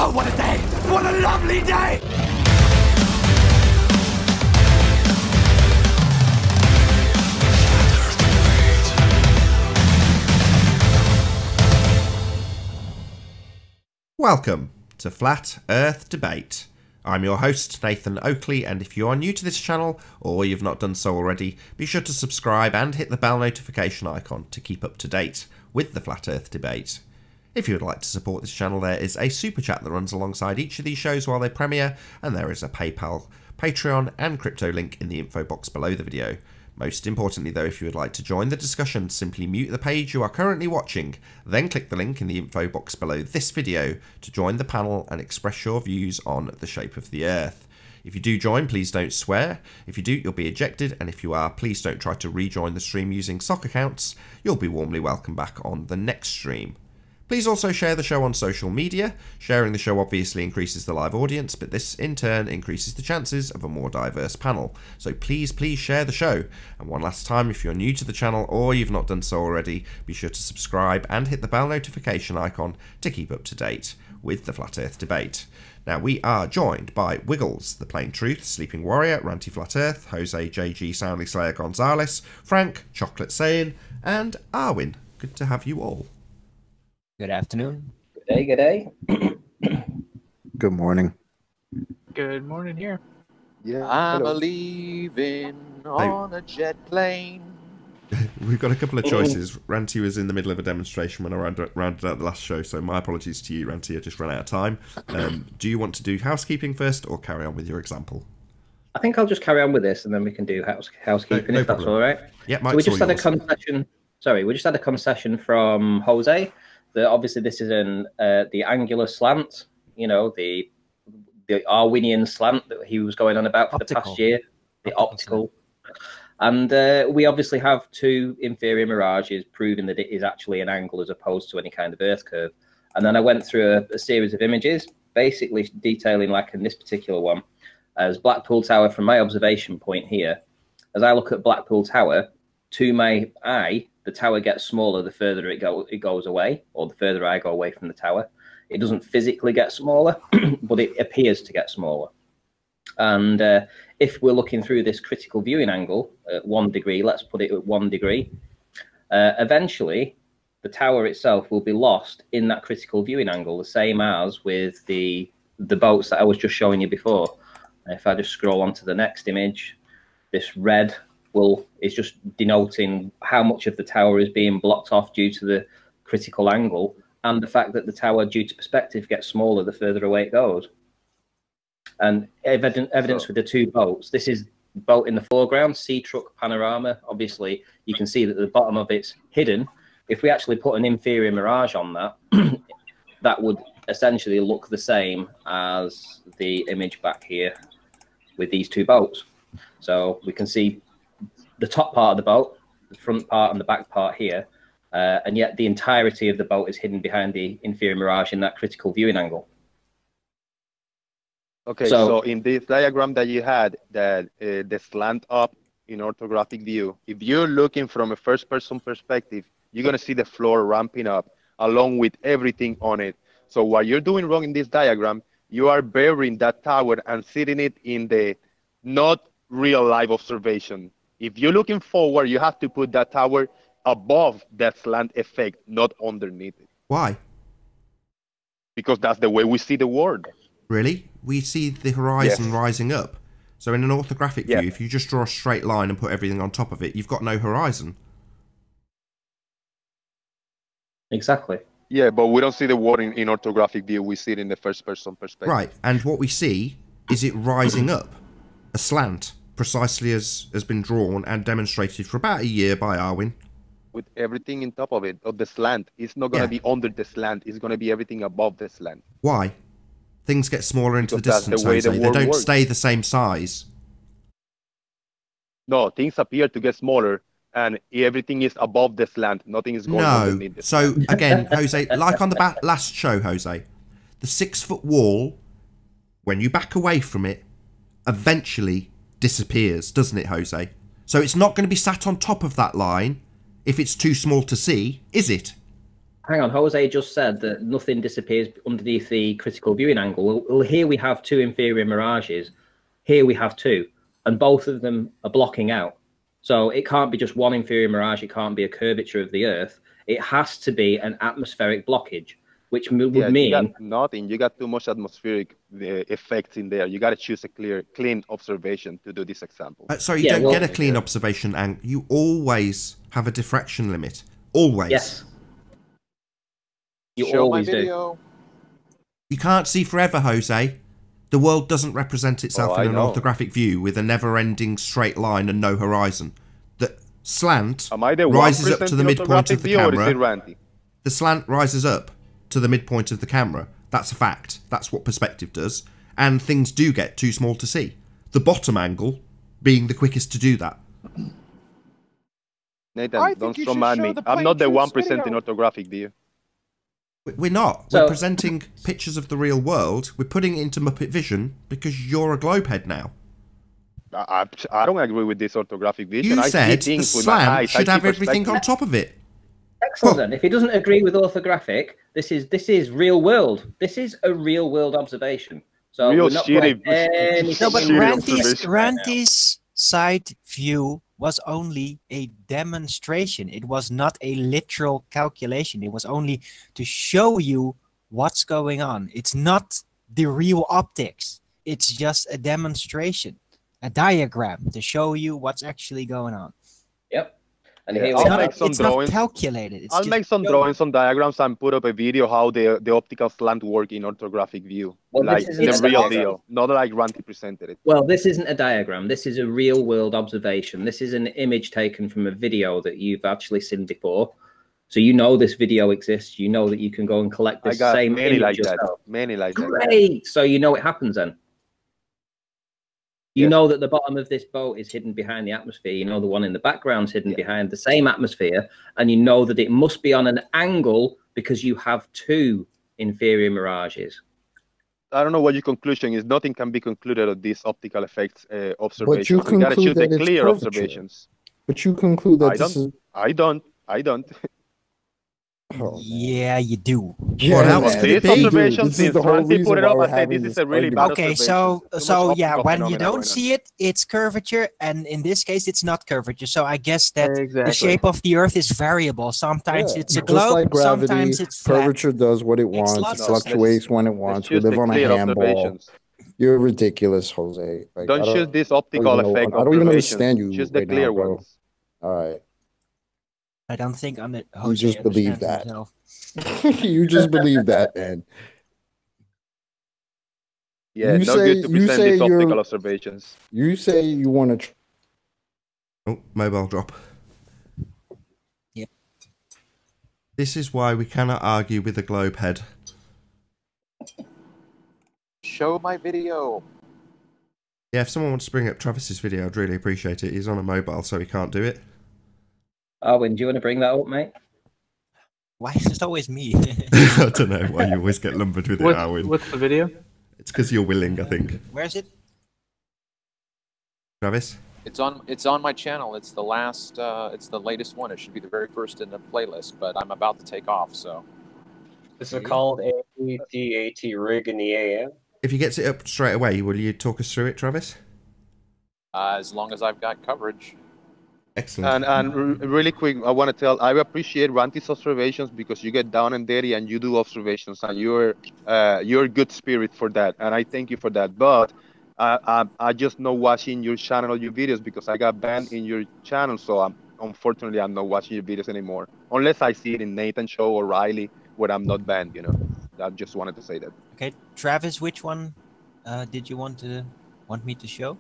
Oh, what a day! What a lovely day! Welcome to Flat Earth Debate. I'm your host, Nathan Oakley, and if you are new to this channel, or you've not done so already, be sure to subscribe and hit the bell notification icon to keep up to date with the Flat Earth Debate. If you would like to support this channel, there is a super chat that runs alongside each of these shows while they premiere, and there is a PayPal, Patreon and crypto link in the info box below the video. Most importantly though, if you would like to join the discussion, simply mute the page you are currently watching, then click the link in the info box below this video to join the panel and express your views on the shape of the Earth. If you do join, please don't swear. If you do, you'll be ejected, and if you are, please don't try to rejoin the stream using sock accounts. You'll be warmly welcomed back on the next stream. Please also share the show on social media. Sharing the show obviously increases the live audience, but this in turn increases the chances of a more diverse panel. So please share the show. And one last time, if you're new to the channel or you've not done so already, be sure to subscribe and hit the bell notification icon to keep up to date with the Flat Earth Debate. Now we are joined by Wiggles, The Plain Truth, Sleeping Warrior, Ranty Flat Earth, Jose JG Soundly Slayer Gonzalez, Frank, Chocolate Saiyan, and Arwin. Good to have you all. Good afternoon. Good day, Good morning. Good morning here. Yeah, I'm hello. leaving on a jet plane. We've got a couple of choices. Ranty was in the middle of a demonstration when I rounded out the last show, so my apologies to you, Ranty. I just ran out of time. Do you want to do housekeeping first or carry on with your example? I think I'll just carry on with this and then we can do housekeeping No if that's problem. all right. Yeah, So Mike's we just all had a yours. concession. Sorry, we just had a concession from Jose. That obviously this is the angular slant, you know, the Arwinian slant that he was going on about for the past year, the optical. And we obviously have two inferior mirages proving that it is actually an angle as opposed to any kind of Earth curve. And then I went through a series of images, basically detailing, like in this particular one, as Blackpool Tower from my observation point here. As I look at Blackpool Tower, to my eye, the tower gets smaller the further it goes away, or the further I go away from the tower. It doesn't physically get smaller, but it appears to get smaller. And if we're looking through this critical viewing angle at 1 degree, let's put it at 1 degree, eventually the tower itself will be lost in that critical viewing angle, the same as with the boats that I was just showing you before. If I just scroll on to the next image, this red is just denoting how much of the tower is being blocked off due to the critical angle and the fact that the tower, due to perspective, gets smaller the further away it goes. And evidence with the two boats. This is boat in the foreground, sea truck panorama. Obviously, you can see that the bottom of it's hidden. If we actually put an inferior mirage on that, that would essentially look the same as the image back here with these two boats. So we can see the top part of the boat, the front part and the back part here, and yet the entirety of the boat is hidden behind the inferior mirage in that critical viewing angle. Okay, so in this diagram that you had, that the slant up in orthographic view, if you're looking from a first-person perspective, you're going to see the floor ramping up along with everything on it. So what you're doing wrong in this diagram, you are burying that tower and sitting it in the not real live observation. If you're looking forward, you have to put that tower above that slant effect, not underneath it. Why? Because that's the way we see the world. Really? We see the horizon rising up. So in an orthographic view, if you just draw a straight line and put everything on top of it, you've got no horizon. Exactly. Yeah, but we don't see the world in orthographic view. We see it in the first-person perspective. Right, and what we see is it rising up, a slant, precisely as has been drawn and demonstrated for about a year by Arwin. With everything on top of it, of the slant. It's not going to be under the slant. It's going to be everything above the slant. Why? Things get smaller into the Because distance, that's the way Jose. the They world don't works. stay the same size. No, things appear to get smaller, and everything is above the slant. Nothing is going underneath the So slant. again, Jose, like on the last show, Jose, the 6-foot wall, when you back away from it, eventually disappears, doesn't it, Jose? So it's not going to be sat on top of that line if it's too small to see, is it? hang on. Jose just said that nothing disappears underneath the critical viewing angle. Well, here we have two inferior mirages. Here we have two, and both of them are blocking out. So it can't be just one inferior mirage. It can't be a curvature of the Earth. It has to be an atmospheric blockage, which would mean you got nothing. You got too much atmospheric effects in there. You got to choose a clean observation to do this example. Sorry, you don't get a clean observation angle. You always have a diffraction limit. Always. Yes. You Show always my video. do. You can't see forever, Jose. The world doesn't represent itself in an orthographic view with a never-ending straight line and no horizon. The slant rises up to the midpoint of the camera. The slant rises up to the midpoint of the camera. That's a fact. That's what perspective does. And things do get too small to see. The bottom angle being the quickest to do that. Nathan, don't strong-man me. I'm not the 1% in orthographic view. We're not. We're presenting pictures of the real world. We're putting it into Muppet Vision because you're a globehead now. I don't agree with this orthographic vision. You said the slant should have everything on top of it. Excellent. Then. If he doesn't agree with orthographic, this is real world. This is a real world observation. So real we're not No, but Randy's side view was only a demonstration. It was not a literal calculation. It was only to show you what's going on. It's not the real optics. It's just a demonstration, a diagram to show you what's actually going on. Yep. And it's not calculated. It's I'll make some drawings, some diagrams, and put up a video how the optical slant work in orthographic view. Well, like the real deal, not like Randy presented it. Well, this isn't a diagram. This is a real world observation. This is an image taken from a video that you've actually seen before. So you know this video exists. You know that you can go and collect the same image like yourself. That. Many like that. Great. So you know it happens then. You know that the bottom of this boat is hidden behind the atmosphere. You know the one in the background is hidden behind the same atmosphere. And you know that it must be on an angle because you have two inferior mirages. I don't know what your conclusion is. Nothing can be concluded of these optical effects observations. You got to choose the clear observations. But you conclude that I don't. Oh, yeah, you do. Yeah, what else could it be? This is the whole reason put it up. I said this is a really bad okay, so yeah, when you don't see it, it's curvature, and in this case, it's not curvature. So I guess that the shape of the Earth is variable. Sometimes it's a globe, like gravity, sometimes it's flat. Curvature does what it wants. It fluctuates when it wants. We live on a handball. You're ridiculous, Jose. Like, don't choose this optical effect. I don't even understand you. Choose the clear ones. All right. I don't think I'm You just believe that. You just believe that, man. Yeah, no good to present these optical observations. You say you want to... Oh, mobile drop. Yep. This is why we cannot argue with a globe head. Show my video. Yeah, if someone wants to bring up Travis's video, I'd really appreciate it. He's on a mobile, so he can't do it. Owen, do you want to bring that up, mate? Why is it always me? I don't know why you always get lumbered with it, Owen. What's the video? It's because you're willing, I think. Where is it? Travis? It's on my channel. It's the last. It's the latest one. It should be the very first in the playlist. But I'm about to take off, so. This is called AT rig in the AM. If he gets it up straight away, will you talk us through it, Travis? As long as I've got coverage. Excellent. And really quick, I want to tell, I appreciate Randy's observations because you get down and dirty and you do observations and you're a good spirit for that. And I thank you for that. But I just not watching your channel, your videos because I got banned in your channel. So unfortunately, I'm not watching your videos anymore. Unless I see it in Nathan's show or Riley where I'm not banned, you know. I just wanted to say that. Okay, Travis, which one did you want me to show?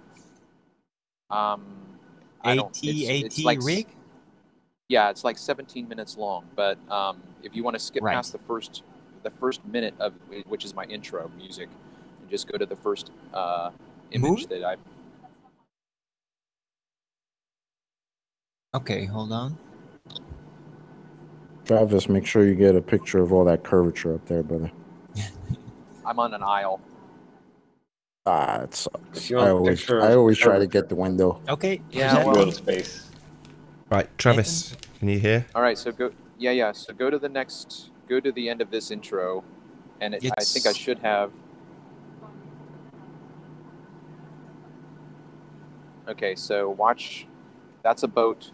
AT like, rig? Yeah, it's like 17 minutes long. But if you want to skip past the first minute of which is my intro music, and just go to the first image that I. Okay, hold on. Travis, make sure you get a picture of all that curvature up there, brother. I'm on an aisle. It sucks. I always try to get the window. Okay. Yeah, well, space. Right, Travis, can you hear? All right, so go. Yeah. So go to the next go to the end of this intro, and I think I should have. Okay, so watch. That's a boat.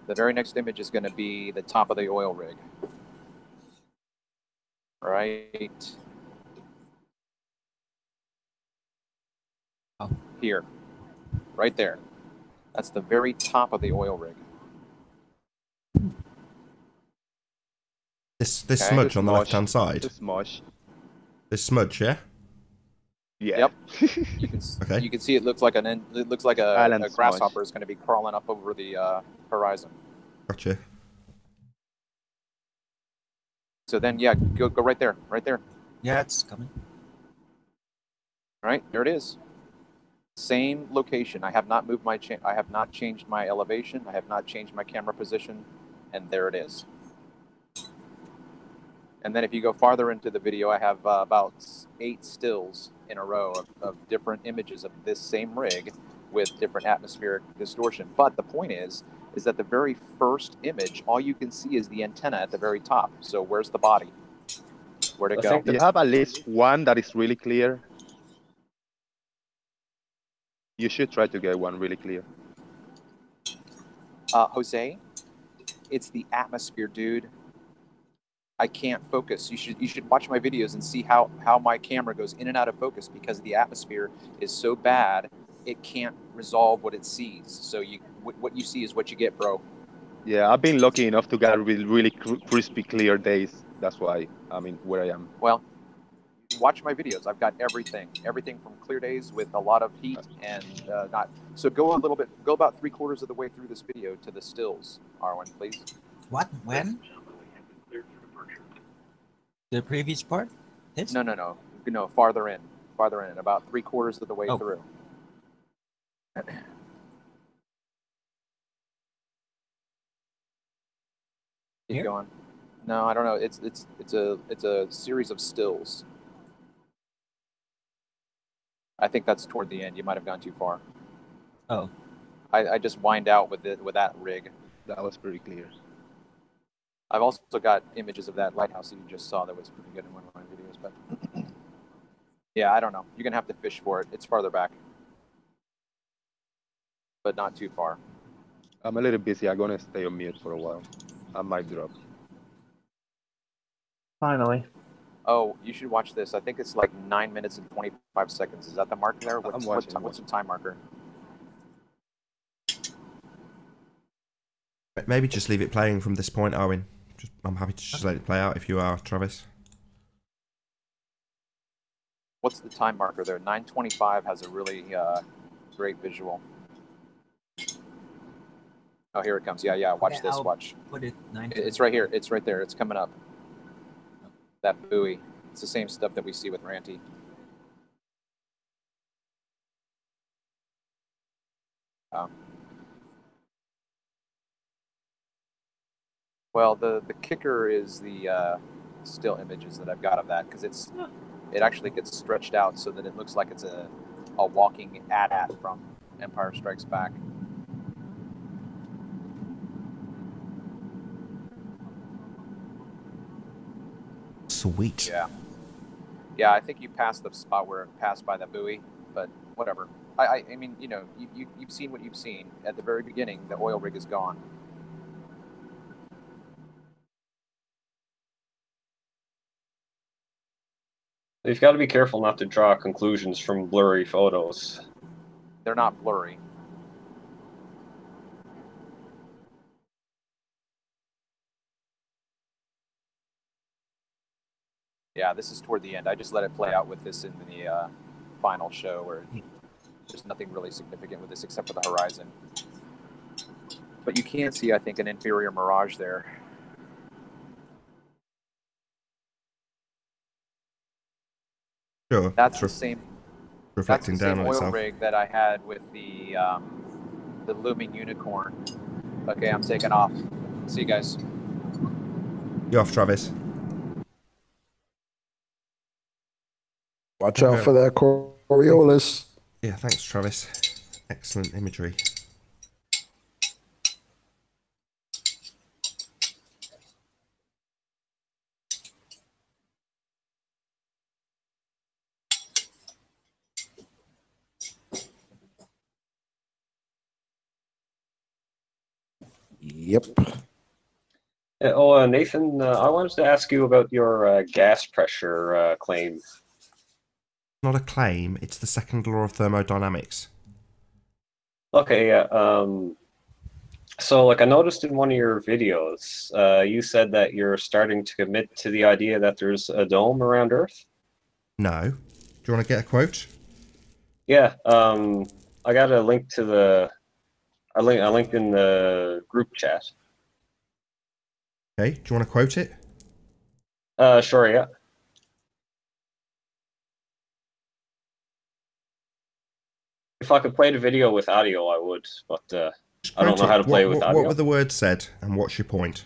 The very next image is going to be the top of the oil rig. Right here. Right there. That's the very top of the oil rig. This smudge on the left-hand side? This smudge. This smudge, yeah? Yeah. Yep. You can see it looks like a grasshopper is going to be crawling up over the horizon. Gotcha. So then, yeah, go right there, right there. Yeah, it's coming. All right, there it is. Same location. I have not moved my I have not changed my elevation. I have not changed my camera position, and there it is. And then if you go farther into the video, I have about 8 stills in a row of different images of this same rig with different atmospheric distortion. But the point is that the very first image, all you can see is the antenna at the very top. So where's the body? Where'd it go? Do you have at least one that is really clear? You should try to get one really clear. Jose, it's the atmosphere, dude. I can't focus. You should watch my videos and see how my camera goes in and out of focus because the atmosphere is so bad it can't resolve what it sees. So what you see is what you get, bro. Yeah, I've been lucky enough to get really crispy, clear days. That's why where I am. Well, watch my videos. I've got everything from clear days with a lot of heat and not. So go about 3/4 of the way through this video to the stills, Arwen, please. What? When? The previous part? This? No, farther in, about 3/4 of the way through. Keep going. No, I don't know. It's a series of stills. I think that's toward the end. You might have gone too far. Oh. I just wind out with that rig. That was pretty clear. I've also got images of that lighthouse that you just saw that was pretty good in one of my videos, but yeah, I don't know. You're gonna have to fish for it. It's farther back, but not too far. I'm a little busy. I'm gonna stay on mute for a while. I might drop. Finally. Oh, you should watch this. I think it's like 9 minutes and 25 seconds. Is that the mark there? What's the time marker? Maybe just leave it playing from this point, Arwen. I'm happy to just let it play out if you are, Travis. What's the time marker there? 9:25 has a really great visual. Oh, here it comes. Yeah. Watch this. Watch. Put it 9. It's right here. It's right there. It's coming up. That buoy. It's the same stuff that we see with Ranty. Well, the kicker is the still images that I've got of that because it actually gets stretched out so that it looks like it's a walking AT-AT from Empire Strikes Back. Sweet. Yeah. I think you passed the spot where it passed by the buoy, but whatever. I mean, you've seen what you've seen. At the very beginning, the oil rig is gone. You've got to be careful not to draw conclusions from blurry photos. They're not blurry. Yeah, this is toward the end. I just let it play out with this in the final show where there's nothing really significant with this except for the horizon. But you can see, I think, an inferior mirage there. Sure. That's the same. Reflecting down on oil itself. rig that I had with the looming unicorn. Okay, I'm taking off. See you guys. You off, Travis? Watch out for that Coriolis. Yeah, thanks, Travis. Excellent imagery. Yep. Nathan, I wanted to ask you about your gas pressure claim. Not a claim, it's the second law of thermodynamics. Okay, yeah. So, like, I noticed in one of your videos, you said that you're starting to commit to the idea that there's a dome around Earth. No. Do you want to get a quote? Yeah. I got a link to the. I linked in the group chat. Okay. Do you want to quote it? Sure. Yeah. If I could play the video with audio, I would, but I don't know how to play it with audio. What were the words said, and what's your point?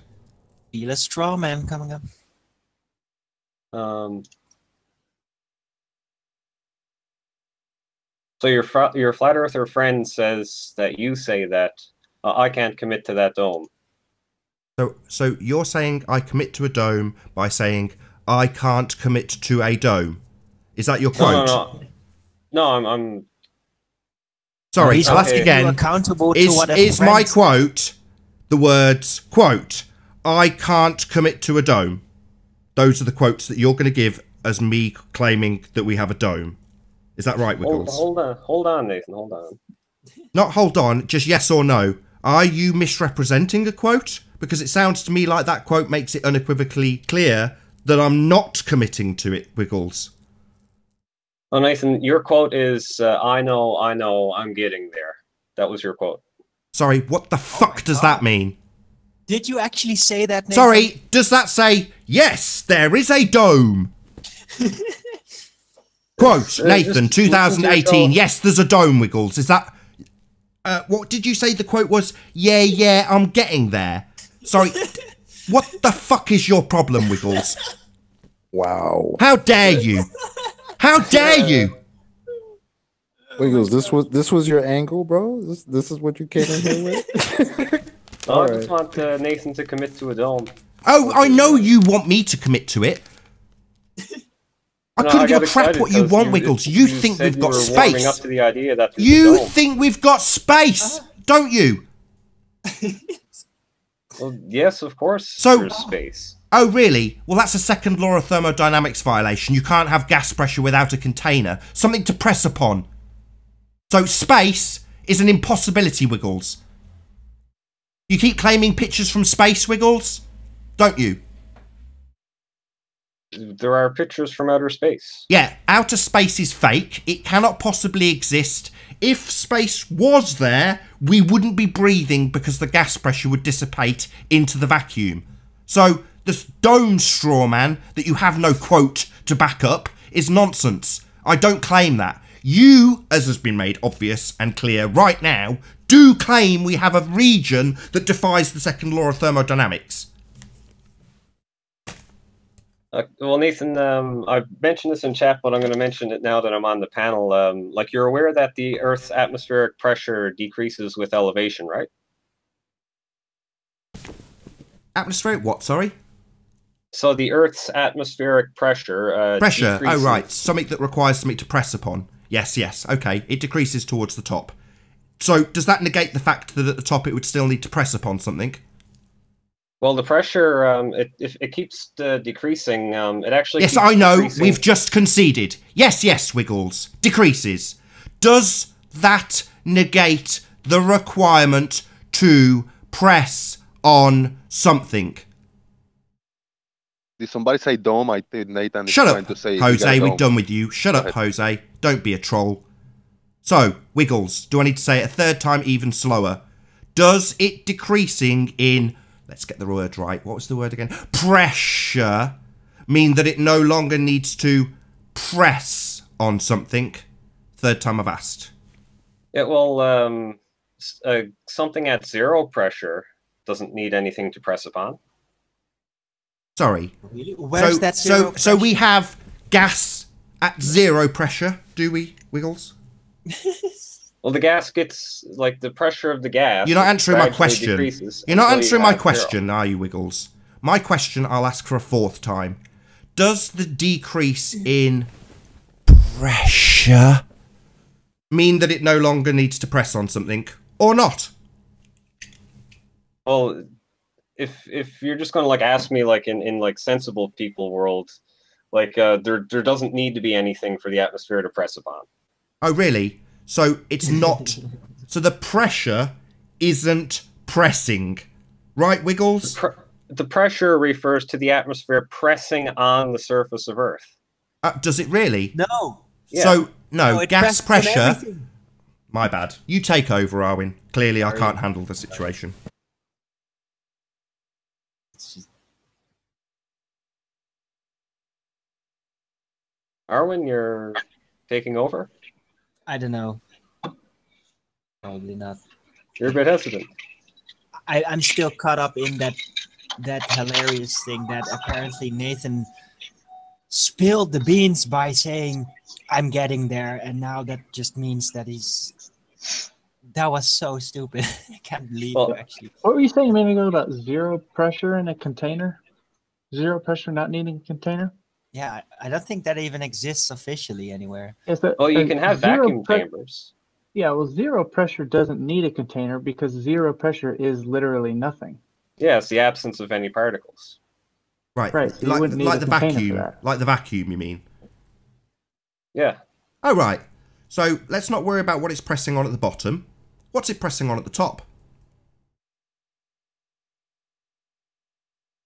Feel a straw man coming up. So your flat earther friend says that you say that I can't commit to that dome. So you're saying I commit to a dome by saying I can't commit to a dome. Is that your quote? No, I'm sorry, I'll ask again. Is my quote the words, quote, I can't commit to a dome? Those are the quotes that you're going to give as me claiming that we have a dome. Is that right, Wiggles? Hold on, Nathan, hold on. Not hold on, just yes or no. Are you misrepresenting a quote? Because it sounds to me like that quote makes it unequivocally clear that I'm not committing to it, Wiggles. Oh, Nathan, your quote is, I know, I'm getting there. That was your quote. Sorry, what the fuck does that mean? Did you actually say that, Nathan? Sorry, does that say, yes, there is a dome? Quote, Nathan, 2018, yes, there's a dome, Wiggles. Is that... what did you say the quote was? Yeah, I'm getting there. Sorry, what the fuck is your problem, Wiggles? Wow. How dare you? How dare you? Wiggles, this was your angle, bro? This is what you came in here with? I just want Nathan to commit to a dome. Oh, I know you want me to commit to it. I couldn't give a crap what you want, Wiggles. You think we've got space. Up to the idea that you think we've got space, don't you? Well, yes, of course. So, there's space. Oh, really? Well, that's a second law of thermodynamics violation. You can't have gas pressure without a container. Something to press upon. So space is an impossibility, Wiggles. You keep claiming pictures from space, Wiggles? Don't you? There are pictures from outer space. Yeah, outer space is fake. It cannot possibly exist. If space was there, we wouldn't be breathing because the gas pressure would dissipate into the vacuum. So, this dome straw man that you have no quote to back up is nonsense. I don't claim that. You, as has been made obvious and clear right now, do claim we have a region that defies the second law of thermodynamics. Well, Nathan, I mentioned this in chat, but I'm going to mention it now that I'm on the panel. Like, you're aware that the Earth's atmospheric pressure decreases with elevation, right? Atmospheric what, sorry? So the Earth's atmospheric pressure... pressure, decreases. Oh right, something that requires something to press upon. Yes, okay, it decreases towards the top. So, does that negate the fact that at the top it would still need to press upon something? Well, the pressure, if it keeps decreasing, it actually yes, keeps I know, decreasing. We've just conceded. Yes, Wiggles. Decreases. Does that negate the requirement to press on something? Did somebody say dome? I think Nathan is Shut trying up, to say Jose, we're done with you. Shut up, Jose. Don't be a troll. So, Wiggles, do I need to say it a third time even slower? Does it decreasing in... Let's get the word right. What was the word again? Pressure. Mean that it no longer needs to press on something? Third time I've asked. Yeah, well, something at zero pressure doesn't need anything to press upon. Sorry. Where's that zero so we have gas at zero pressure, do we, Wiggles? Well, the gas gets, like, the pressure of the gas... You're not answering my question. You're not answering my question, are you, Wiggles? My question I'll ask for a fourth time. Does the decrease in pressure mean that it no longer needs to press on something, or not? Well, if you're just going to like ask me like in like sensible people world, like there doesn't need to be anything for the atmosphere to press upon. Oh, really? So it's not. So the pressure isn't pressing, right, Wiggles? The pressure refers to the atmosphere pressing on the surface of Earth. Does it really? No. Yeah. So no, gas pressure. everything. My bad. You take over, Arwin. Clearly, I can't handle the situation. Arwin, you're taking over? I don't know. Probably not. You're a bit hesitant. I'm still caught up in that hilarious thing that apparently Nathan spilled the beans by saying, I'm getting there, and now that just means that that was so stupid. I can't believe you actually. What were you saying a minute ago about zero pressure in a container? Zero pressure not needing a container? Yeah, I don't think that even exists officially anywhere. Oh, you can have vacuum chambers. Yeah, well, zero pressure doesn't need a container because zero pressure is literally nothing. Yeah, it's the absence of any particles. Right. Right. So like the vacuum. Like the vacuum, you mean? Yeah. Oh, right. So let's not worry about what it's pressing on at the bottom. What's it pressing on at the top?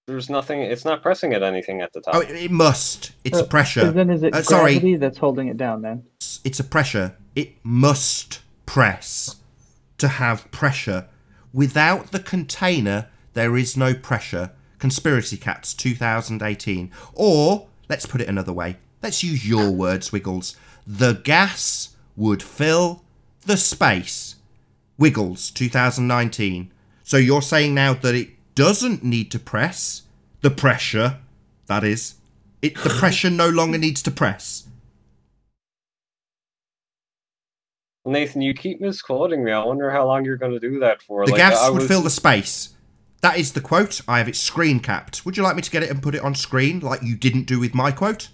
There's nothing. It's not pressing at anything at the top. Oh, it must. It's a pressure. Then is it gravity that's holding it down then? It's a pressure. It must press to have pressure. Without the container, there is no pressure. Conspiracy Cats 2018. Or, let's put it another way. Let's use your words, Wiggles. The gas would fill the space. Wiggles 2019. So you're saying now that it doesn't need to press the pressure, that is. The pressure no longer needs to press. Nathan, you keep misquoting me. I wonder how long you're going to do that for. The gas would fill the space. That is the quote. I have it screen capped. Would you like me to get it and put it on screen like you didn't do with my quote?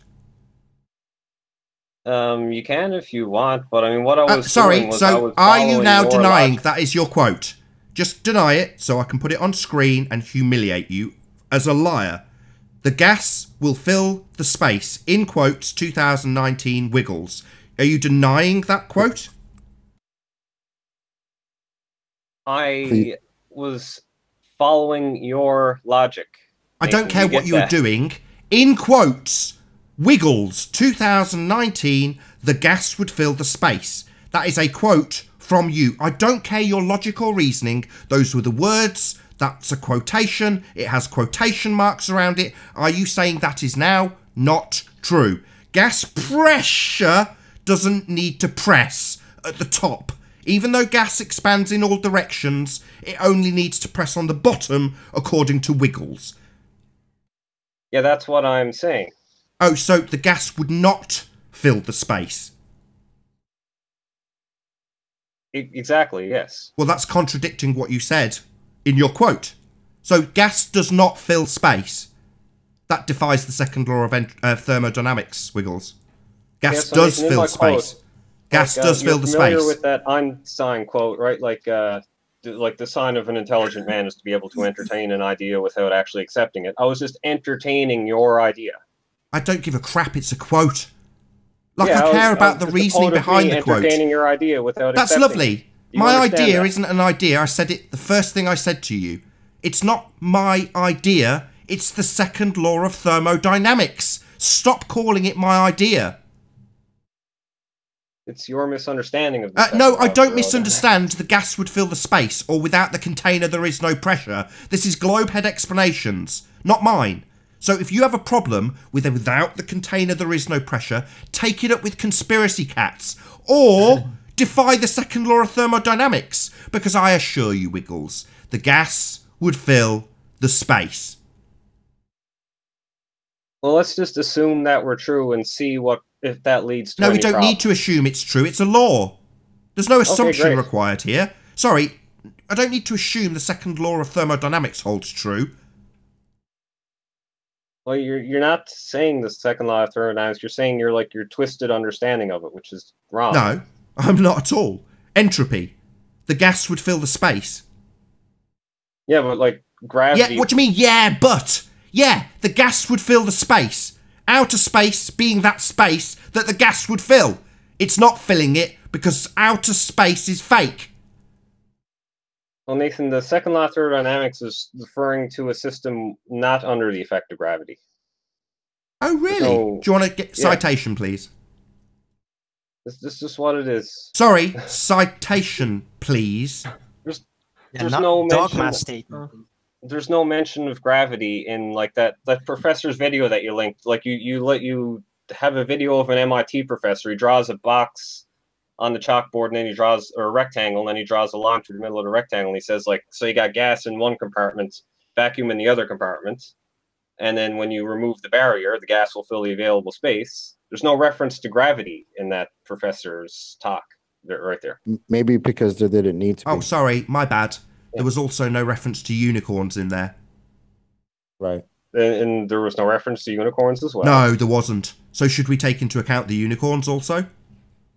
You can if you want, but I mean, what I was sorry, was so are you now denying logic. that is your quote? Just deny it so I can put it on screen and humiliate you as a liar. The gas will fill the space. In quotes, 2019 Wiggles. Are you denying that quote? I was following your logic. I don't care what you're doing. In quotes, Wiggles, 2019, the gas would fill the space. That is a quote from you. I don't care your logic or reasoning. Those were the words. That's a quotation. It has quotation marks around it. Are you saying that is now not true? Gas pressure doesn't need to press at the top. Even though gas expands in all directions, it only needs to press on the bottom, according to Wiggles. Yeah, that's what I'm saying. Oh, so the gas would not fill the space? Exactly, yes. Well, that's contradicting what you said in your quote. So gas does not fill space. That defies the second law of thermodynamics, Wiggles. Gas does fill space. Gas does fill the space. You're familiar with that Einstein quote, right? Like the sign of an intelligent man is to be able to entertain an idea without actually accepting it. I was just entertaining your idea. I don't give a crap. It's a quote. Like, I care about the reasoning behind the quote. Entertaining your idea without That's accepting lovely. it. My idea isn't an idea. I said it the first thing I said to you. It's not my idea. It's the second law of thermodynamics. Stop calling it my idea. It's your misunderstanding of the no, I don't misunderstand. The gas would fill the space, or without the container there is no pressure. This is Globehead explanations, not mine. So if you have a problem with without the container there is no pressure, take it up with Conspiracy Cats, or defy the second law of thermodynamics, because I assure you, Wiggles, the gas would fill the space. Well, let's just assume that we're true and see what if that leads to. No, we don't need to assume it's true. It's a law. There's no assumption required here. Sorry, I don't need to assume the second law of thermodynamics holds true. Well, you're not saying the second law of thermodynamics. You're saying your twisted understanding of it, which is wrong. No, I'm not at all. Entropy. The gas would fill the space. Yeah, but like gravity. Yeah, what do you mean, yeah, but? Yeah, the gas would fill the space. Outer space being that space that the gas would fill. It's not filling it because outer space is fake. Well, Nathan, the second law of thermodynamics is referring to a system not under the effect of gravity. Oh, really? Do you want to get citation, please? This is just what it is. Sorry, citation, please. There's no dogma statement. There's no mention of gravity in like that professor's video that you linked. Like you have a video of an MIT professor. He draws a box on the chalkboard, and then he draws a rectangle, and then he draws a line through the middle of the rectangle. And he says, like, so you got gas in one compartment, vacuum in the other compartment, and then when you remove the barrier, the gas will fill the available space. There's no reference to gravity in that professor's talk right there. Maybe because there didn't need to be. Oh, sorry, my bad. There was also no reference to unicorns in there. Right. And there was no reference to unicorns as well. No, there wasn't. So should we take into account the unicorns also?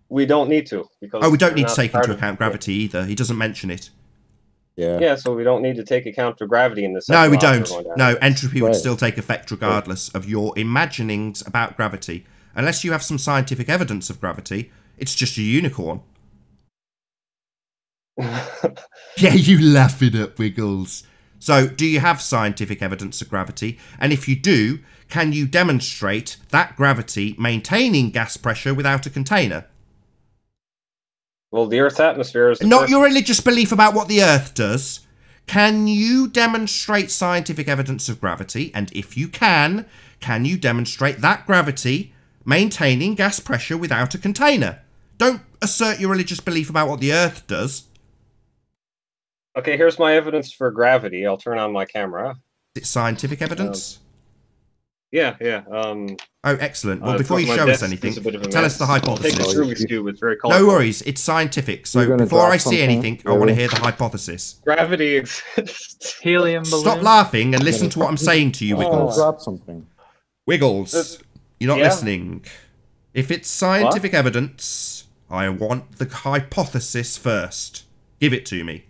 We don't need to. Because we don't need to take into account gravity either. He doesn't mention it. Yeah. Yeah, so we don't need to take account of gravity in this. No, we don't. No, entropy would still take effect regardless of your imaginings about gravity. Unless you have some scientific evidence of gravity, it's just a unicorn. Yeah, you laugh it up, Wiggles. So, do you have scientific evidence of gravity? And if you do, can you demonstrate that gravity maintaining gas pressure without a container? Well, the Earth's atmosphere is... Not your religious belief about what the Earth does. Can you demonstrate scientific evidence of gravity? And if you can you demonstrate that gravity maintaining gas pressure without a container? Don't assert your religious belief about what the Earth does. Okay, here's my evidence for gravity. I'll turn on my camera. Is it scientific evidence? Yeah. Oh, excellent. Well, before you show us anything, tell us the hypothesis. Take this Rubik's Cube. It's very colorful. No worries. It's scientific. So before I see anything, I want to hear the hypothesis. Gravity exists. Helium balloon. Stop laughing and listen to what I'm saying to you, Wiggles. Drop something. Wiggles, you're not listening. If it's scientific evidence, I want the hypothesis first. Give it to me.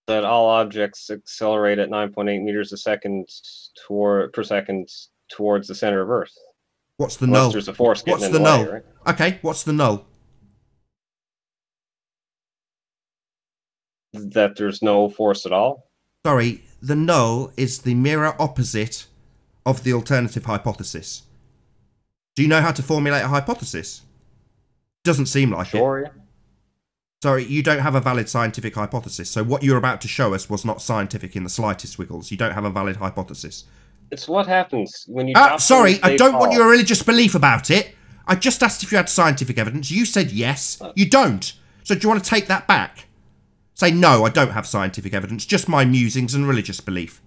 That all objects accelerate at 9.8 meters a second per second towards the center of Earth. What's the null? There's a force getting What's in the null? way, right? Okay, what's the null? That there's no force at all. Sorry, the null is the mirror opposite of the alternative hypothesis. Do you know how to formulate a hypothesis? Doesn't seem like it. Sorry, you don't have a valid scientific hypothesis. So what you're about to show us was not scientific in the slightest, Wiggles. You don't have a valid hypothesis. It's what happens when you... sorry, I don't want your religious belief about it. I just asked if you had scientific evidence. You said yes. You don't. So do you want to take that back? Say, no, I don't have scientific evidence. Just my musings and religious belief.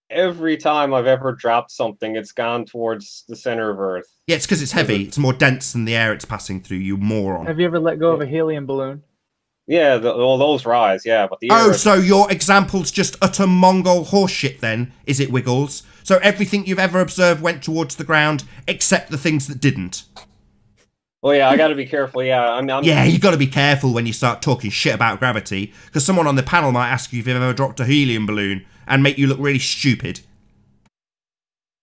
Every time I've ever dropped something, it's gone towards the center of Earth. Yeah, it's because it's heavy. It's more dense than the air it's passing through, you moron. Have you ever let go of a helium balloon? Yeah, all those rise, yeah. But the air... so your example's just utter Mongol horseshit then, is it, Wiggles? So everything you've ever observed went towards the ground, except the things that didn't? Well, yeah, I gotta be careful, yeah. Yeah, you gotta be careful when you start talking shit about gravity, because someone on the panel might ask you if you've ever dropped a helium balloon and make you look really stupid.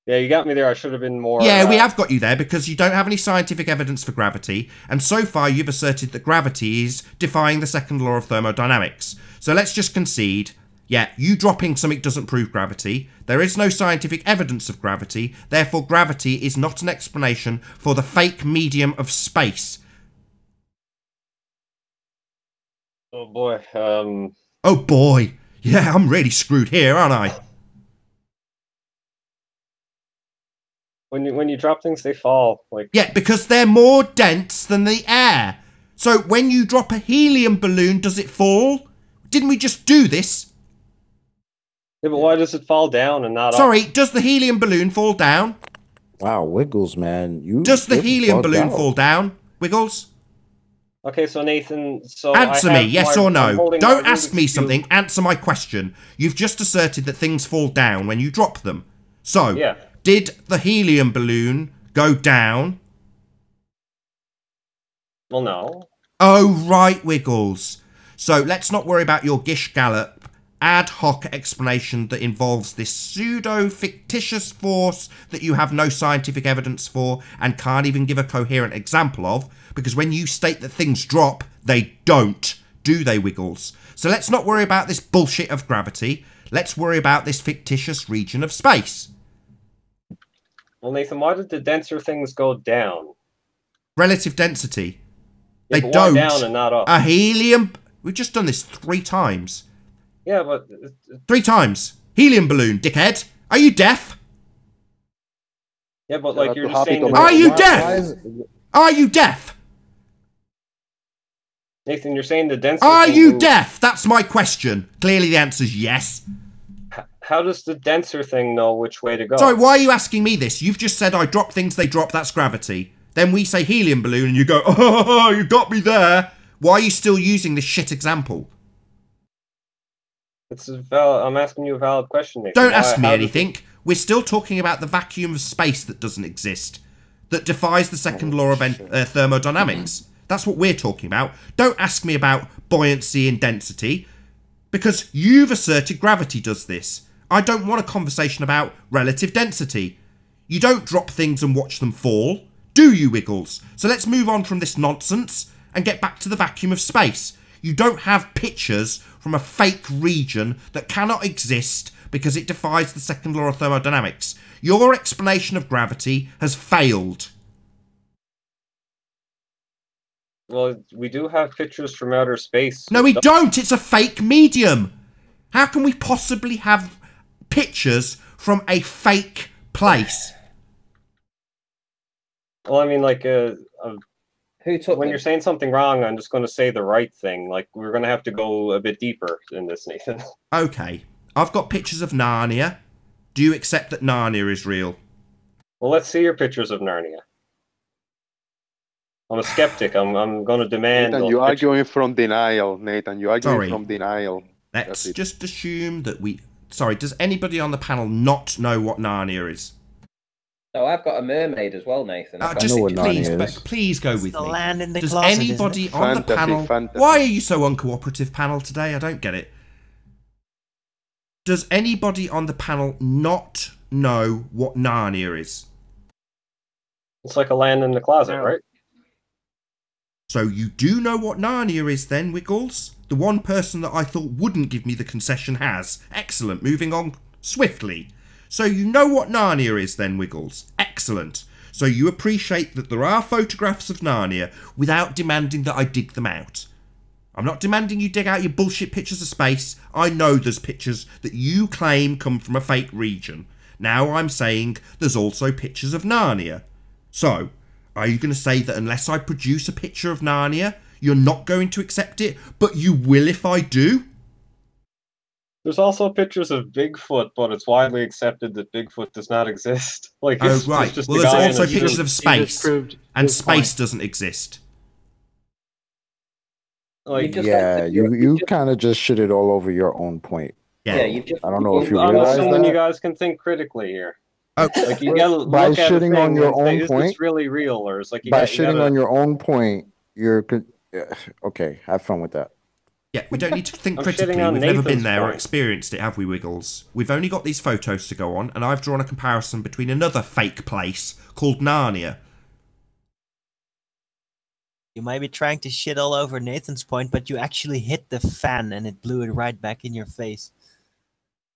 Yeah, you got me there. I should have been more... Yeah, we have got you there because you don't have any scientific evidence for gravity, and so far you've asserted that gravity is defying the second law of thermodynamics. So let's just concede, yeah, you dropping something doesn't prove gravity, there is no scientific evidence of gravity, therefore gravity is not an explanation for the fake medium of space. Oh boy, Oh boy! Yeah, I'm really screwed here, aren't I? When you drop things, they fall. Yeah, because they're more dense than the air. So when you drop a helium balloon, does it fall? Didn't we just do this? Yeah, but why does it fall down and not Sorry, up? Does the helium balloon fall down? Wow, Wiggles, man. Does the helium balloon fall down, Wiggles? Okay, so Nathan, answer me, yes or no. Don't ask me something, answer my question. You've just asserted that things fall down when you drop them. So, did the helium balloon go down? Well, no. Oh, right, Wiggles. So let's not worry about your Gish Gallop ad hoc explanation that involves this pseudo-fictitious force that you have no scientific evidence for and can't even give a coherent example of, because when you state that things drop, they don't, do they, Wiggles? So let's not worry about this bullshit of gravity. Let's worry about this fictitious region of space. Well, Nathan, why did the denser things go down? Relative density. Yeah, they don't. Down and not up? A helium... We've just done this 3 times. Yeah, but... 3 times. Helium balloon, dickhead. Are you deaf? Yeah, but like you're just saying... Are you deaf? Are you deaf? Nathan, you're saying the denser... Are you deaf? That's my question. Clearly the answer's yes. How does the denser thing know which way to go? Sorry, why are you asking me this? You've just said I drop things, they drop, that's gravity. Then we say helium balloon and you go, oh, you got me there. Why are you still using this shit example? I'm asking you a valid question, Nathan. Don't ask me anything. We're still talking about the vacuum of space that doesn't exist, that defies the second law of thermodynamics. That's what we're talking about. Don't ask me about buoyancy and density, because you've asserted gravity does this. I don't want a conversation about relative density. You don't drop things and watch them fall, do you, Wiggles? So let's move on from this nonsense and get back to the vacuum of space. You don't have pictures from a fake region that cannot exist because it defies the second law of thermodynamics. Your explanation of gravity has failed. Well, we do have pictures from outer space. No, we don't. It's a fake medium. How can we possibly have pictures from a fake place? Well, I mean, like, who took when you're saying something wrong, I'm just going to say the right thing. Like, we're going to have to go a bit deeper in this, Nathan. Okay. I've got pictures of Narnia. Do you accept that Narnia is real? Well, let's see your pictures of Narnia. I'm a skeptic. I'm going to demand... Nathan, you're arguing from denial, Nathan. You're arguing from denial. Let's just assume that we... Sorry, does anybody on the panel not know what Narnia is? Oh, I've got a mermaid as well, Nathan. Please go with me. Land in the does closet, anybody on the panel... Why are you so uncooperative, panel, today? I don't get it. Does anybody on the panel not know what Narnia is? It's like a land in the closet, right? So you do know what Narnia is then, Wiggles? The one person that I thought wouldn't give me the concession has. Excellent. Moving on swiftly. So you know what Narnia is then, Wiggles? Excellent. So you appreciate that there are photographs of Narnia without demanding that I dig them out. I'm not demanding you dig out your bullshit pictures of space. I know there's pictures that you claim come from a fake region. Now I'm saying there's also pictures of Narnia. So, are you going to say that unless I produce a picture of Narnia, you're not going to accept it, but you will if I do? There's also pictures of Bigfoot, but it's widely accepted that Bigfoot does not exist. Like, oh, right. Well, there's also pictures of space, and space doesn't exist. Like, yeah, you kind of just shit it all over your own point. Yeah, you just... I don't know if you realize that. You guys can think critically here. Okay. Like, you gotta by look at shitting on your own point, is this really real, or is like by shitting on your own point, you're okay. Have fun with that. Yeah, we don't need to think critically. We've never been there or experienced it, have we, Wiggles? We've only got these photos to go on, and I've drawn a comparison between another fake place called Narnia. You might be trying to shit all over Nathan's point, but you actually hit the fan and it blew it right back in your face.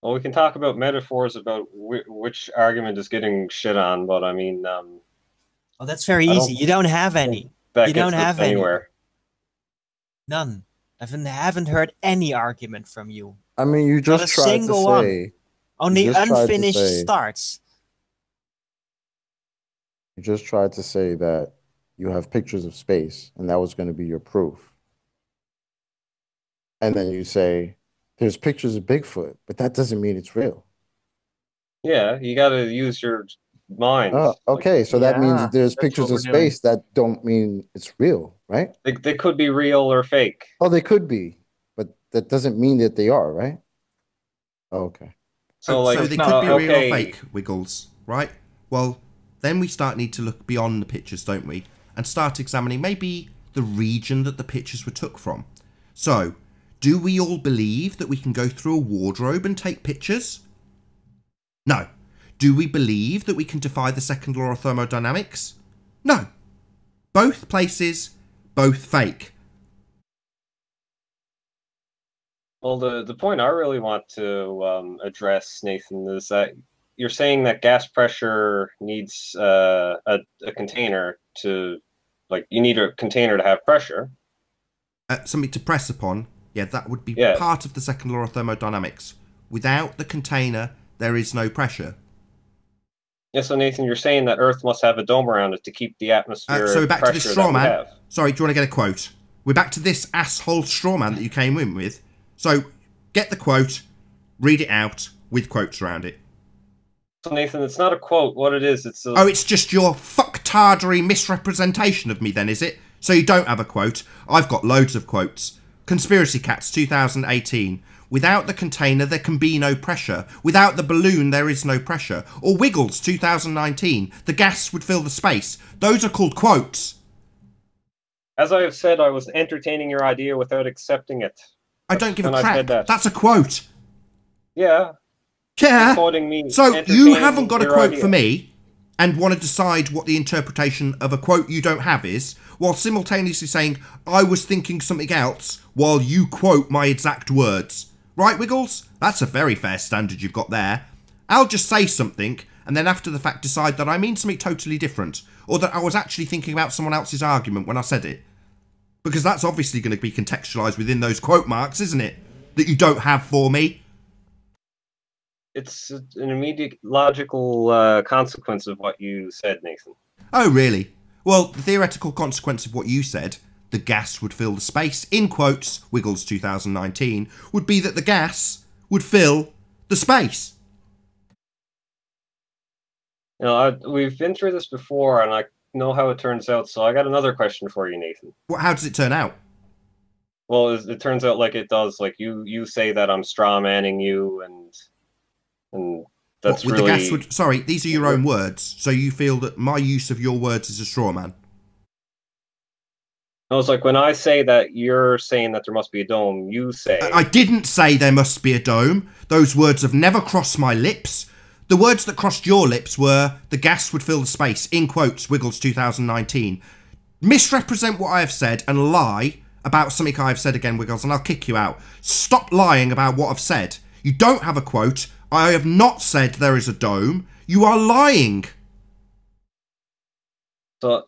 Well, we can talk about metaphors about which argument is getting shit on, but I mean... oh, that's very easy. You don't have any. You don't have anywhere. None. I haven't heard any argument from you. I mean, you just tried to say... Only unfinished starts. You just tried to say that you have pictures of space, and that was going to be your proof. And then you say... there's pictures of Bigfoot, but that doesn't mean it's real. Yeah, you got to use your mind. Oh, okay, so that means there's pictures of space that don't mean it's real, right? They could be real or fake. Oh, they could be, but that doesn't mean that they are, right? Oh, okay. So they could be real or fake, Wiggles, right? Well, then we need to look beyond the pictures, don't we? And start examining maybe the region that the pictures were took from. So, Do we all believe that we can go through a wardrobe and take pictures? No. Do we believe that we can defy the second law of thermodynamics? No. Both places, both fake. Well, the point I really want to address, Nathan, is that you're saying that gas pressure needs a container to, like, you need a container to have pressure. Something to press upon. Yeah, that would be part of the second law of thermodynamics. Without the container, there is no pressure. Yeah, so Nathan, you're saying that Earth must have a dome around it to keep the atmosphere so we're back to this straw man. Have. Sorry, do you want to get a quote? We're back to this asshole straw man that you came in with. So get the quote, read it out with quotes around it. So Nathan, it's not a quote. What it is, it's a... Oh, it's just your fucktardery misrepresentation of me then, is it? So you don't have a quote. I've got loads of quotes. Conspiracy Cats 2018. Without the container, there can be no pressure. Without the balloon, there is no pressure. Or Wiggles 2019. The gas would fill the space. Those are called quotes. As I have said, I was entertaining your idea without accepting it. I don't give a crap. That's a quote. Yeah. Yeah. Me so you haven't got a quote for me and want to decide what the interpretation of a quote you don't have is, while simultaneously saying, I was thinking something else, while you quote my exact words. Right, Wiggles? That's a very fair standard you've got there. I'll just say something, and then after the fact decide that I mean something totally different, or that I was actually thinking about someone else's argument when I said it. Because that's obviously going to be contextualised within those quote marks, isn't it? That you don't have for me. It's an immediate logical consequence of what you said, Nathan. Oh, really? Well, the theoretical consequence of what you said, the gas would fill the space, in quotes, Wiggles 2019, would be that the gas would fill the space. You know, we've been through this before, and I know how it turns out, so I got another question for you, Nathan. Well, how does it turn out? Well, it turns out like it does. Like, you say that I'm straw-manning you, and that's what, with really... the gas would... Sorry, these are your own words, so you feel that my use of your words is a straw man? No, it's like when I say that you're saying that there must be a dome, you say... I didn't say there must be a dome. Those words have never crossed my lips. The words that crossed your lips were, the gas would fill the space, in quotes, Wiggles 2019. Misrepresent what I have said and lie about something I have said again, Wiggles, and I'll kick you out. Stop lying about what I've said. You don't have a quote. I have not said there is a dome. You are lying. So,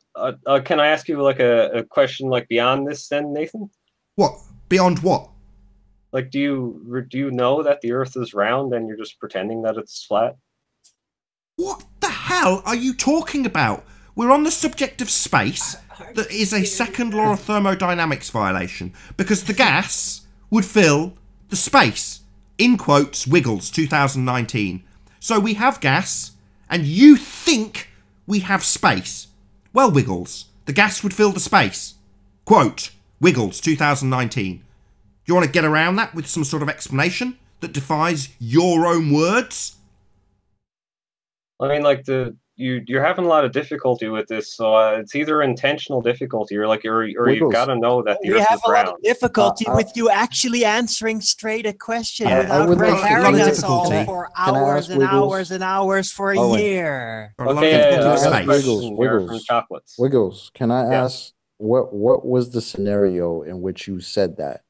can I ask you like a question like beyond this then, Nathan? What? Beyond what? Like, do you know that the Earth is round and you're just pretending that it's flat? What the hell are you talking about? We're on the subject of space. That is a second law of thermodynamics violation because the gas would fill the space. In quotes, Wiggles 2019. So we have gas and you think we have space. Well, Wiggles, the gas would fill the space. Quote, Wiggles 2019. Do you want to get around that with some sort of explanation that defies your own words? I mean, like, you're having a lot of difficulty with this, so it's either intentional difficulty or you've got to know that the Earth is round. We have a lot of difficulty with you actually answering straight a question without preparing us all for hours and hours and hours for a year. Wiggles, can I ask what was the scenario in which you said that?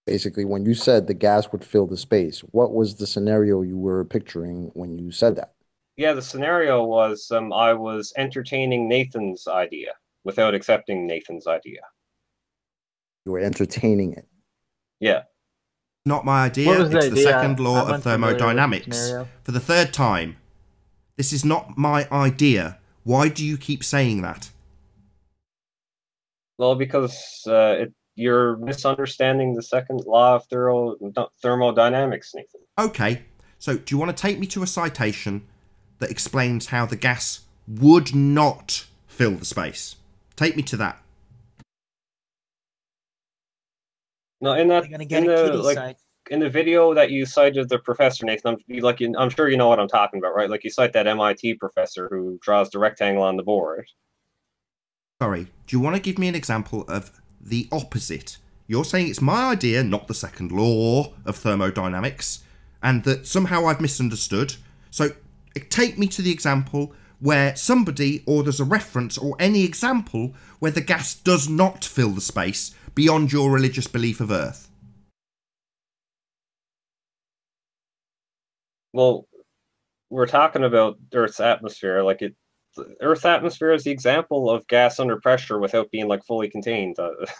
Basically, when you said the gas would fill the space, what was the scenario you were picturing when you said that? Yeah, the scenario was I was entertaining Nathan's idea without accepting Nathan's idea. You were entertaining it. Yeah. Not my idea. It's the second law of thermodynamics. For the third time. This is not my idea. Why do you keep saying that? Well, because you're misunderstanding the second law of thermodynamics, Nathan. Okay, so do you want to take me to a citation that explains how the gas would not fill the space? Take me to that. No, in the video that you cited the professor, Nathan, I'm sure you know what I'm talking about, right? Like, you cite that MIT professor who draws the rectangle on the board. Sorry, do you want to give me an example of the opposite You're saying it's my idea, not the second law of thermodynamics, and that somehow I've misunderstood. So take me to the example where somebody, or there's a reference, or any example where the gas does not fill the space beyond your religious belief of Earth. Well, we're talking about Earth's atmosphere. Earth's atmosphere is the example of gas under pressure without being like fully contained.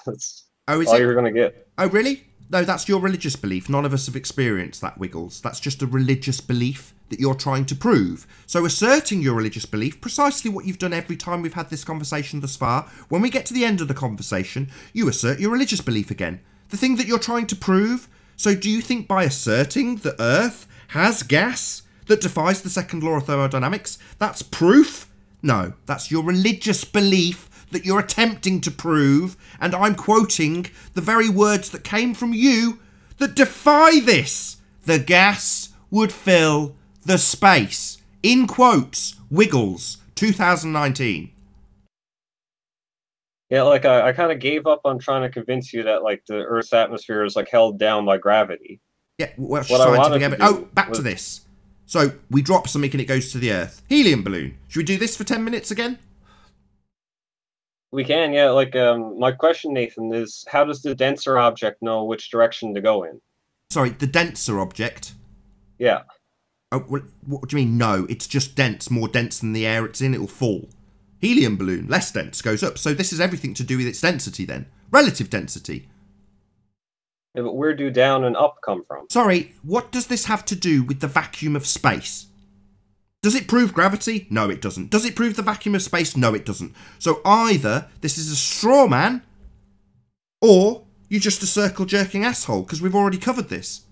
That's all you're going to get. Oh, really? No, that's your religious belief. None of us have experienced that, Wiggles. That's just a religious belief that you're trying to prove. So asserting your religious belief, precisely what you've done every time we've had this conversation thus far, when we get to the end of the conversation, you assert your religious belief again. The thing that you're trying to prove. So do you think by asserting that Earth has gas that defies the second law of thermodynamics, that's proof? No, that's your religious belief that you're attempting to prove, and I'm quoting the very words that came from you that defy this. The gas would fill the space. In quotes, Wiggles, 2019. Yeah, I kind of gave up on trying to convince you that the Earth's atmosphere is held down by gravity. Yeah, what's scientific evidence? Oh, back to this. So we drop something and it goes to the Earth. Helium balloon. Should we do this for 10 minutes again? We can, yeah. My question, Nathan, is how does the denser object know which direction to go in? Sorry, the denser object? Yeah. Oh, what do you mean, no? It's just dense, more dense than the air it's in, it'll fall. Helium balloon, less dense, goes up. So this is everything to do with its density then. Relative density. Yeah, but where do down and up come from? Sorry, what does this have to do with the vacuum of space? Does it prove gravity? No, it doesn't. Does it prove the vacuum of space? No, it doesn't. So either this is a straw man, or you're just a circle-jerking asshole, because we've already covered this.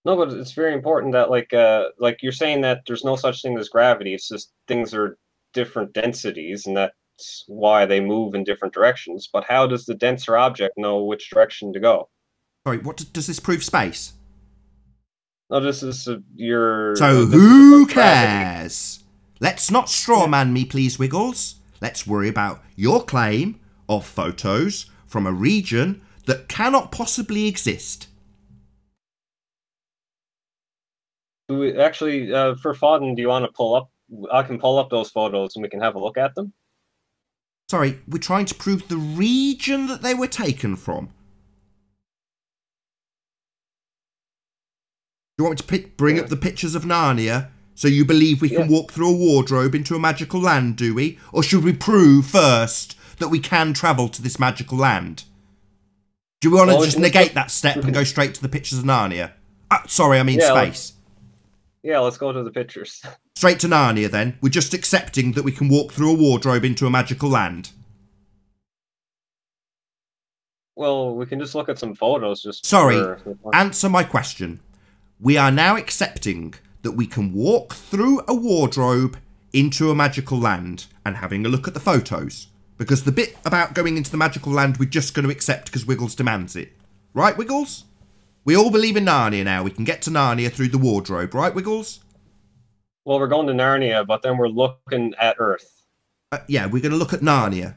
No, but it's very important that, you're saying that there's no such thing as gravity. It's just things are different densities, and that's why they move in different directions. But how does the denser object know which direction to go? Sorry, what does this prove space? No, this is your... So who cares? Let's not strawman me, please, Wiggles. Let's worry about your claim of photos from a region that cannot possibly exist. Actually, for fun, do you want to pull up? I can pull up those photos and we can have a look at them. Sorry, we're trying to prove the region that they were taken from. You want me to bring up the pictures of Narnia so you believe we can walk through a wardrobe into a magical land, do we? Or should we prove first that we can travel to this magical land? Do we want to just negate that step and go straight to the pictures of Narnia? Sorry, I mean space. Yeah, let's go to the pictures. Straight to Narnia then. We're just accepting that we can walk through a wardrobe into a magical land. Well, we can just look at some photos. Sorry, answer my question. We are now accepting that we can walk through a wardrobe into a magical land and having a look at the photos. Because the bit about going into the magical land we're just going to accept because Wiggles demands it. Right, Wiggles? We all believe in Narnia now. We can get to Narnia through the wardrobe. Right, Wiggles? Well, we're going to Narnia, but then we're looking at Earth. Yeah, we're going to look at Narnia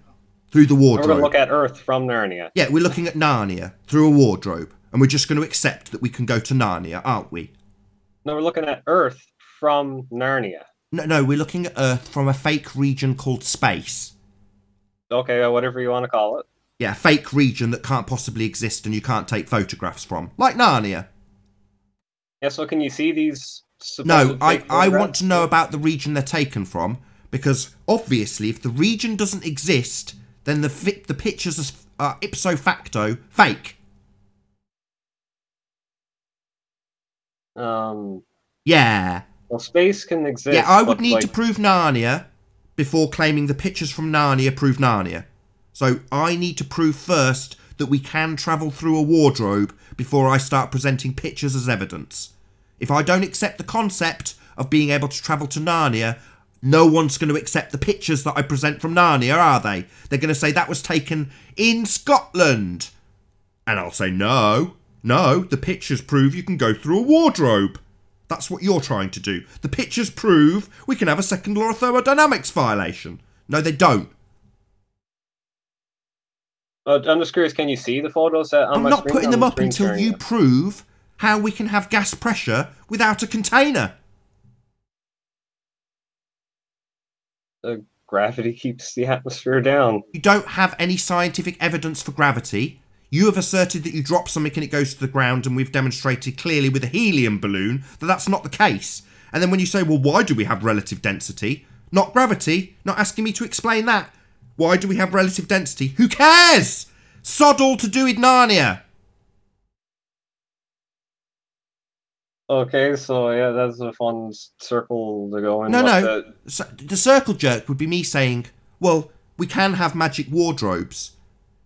through the wardrobe. We're going to look at Earth from Narnia. Yeah, we're looking at Narnia through a wardrobe. And we're just going to accept that we can go to Narnia, aren't we? No, we're looking at Earth from Narnia. No, we're looking at Earth from a fake region called space. Okay, whatever you want to call it. Yeah, a fake region that can't possibly exist and you can't take photographs from. Like Narnia. Yeah, so can you see these... No, I want to know about the region they're taken from, because obviously if the region doesn't exist, then the pictures are ipso facto fake. Yeah. Well, space can exist. Yeah, I would need to prove Narnia before claiming the pictures from Narnia prove Narnia. So I need to prove first that we can travel through a wardrobe before I start presenting pictures as evidence. If I don't accept the concept of being able to travel to Narnia, no one's going to accept the pictures that I present from Narnia, are they? They're going to say that was taken in Scotland. And I'll say, no, the pictures prove you can go through a wardrobe. That's what you're trying to do. The pictures prove we can have a second law of thermodynamics violation. No, they don't. I'm just curious, can you see the photos on I'm my not screen? putting them up screen until you prove how we can have gas pressure without a container. Gravity keeps the atmosphere down. You don't have any scientific evidence for gravity. You have asserted that you drop something and it goes to the ground, and we've demonstrated clearly with a helium balloon that that's not the case. And then when you say, well, why do we have relative density? Not gravity. Not asking me to explain that. Why do we have relative density? Who cares? Sod all to do with Narnia. Okay, so yeah, that's a fun circle to go in. No. So the circle jerk would be me saying, well, we can have magic wardrobes.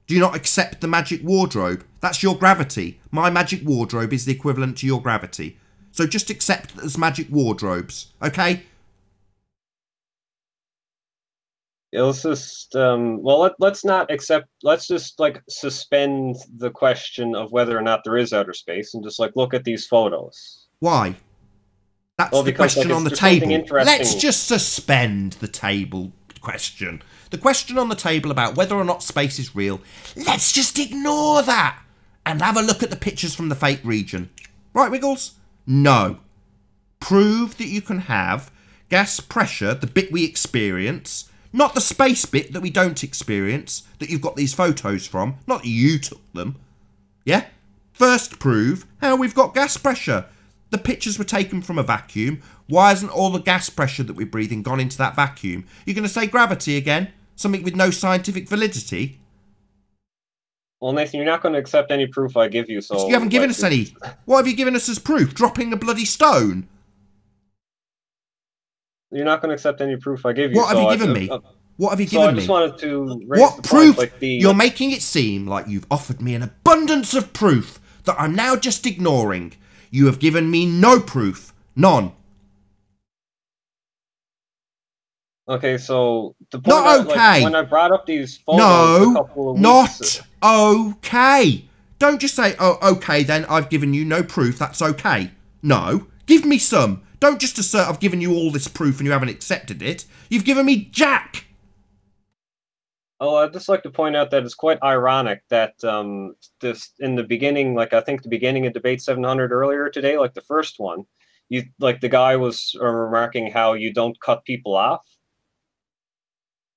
Do you not accept the magic wardrobe? That's your gravity. My magic wardrobe is the equivalent to your gravity. So just accept that there's magic wardrobes, okay? Yeah, let's just well, let's not accept. Let's just like suspend the question of whether or not there is outer space and just like look at these photos. Why? That's the question on the table. Let's just suspend the table question. The question on the table about whether or not space is real, let's just ignore that and have a look at the pictures from the fake region. Right, Wiggles? No. Prove that you can have gas pressure, the bit we experience, not the space bit that we don't experience, that you've got these photos from, not that you took them. Yeah? First prove how we've got gas pressure. The pictures were taken from a vacuum. Why hasn't all the gas pressure that we're breathing gone into that vacuum? You're going to say gravity again? Something with no scientific validity? Well, Nathan, you're not going to accept any proof I give you, so... You haven't given us any. What have you given us as proof? Dropping a bloody stone? You're not going to accept any proof I give you. What have you given me? What have you given me? I just wanted to raise what the proof? Point, like You're making it seem like you've offered me an abundance of proof that I'm now just ignoring. You have given me no proof. None. Okay, so the point not okay. Like, when I brought up these photos a couple of weeks... not okay. Don't just say, oh, okay, then I've given you no proof. That's okay. No. Give me some. Don't just assert I've given you all this proof and you haven't accepted it. You've given me jack. Oh, I'd just like to point out that it's quite ironic that this in the beginning, like I think the beginning of Debate 700 earlier today, like the first one, the guy was remarking how you don't cut people off.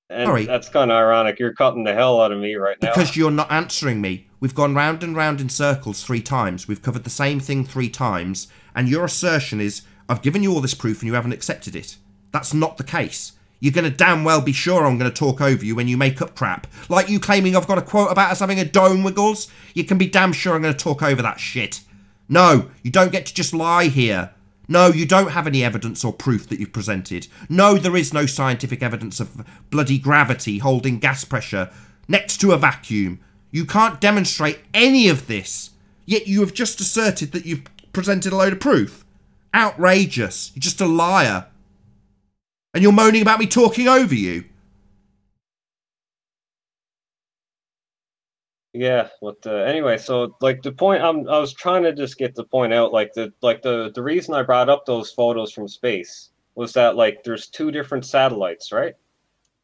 And sorry. That's kind of ironic. You're cutting the hell out of me right now. Because you're not answering me. We've gone round and round in circles 3 times. We've covered the same thing 3 times. And your assertion is, I've given you all this proof and you haven't accepted it. That's not the case. You're going to damn well be sure I'm going to talk over you when you make up crap. Like you claiming I've got a quote about us having a dome, Wiggles. You can be damn sure I'm going to talk over that shit. No, you don't get to just lie here. No, you don't have any evidence or proof that you've presented. No, there is no scientific evidence of bloody gravity holding gas pressure next to a vacuum. You can't demonstrate any of this. Yet you have just asserted that you've presented a load of proof. Outrageous. You're just a liar. And you're moaning about me talking over you. Yeah, but anyway, so like the point I was trying to just get the point out, like the reason I brought up those photos from space was that like there's 2 different satellites, right?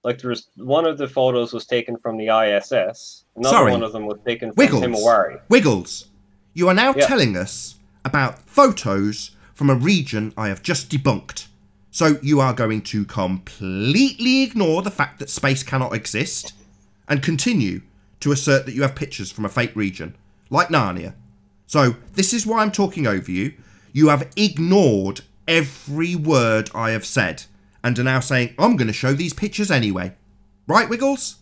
Like there's one of the photos was taken from the ISS, another one of them was taken from Himawari. Wiggles, you are now telling us about photos from a region I have just debunked. So you are going to completely ignore the fact that space cannot exist and continue to assert that you have pictures from a fake region, like Narnia. So this is why I'm talking over you. You have ignored every word I have said and are now saying, I'm going to show these pictures anyway. Right, Wiggles?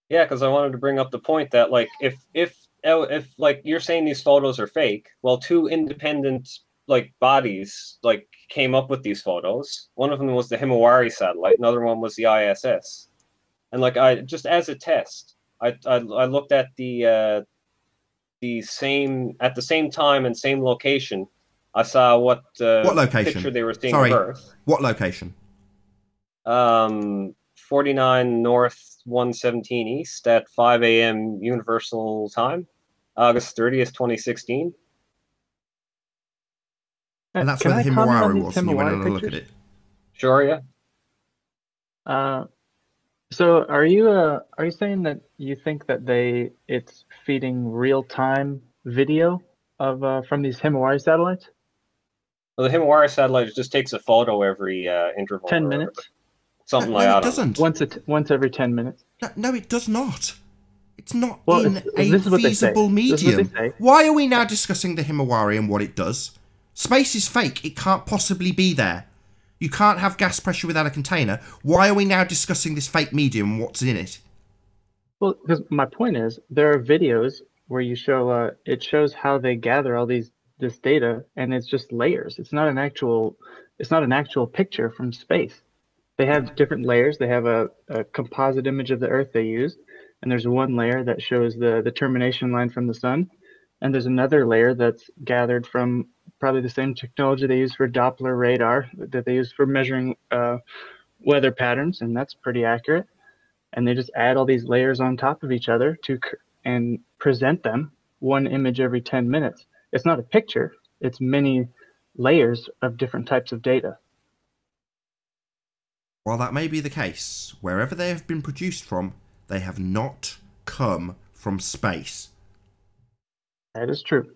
Yeah, because I wanted to bring up the point that, like, if like you're saying these photos are fake, well, 2 independent like bodies like came up with these photos. One of them was the Himawari satellite, another one was the ISS. And like I just as a test, I looked at the same at the same time and same location. I saw what location? Picture they were seeing Sorry, of Earth. What location? 49 North, 117 East at 5 a.m. Universal Time, August 30th, 2016. And that's where the Himawari was, and you went and look at it. Sure, yeah. So are you saying that you think that it's feeding real-time video of from these Himawari satellites? Well, the Himawari satellite just takes a photo every interval 10 or whatever. minutes? Something No, like no, that. it doesn't. Once every 10 minutes. No, it does not. It's not Well, in a this is what they say. feasible This is what they medium. say. Why are we now discussing the Himawari and what it does? Space is fake. It can't possibly be there. You can't have gas pressure without a container. Why are we now discussing this fake medium and what's in it? Well, because my point is, there are videos where you show it shows how they gather all this data, and it's just layers. It's not an actual picture from space. They have different layers. They have a composite image of the Earth they use, and there's one layer that shows the termination line from the sun, and there's another layer that's gathered from probably the same technology they use for Doppler radar that they use for measuring weather patterns, and that's pretty accurate. And they just add all these layers on top of each other and present them one image every 10 minutes. It's not a picture. It's many layers of different types of data. While that may be the case, wherever they have been produced from, they have not come from space. That is true.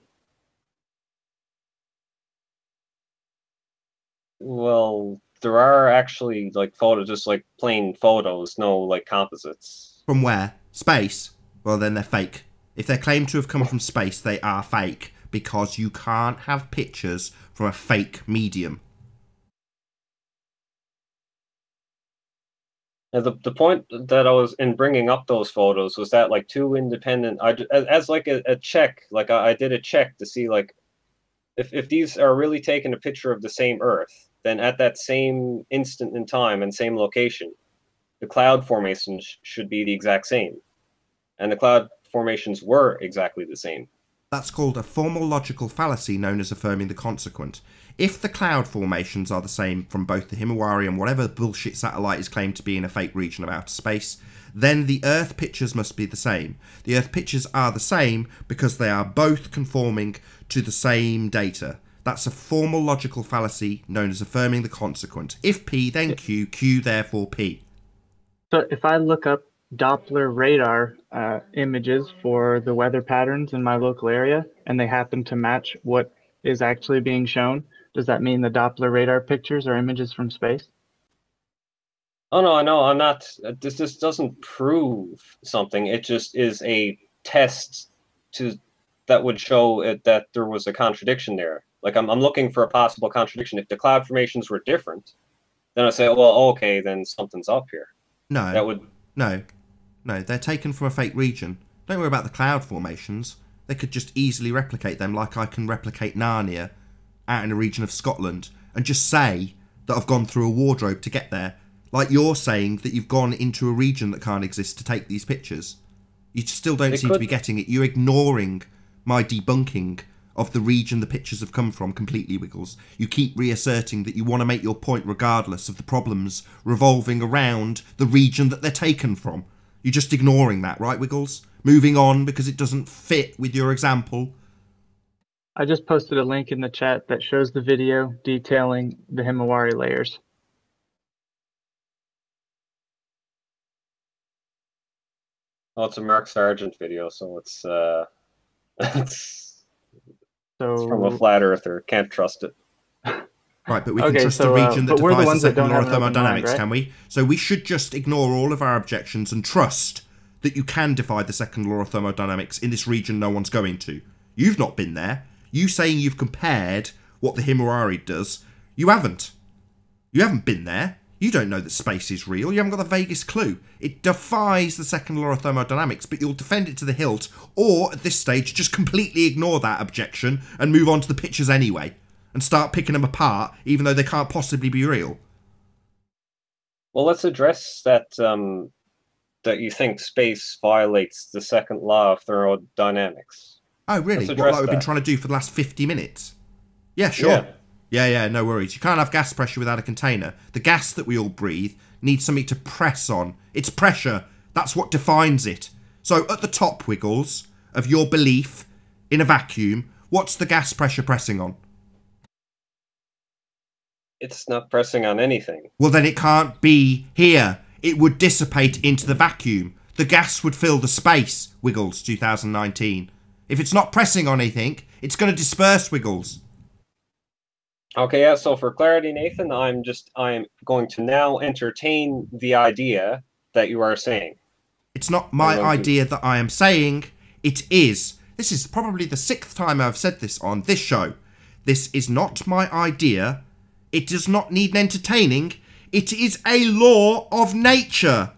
Well, there are actually like photos, just like plain photos, no like composites. From where? Space? Well, then they're fake. If they're claimed to have come from space, they are fake, because you can't have pictures from a fake medium. Now, the point that I was in bringing up those photos was that like two independent, as like a check, like I did a check to see like if these are really taking a picture of the same Earth, then at that same instant in time and same location, the cloud formations should be the exact same. And the cloud formations were exactly the same. That's called a formal logical fallacy known as affirming the consequent. If the cloud formations are the same from both the Himawari and whatever bullshit satellite is claimed to be in a fake region of outer space, then the Earth pictures must be the same. The Earth pictures are the same because they are both conforming to the same data. That's a formal logical fallacy known as affirming the consequent. If P, then Q, Q therefore P. So if I look up Doppler radar images for the weather patterns in my local area, and they happen to match what is actually being shown, does that mean the Doppler radar pictures are images from space? Oh no, I'm not. This just doesn't prove something. It just is a test that would show that there was a contradiction there. Like I'm looking for a possible contradiction. If the cloud formations were different, then I say, well, okay, then something's up here. No. That would No, they're taken from a fake region. Don't worry about the cloud formations. They could just easily replicate them like I can replicate Narnia out in a region of Scotland and just say that I've gone through a wardrobe to get there. Like you're saying that you've gone into a region that can't exist to take these pictures. You still don't seem to be getting it. You're ignoring my debunking of the region the pictures have come from completely, Wiggles. You keep reasserting that you want to make your point regardless of the problems revolving around the region that they're taken from. You're just ignoring that, right, Wiggles? Moving on because it doesn't fit with your example. I just posted a link in the chat that shows the video detailing the Himawari layers. Well, it's a Mark Sargent video, so it's it's from a flat earther. Can't trust it. Right, but we can trust the region that defies the second law of thermodynamics, right? can we? So we should just ignore all of our objections and trust that you can defy the second law of thermodynamics in this region no one's going to. You've not been there. You saying you've compared what the Himawari does, you haven't. You haven't been there. You don't know that space is real. You haven't got the vaguest clue. It defies the second law of thermodynamics, but you'll defend it to the hilt, or at this stage, just completely ignore that objection and move on to the pictures anyway, and start picking them apart, even though they can't possibly be real. Well, let's address that that you think space violates the second law of thermodynamics. Oh, really? What, like we've been trying to do for the last 50 minutes? Yeah, sure. Yeah, no worries. You can't have gas pressure without a container. The gas that we all breathe needs something to press on. It's pressure. That's what defines it. So at the top, Wiggles, of your belief in a vacuum, what's the gas pressure pressing on? It's not pressing on anything. Well, then it can't be here. it would dissipate into the vacuum. The gas would fill the space, Wiggles 2019. If it's not pressing on anything, it's going to disperse, Wiggles. Okay, yeah, so for clarity, Nathan, I'm going to now entertain the idea that you are saying. It's not my idea that I am saying, it is. This is probably the 6th time I've said this on this show. This is not my idea. It does not need entertaining. It is a law of nature.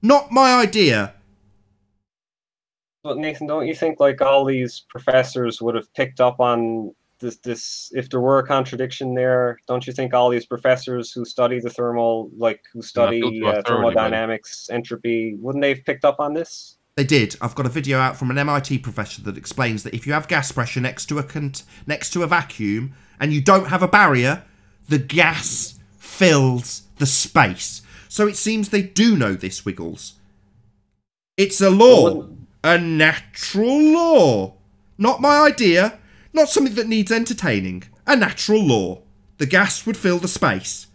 Not my idea. But Nathan, don't you think like all these professors would have picked up on this if there were a contradiction there? Don't you think all these professors who study the thermodynamics, entropy, wouldn't they have picked up on this? They did. I've got a video out from an MIT professor that explains that if you have gas pressure next to a vacuum and you don't have a barrier, the gas fills the space. So it seems they do know this, Wiggles. It's a law. A natural law. Not my idea. Not something that needs entertaining. A natural law. The gas would fill the space.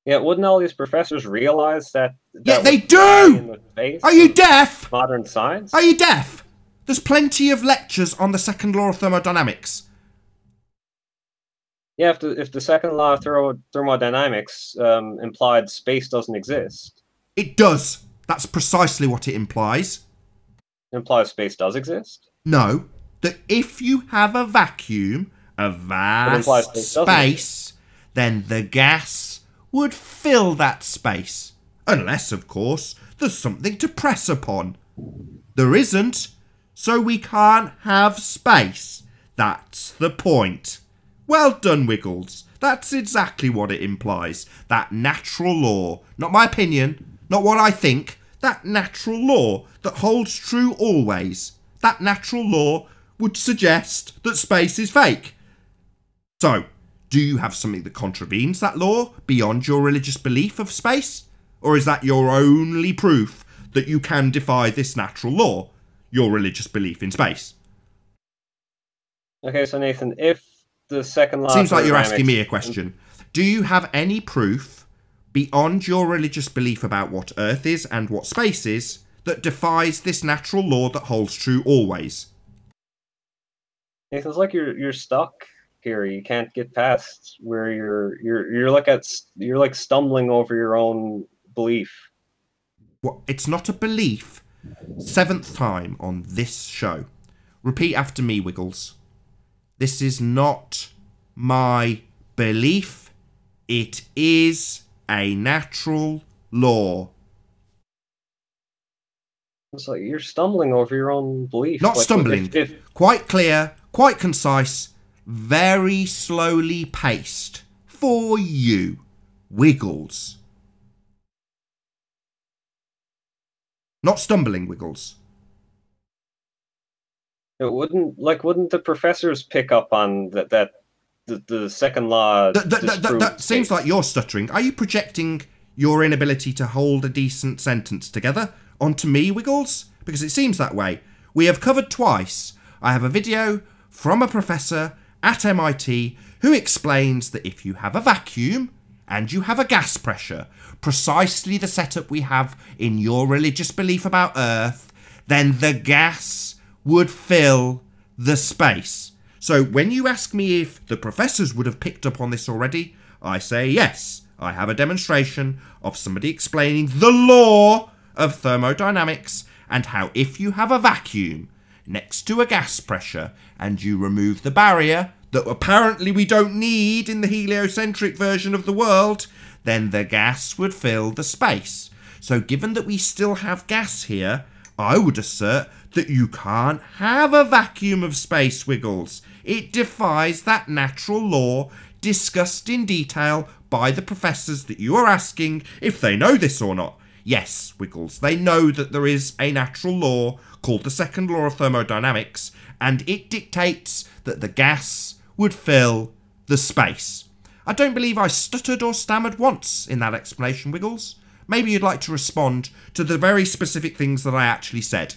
Yeah, wouldn't all these professors realize that yeah, they do! Are you deaf? Modern science? Are you deaf? There's plenty of lectures on the second law of thermodynamics. Yeah, if the second law of thermodynamics implied space doesn't exist. It does. That's precisely what it implies. It implies space does exist? No. That if you have a vacuum, a vast space, then the gas would fill that space. Unless, of course, there's something to press upon. There isn't, so we can't have space. That's the point. Well done, Wiggles. That's exactly what it implies. That natural law. Not my opinion, not what I think. That natural law that holds true always. That natural law would suggest that space is fake. So, do you have something that contravenes that law beyond your religious belief of space? Or is that your only proof that you can defy this natural law, your religious belief in space? Okay, so Nathan, if the second law... Seems like you're asking me a question. Do you have any proof beyond your religious belief about what Earth is and what space is that defies this natural law that holds true always? Nathan, it's like you're stuck here. You can't get past where you're like stumbling over your own belief. Well, it's not a belief. 7th time on this show. Repeat after me, Wiggles. This is not my belief. It is a natural law. It's like you're stumbling over your own belief. Not like, stumbling. Quite clear, quite concise, very slowly paced. For you, Wiggles. Not stumbling, Wiggles. It wouldn't the professors pick up on that the second law? That seems like you're stuttering. Are you projecting your inability to hold a decent sentence together onto me, Wiggles? Because it seems that way. We have covered twice. I have a video from a professor at MIT who explains that if you have a vacuum and you have a gas pressure, precisely the setup we have in your religious belief about Earth, then the gas would fill the space. So when you ask me if the professors would have picked up on this already, I say yes. I have a demonstration of somebody explaining the law of thermodynamics and how if you have a vacuum next to a gas pressure and you remove the barrier that apparently we don't need in the heliocentric version of the world, then the gas would fill the space. So given that we still have gas here, I would assert that you can't have a vacuum of space, Wiggles. It defies that natural law discussed in detail by the professors that you are asking if they know this or not. Yes, Wiggles, they know that there is a natural law called the second law of thermodynamics, and it dictates that the gas would fill the space. I don't believe I stuttered or stammered once in that explanation, Wiggles. Maybe you'd like to respond to the very specific things that I actually said.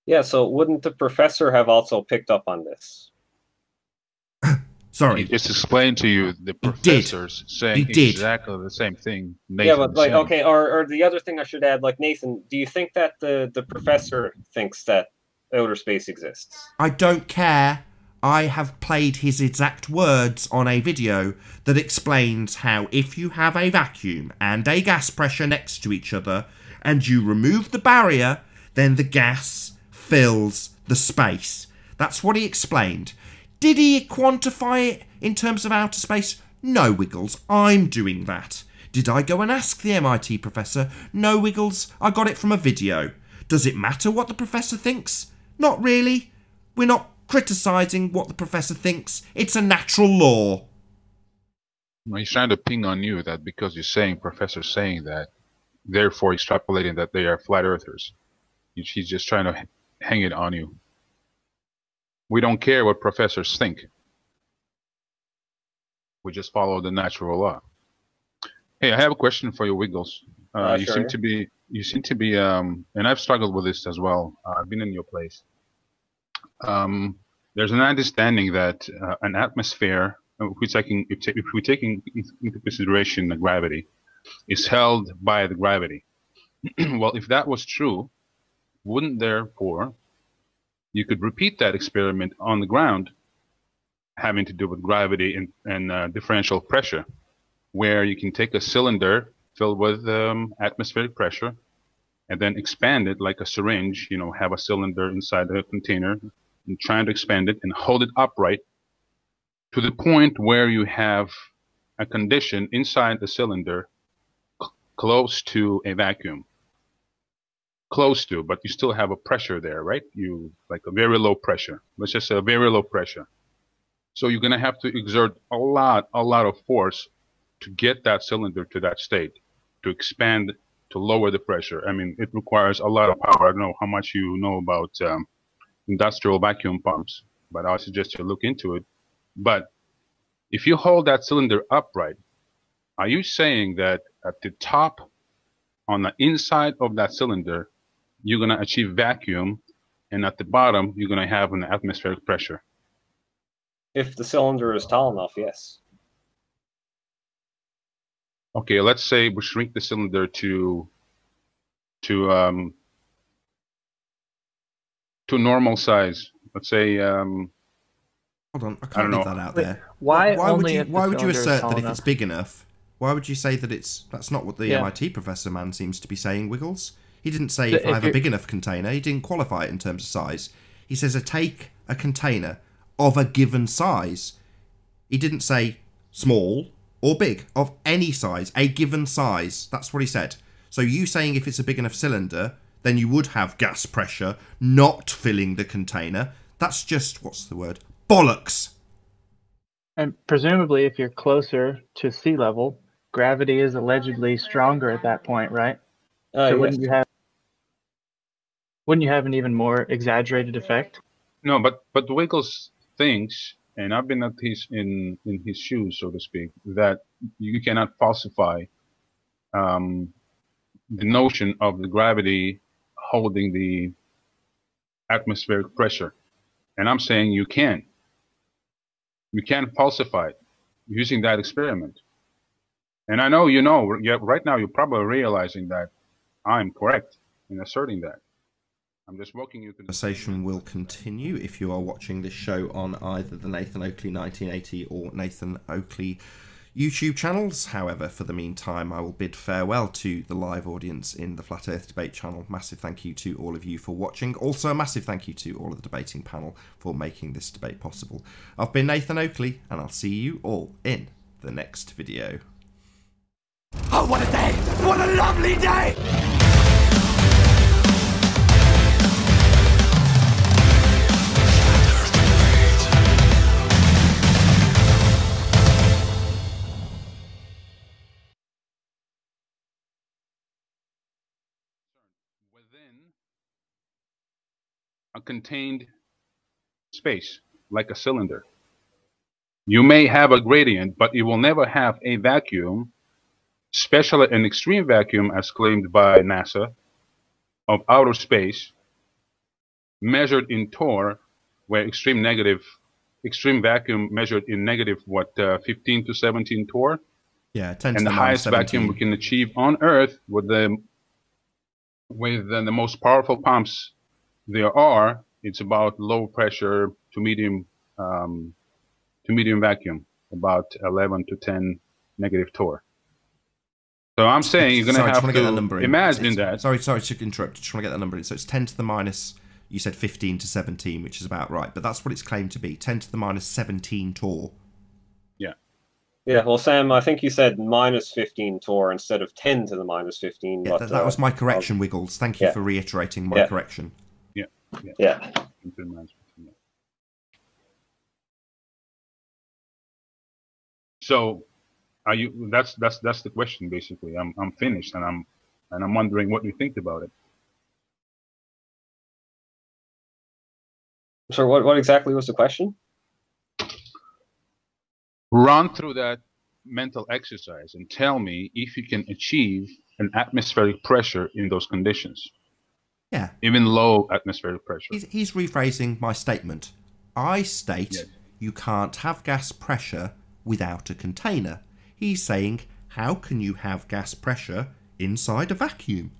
Yeah, so wouldn't the professor have also picked up on this? Sorry. He just explained to you the professors saying exactly the same thing. Nathan yeah, but like, saying. okay, or the other thing I should add, like Nathan, do you think that the professor thinks that outer space exists? I don't care. I have played his exact words on a video that explains how if you have a vacuum and a gas pressure next to each other and you remove the barrier, then the gas fills the space. That's what he explained. Did he quantify it in terms of outer space? No, Wiggles, I'm doing that. Did I go and ask the MIT professor? No, Wiggles, I got it from a video. Does it matter what the professor thinks? Not really. We're not criticising what the professor thinks. It's a natural law. Well, he's trying to ping on you that because you're saying professor's saying that, therefore extrapolating that they are flat earthers. He's just trying to hang it on you. We don't care what professors think. We just follow the natural law. Hey, I have a question for you, Wiggles. You sure. seem to be, and I've struggled with this as well. I've been in your place. There's an understanding that an atmosphere, if we're taking into consideration the gravity, is held by the gravity. Well, if that was true, wouldn't therefore you could repeat that experiment on the ground, having to do with gravity and differential pressure, where you can take a cylinder filled with atmospheric pressure and then expand it like a syringe, you know, have a cylinder inside a container and trying to expand it and hold it upright to the point where you have a condition inside the cylinder close to a vacuum. Close to, but you still have a pressure there, right? You like a very low pressure. Let's just say a very low pressure. So you're gonna have to exert a lot of force to get that cylinder to that state, to expand, to lower the pressure. I mean, it requires a lot of power. I don't know how much you know about industrial vacuum pumps, but I suggest you look into it. But if you hold that cylinder upright, are you saying that at the top, on the inside of that cylinder, you're going to achieve vacuum, and at the bottom, you're going to have an atmospheric pressure? If the cylinder is tall enough, yes. Okay, let's say we shrink the cylinder to normal size. Let's say hold on, I can't leave that out there. Why would you assert that if enough? it's big enough? Why would you say that that's not what the MIT professor man seems to be saying, Wiggles? He didn't say if I have a big enough container. He didn't qualify it in terms of size. He says take a container of a given size. He didn't say small or big, of any size, a given size. That's what he said. So you saying if it's a big enough cylinder, then you would have gas pressure not filling the container. That's just, what's the word? Bollocks. And presumably, if you're closer to sea level, gravity is allegedly stronger at that point, right? So Yes. wouldn't you have an even more exaggerated effect? no, but Wiggles thinks, and I've been in his shoes, so to speak, that you cannot falsify the notion of the gravity holding the atmospheric pressure. And I'm saying you can. You can falsify it using that experiment. And I know right now you're probably realizing that I'm correct in asserting that. I'm just walking you through the conversation will continue if you are watching this show on either the Nathan Oakley 1980 or Nathan Oakley YouTube channels. However, for the meantime, I will bid farewell to the live audience in the Flat Earth Debate channel. Massive thank you to all of you for watching. Also, a massive thank you to all of the debating panel for making this debate possible. I've been Nathan Oakley, and I'll see you all in the next video. Oh, what a day! What a lovely day! within a contained space, like a cylinder. You may have a gradient, but you will never have a vacuum, especially an extreme vacuum as claimed by NASA, of outer space, measured in torr, where extreme negative extreme vacuum measured in negative, what, 15 to 17 torr? Yeah, 10 to and the highest 17. vacuum we can achieve on Earth with the most powerful pumps there are, it's about low pressure to medium vacuum, about 11 to 10 negative torr. So I'm saying you're going to have to imagine that. Sorry to interrupt. Just want to get that number in. So it's 10 to the minus, you said 15 to 17, which is about right. But that's what it's claimed to be, 10 to the minus 17 torr. Yeah. Yeah, well, Sam, I think you said minus 15 torr instead of 10 to the minus 15. Yeah, but, that was my correction, Wiggles. Thank you for reiterating my correction. Yeah. So, are you? That's the question basically. I'm finished, and I'm wondering what you think about it. So, what exactly was the question? Run through that mental exercise and tell me if you can achieve an atmospheric pressure in those conditions. Yeah. Even low atmospheric pressure. He's rephrasing my statement. I state you can't have gas pressure without a container. He's saying, how can you have gas pressure inside a vacuum?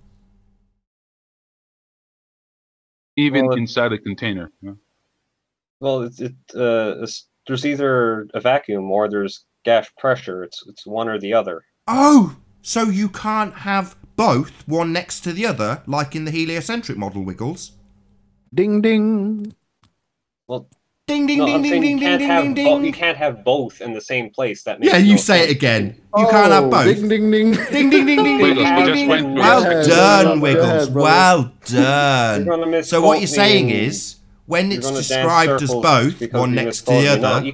Even inside a container. Yeah. Well, there's either a vacuum or there's gas pressure. It's one or the other. Oh, so you can't have both, one next to the other, like in the heliocentric model, Wiggles? Ding, ding. Well, ding, ding, ding, ding, ding, ding, ding, ding. You can't have both in the same place. That makes you say it again. You can't have both. Ding, ding, ding. Ding, ding, ding, ding, ding, ding, ding. Well done, Wiggles. Well done. So what you're saying is, when it's described as both, one next to the other,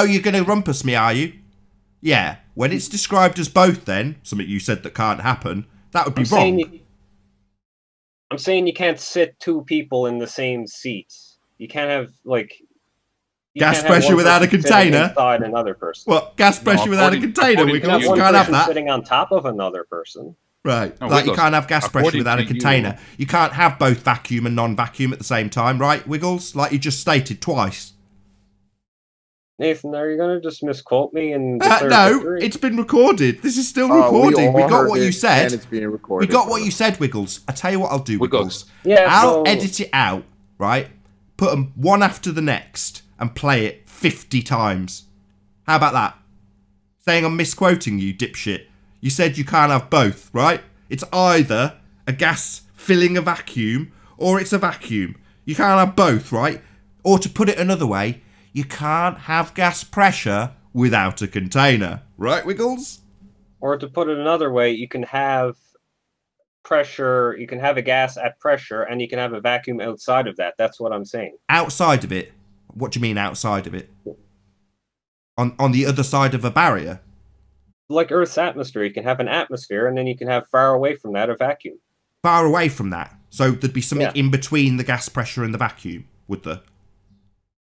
you're going to rumpus me, are you? Yeah. When it's described as both, then, something you said that can't happen, that would be wrong. I'm saying you can't sit two people in the same seat. You can't have, like... Gas pressure without a container? Inside another person. What? Gas pressure without a container? We can't have that. Sitting on top of another person. Right. Like you can't have gas pressure without a container. You can't have both vacuum and non-vacuum at the same time, right, Wiggles? Like you just stated twice. Nathan, are you going to just misquote me? And no, it's been recorded. This is still recording. We got what you said. And it's being recorded. We got what you said, Wiggles. I tell you what I'll do, Wiggles. Yeah, I'll edit it out, right? Put them one after the next and play it 50 times. How about that? Saying I'm misquoting you, dipshit. You said you can't have both, right? It's either a gas filling a vacuum or it's a vacuum. You can't have both, right? Or to put it another way, you can't have gas pressure without a container. Right, Wiggles? Or to put it another way, you can have pressure, you can have a gas at pressure, and you can have a vacuum outside of that. That's what I'm saying. Outside of it? What do you mean outside of it? On the other side of a barrier? Like Earth's atmosphere. You can have an atmosphere, and then you can have far away from that a vacuum. Far away from that? So there'd be something in between the gas pressure and the vacuum, would there?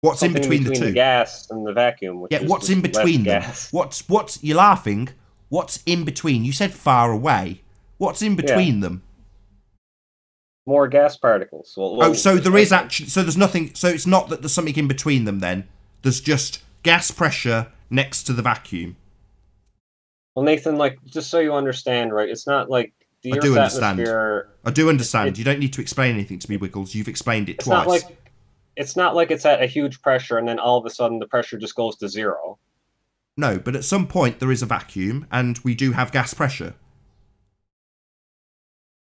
What's in between the two? The gas and the vacuum. Which is what's in between them? What's you're laughing? What's in between? You said far away. What's in between them? More gas particles. So there is actually. So there's nothing. So it's not that there's something in between them. Then there's just gas pressure next to the vacuum. Well, Nathan, like just so you understand, right? It's not like the Earth's atmosphere. I do understand. You don't need to explain anything to me, Wiggles. You've explained it twice. It's not like it's at a huge pressure and then all of a sudden the pressure just goes to zero. No, but at some point there is a vacuum and we do have gas pressure.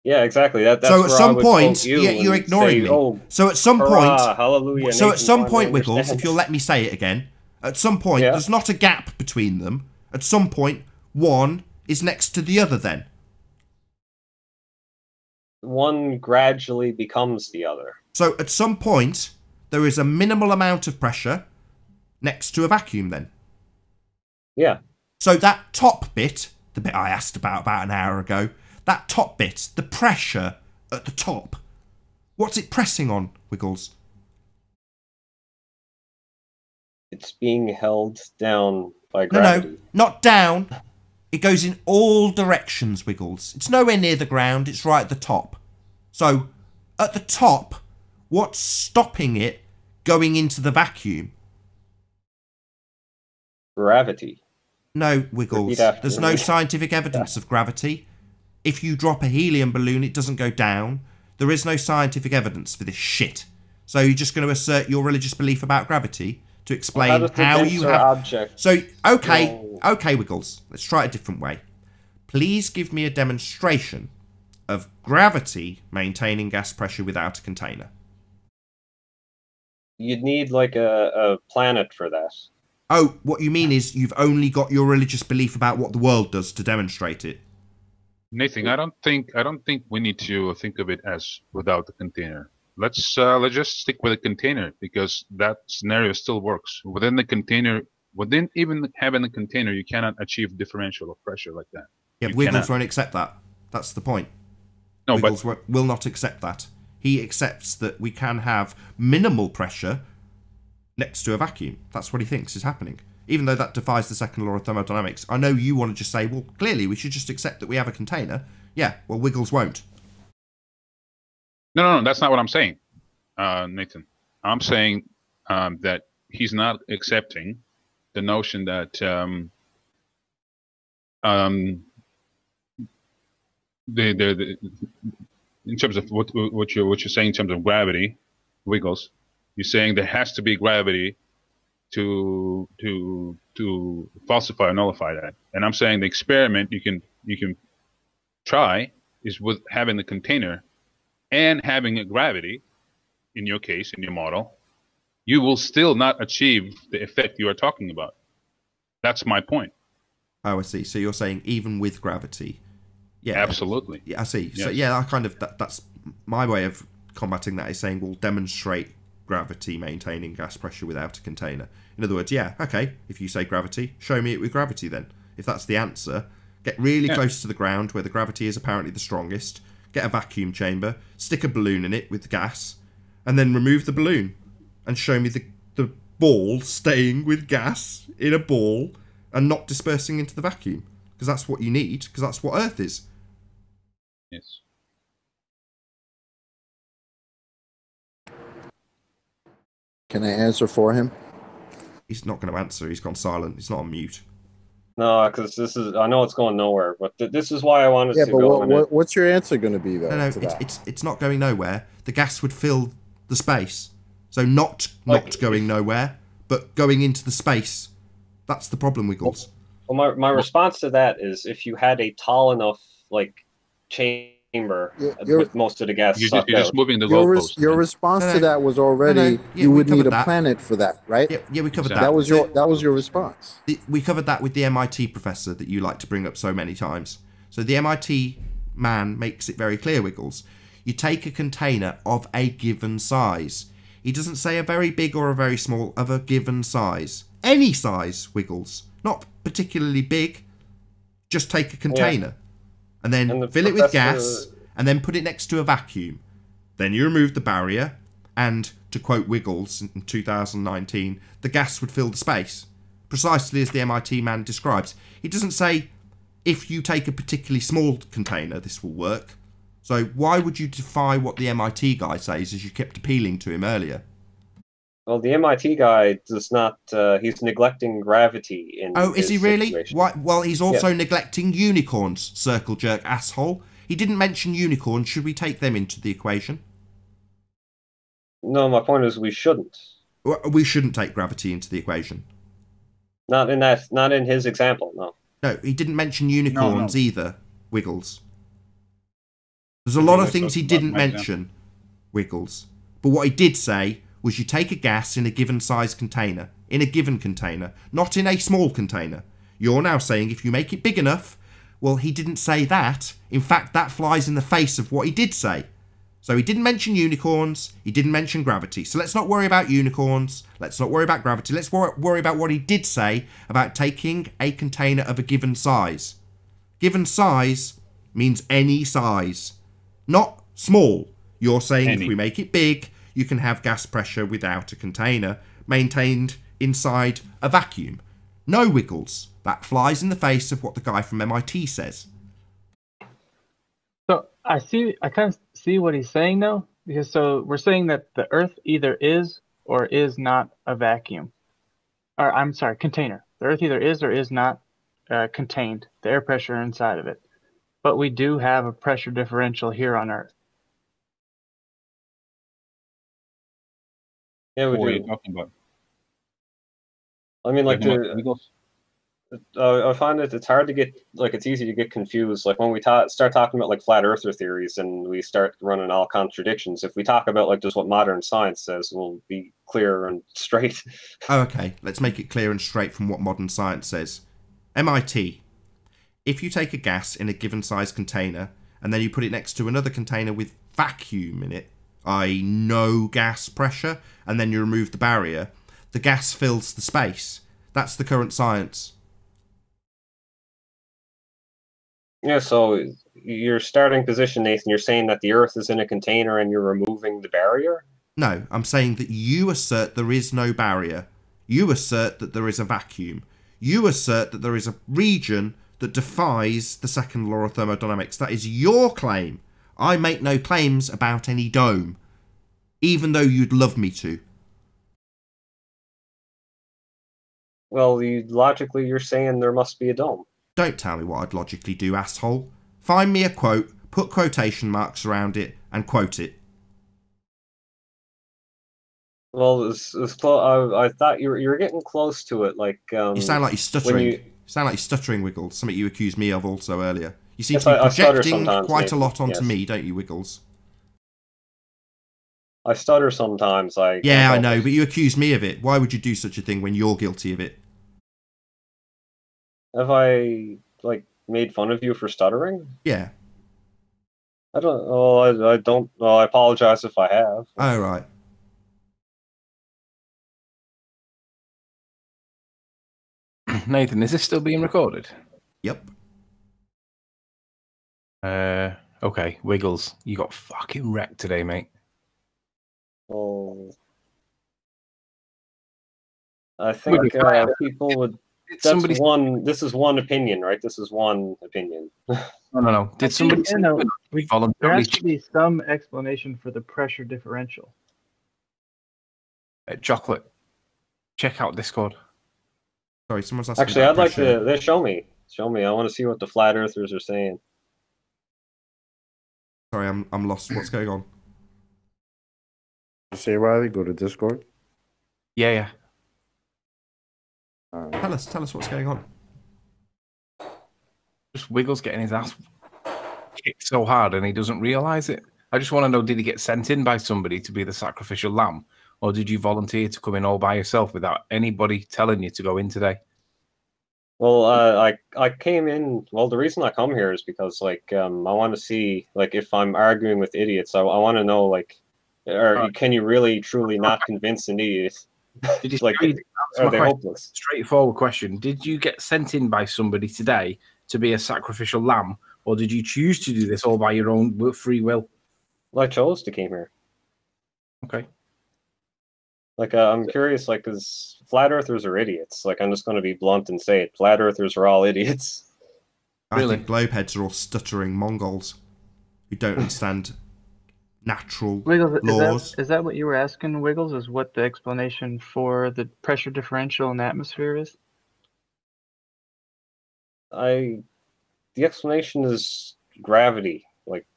Yeah, exactly. That's so at some point, you're ignoring me. So at some point, hallelujah, so at some point, Wiggles, if you'll let me say it again, at some point there's not a gap between them. At some point, one is next to the other. Then one gradually becomes the other. So at some point, there is a minimal amount of pressure next to a vacuum then. Yeah. So that top bit, the bit I asked about an hour ago, that top bit, the pressure at the top, what's it pressing on, Wiggles? It's being held down by gravity. No, not down. It goes in all directions, Wiggles. It's nowhere near the ground, it's right at the top. So, at the top, what's stopping it going into the vacuum? Gravity. No, Wiggles. There's no scientific evidence of gravity. If you drop a helium balloon, it doesn't go down. There is no scientific evidence for this shit. So you're just going to assert your religious belief about gravity to explain how you have... Object so, okay, Wiggles. Let's try it a different way. Please give me a demonstration of gravity maintaining gas pressure without a container. You'd need like a planet for that. Oh, what you mean is you've only got your religious belief about what the world does to demonstrate it. Nathan, I don't think we need to think of it as without the container. Let's just stick with a container, because that scenario still works. Within the container, within even having the container, you cannot achieve differential of pressure like that. Yeah, Wiggles won't accept that. That's the point. No, Wiggles will not accept that. He accepts that we can have minimal pressure next to a vacuum. That's what he thinks is happening. Even though that defies the second law of thermodynamics. I know you want to just say, well, clearly we should just accept that we have a container. Yeah, well, Wiggles won't. No, that's not what I'm saying, Nathan. I'm saying that he's not accepting the notion that in terms of what you're saying in terms of gravity, Wiggles, you're saying there has to be gravity to falsify or nullify that. And I'm saying the experiment you can try is with having the container and having a gravity. In your case, in your model, you will still not achieve the effect you are talking about. That's my point. Oh, I see. So you're saying even with gravity? Yeah, absolutely. Yeah, I see. Yes. So yeah, I kind of that's my way of combating that is saying we'll demonstrate gravity maintaining gas pressure without a container. In other words, yeah, okay, if you say gravity, show me it with gravity then. If that's the answer, get really close to the ground where the gravity is apparently the strongest, get a vacuum chamber, stick a balloon in it with gas, and then remove the balloon and show me the ball staying with gas in a ball and not dispersing into the vacuum. Because that's what you need, because that's what Earth is. Yes. Can I answer for him? He's not going to answer. He's gone silent. He's not on mute. No, because this is, I know it's going nowhere, but this is why I wanted to but go. What's your answer going to be, though? No, it's not going nowhere. The gas would fill the space. So not going nowhere, but going into the space. That's the problem, Wiggles. Well, my response to that is if you had a tall enough, like, chamber with most of the gas you're just moving the goalpost. Your response to that was already you would need a planet for that, right? Yeah, we covered that. That was your response. We covered that with the MIT professor that you like to bring up so many times. So the MIT man makes it very clear, Wiggles. You take a container of a given size. He doesn't say a very big or a very small, of a given size. Any size, Wiggles. Not particularly big. Just take a container. And then fill it with gas, and then put it next to a vacuum. Then you remove the barrier, and, to quote Wiggles in 2019, the gas would fill the space. Precisely as the MIT man describes. He doesn't say, if you take a particularly small container, this will work. So why would you defy what the MIT guy says, as you kept appealing to him earlier? Well, the MIT guy does not, he's neglecting gravity in is he really? situation. Why? Well, he's also neglecting unicorns, circle jerk asshole. He didn't mention unicorns. Should we take them into the equation? No, my point is we shouldn't. We shouldn't take gravity into the equation. Not in his example, no. No, he didn't mention unicorns either, Wiggles. There's a lot of things he didn't mention, Wiggles. But what he did say was you take a gas in a given size container, in a given container, not in a small container. You're now saying if you make it big enough, well, he didn't say that. In fact, that flies in the face of what he did say. So he didn't mention unicorns, he didn't mention gravity. So let's not worry about unicorns, let's not worry about gravity, let's worry about what he did say about taking a container of a given size. Given size means any size, not small. You're saying if we make it big, you can have gas pressure without a container maintained inside a vacuum. No, Wiggles. That flies in the face of what the guy from MIT says. So I kind of see what he's saying though, because so we're saying that the Earth either is or is not a vacuum. Or I'm sorry, container. The Earth either is or is not contained, the air pressure inside of it. But we do have a pressure differential here on Earth. Yeah, we What are you do. talking about? I mean, like Wiggles? I find it's hard to get, like, it's easy to get confused. Like when we start talking about like flat earther theories and we start running all contradictions. If we talk about like just what modern science says, we'll be clear and straight. Oh, okay, let's make it clear and straight from what modern science says. MIT. If you take a gas in a given size container and then you put it next to another container with vacuum in it, i.e. no gas pressure, and then you remove the barrier, the gas fills the space. That's the current science. Yeah, so your starting position, Nathan, you're saying that the Earth is in a container and you're removing the barrier? No, I'm saying that you assert there is no barrier. You assert that there is a vacuum. You assert that there is a region that defies the second law of thermodynamics. That is your claim. I make no claims about any dome, even though you'd love me to. Well, logically, you're saying there must be a dome. Don't tell me what I'd logically do, asshole. Find me a quote, put quotation marks around it, and quote it. Well, it's close. I thought you were getting close to it. Like you sound like you're stuttering. You sound like you're stuttering, Wiggles. Something you accused me of also earlier. You seem to be projecting quite a lot onto me, don't you, Wiggles? I stutter sometimes. Yeah, I know, but you accuse me of it. Why would you do such a thing when you're guilty of it? Have I like made fun of you for stuttering? Yeah. I don't. Oh, I don't. Well, I apologize if I have. Oh right. Nathan, is this still being recorded? Yep. Okay, Wiggles, you got fucking wrecked today, mate. Oh. I think people would. That's one. This is one opinion, right? This is one opinion. No. Did somebody there has to be some explanation for the pressure differential. Chocolate, check out Discord. Sorry, someone's asking. Actually, I'd like to. Show me. Show me. I want to see what the flat earthers are saying. Sorry, I'm lost. What's going on? You say, Riley, go to Discord. Yeah. Tell us what's going on. Just Wiggles getting his ass kicked so hard and he doesn't realise it. I just want to know, did he get sent in by somebody to be the sacrificial lamb? Or did you volunteer to come in all by yourself without anybody telling you to go in today? Well, I came in. Well, the reason I come here is because, like, I want to see, like, if I'm arguing with idiots, I want to know, like, can you really, truly not convince an idiot? Did you like, are they hopeless? Straightforward question. Did you get sent in by somebody today to be a sacrificial lamb, or did you choose to do this all by your own free will? Well, I chose to came here. Okay. Like, I'm curious, like, because flat earthers are idiots. Like, I'm just going to be blunt and say it. Flat earthers are all idiots. I think globeheads are all stuttering Mongols who don't understand natural Wiggles, laws. Is that what you were asking, Wiggles? Is what the explanation for the pressure differential in the atmosphere is? The explanation is gravity. Like,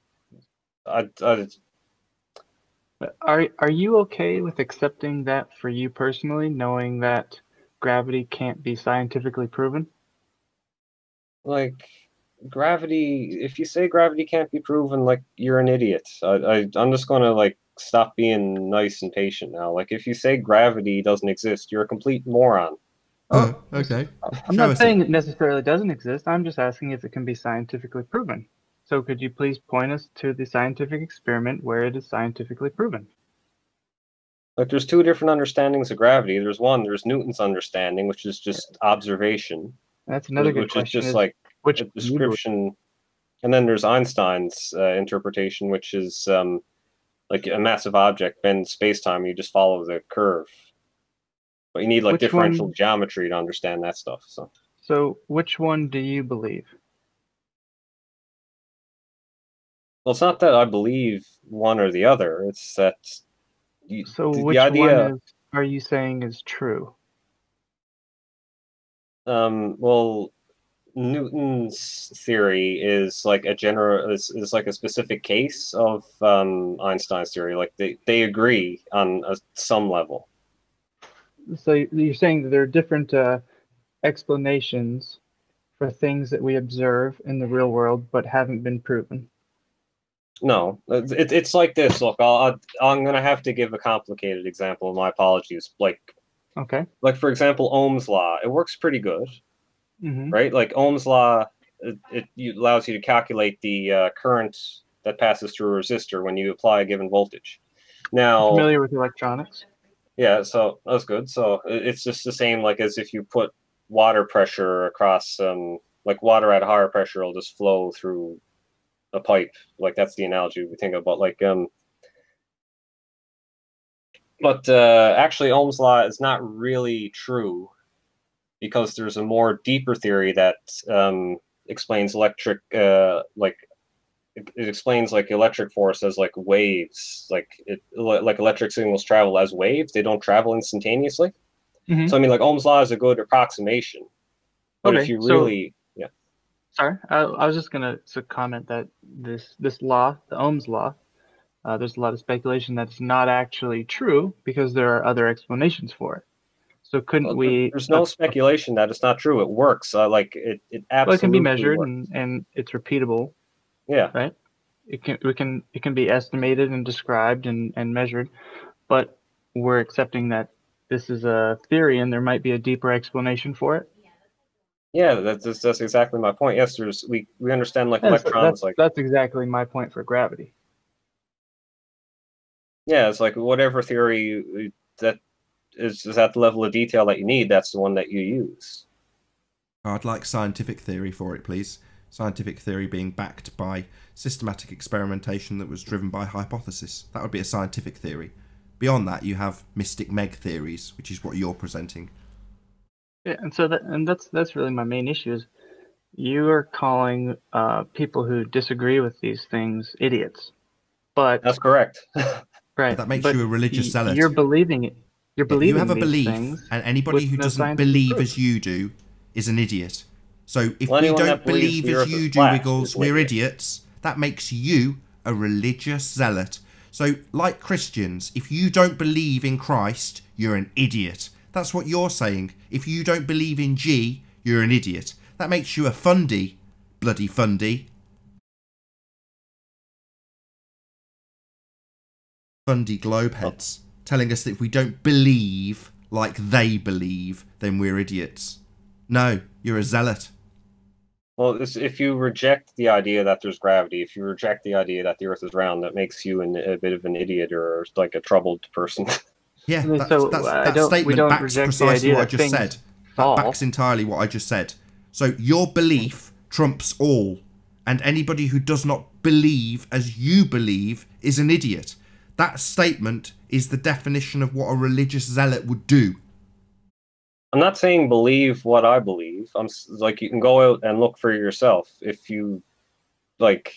Are you okay with accepting that for you personally, knowing that gravity can't be scientifically proven? Like, gravity, if you say gravity can't be proven, like, you're an idiot. I'm just gonna, like, stop being nice and patient now. Like, if you say gravity doesn't exist, you're a complete moron. Oh, okay. I'm not saying it necessarily doesn't exist. I'm just asking if it can be scientifically proven. So could you please point us to the scientific experiment where it is scientifically proven? Like, there's two different understandings of gravity. There's Newton's understanding, which is just observation. That's another good question. Which is just like a description. And then there's Einstein's interpretation, which is like a massive object bends space-time. You just follow the curve. But you need like differential geometry to understand that stuff. So which one do you believe? Well, it's not that I believe one or the other. It's that which one are you saying is true? Well, Newton's theory is like a general is like a specific case of Einstein's theory. Like they agree on some level. So you're saying that there are different explanations for things that we observe in the real world but haven't been proven. No, it's like this. Look, I'm gonna have to give a complicated example. My apologies. Okay. Like for example, Ohm's law. It works pretty good, right? Like Ohm's law, it allows you to calculate the current that passes through a resistor when you apply a given voltage. Now, I'm familiar with electronics. Yeah, so that's good. So it's just the same like as if you put water pressure across like water at a higher pressure will just flow through a pipe. Like that's the analogy we think about. Like but actually Ohm's law is not really true because there's a more deeper theory that explains electric like it explains like electric force as like waves, like electric signals travel as waves. They don't travel instantaneously. So I mean, like Ohm's law is a good approximation. But if you really, Sorry, I was just gonna comment that this law, the Ohm's law, there's a lot of speculation that's not actually true because there are other explanations for it. So couldn't we? There's no speculation that it's not true. It works. Like it absolutely. Well, it can be measured works. and it's repeatable. Yeah. Right. It can be estimated and described and measured, but we're accepting that this is a theory and there might be a deeper explanation for it. Yeah, that's exactly my point. Yes, we understand like electrons. That's exactly my point for gravity. Yeah, it's like whatever theory that is at the level of detail that you need, that's the one that you use. I'd like scientific theory for it, please. Scientific theory being backed by systematic experimentation that was driven by hypothesis. That would be a scientific theory. Beyond that, you have mystic meg theories, which is what you're presenting. Yeah, and that's really my main issue is you are calling people who disagree with these things idiots. But that's correct. Right. That makes you a religious zealot. You're believing it. You're believing you have a these belief, things and anybody who doesn't believe as you do is an idiot. So if we don't believe as you do, Wiggles, we're idiots. That makes you a religious zealot. So, like Christians, if you don't believe in Christ, you're an idiot. That's what you're saying. If you don't believe in G, you're an idiot. That makes you a fundy. Bloody fundy. Fundy globeheads. Telling us that if we don't believe like they believe, then we're idiots. No, you're a zealot. Well, if you reject the idea that there's gravity, if you reject the idea that the Earth is round, that makes you a bit of an idiot or like a troubled person. Yeah, that statement backs precisely what I just said. That backs entirely what I just said. So your belief trumps all, and anybody who does not believe as you believe is an idiot. That statement is the definition of what a religious zealot would do. I'm not saying believe what I believe. I'm like, you can go out and look for yourself. If you like,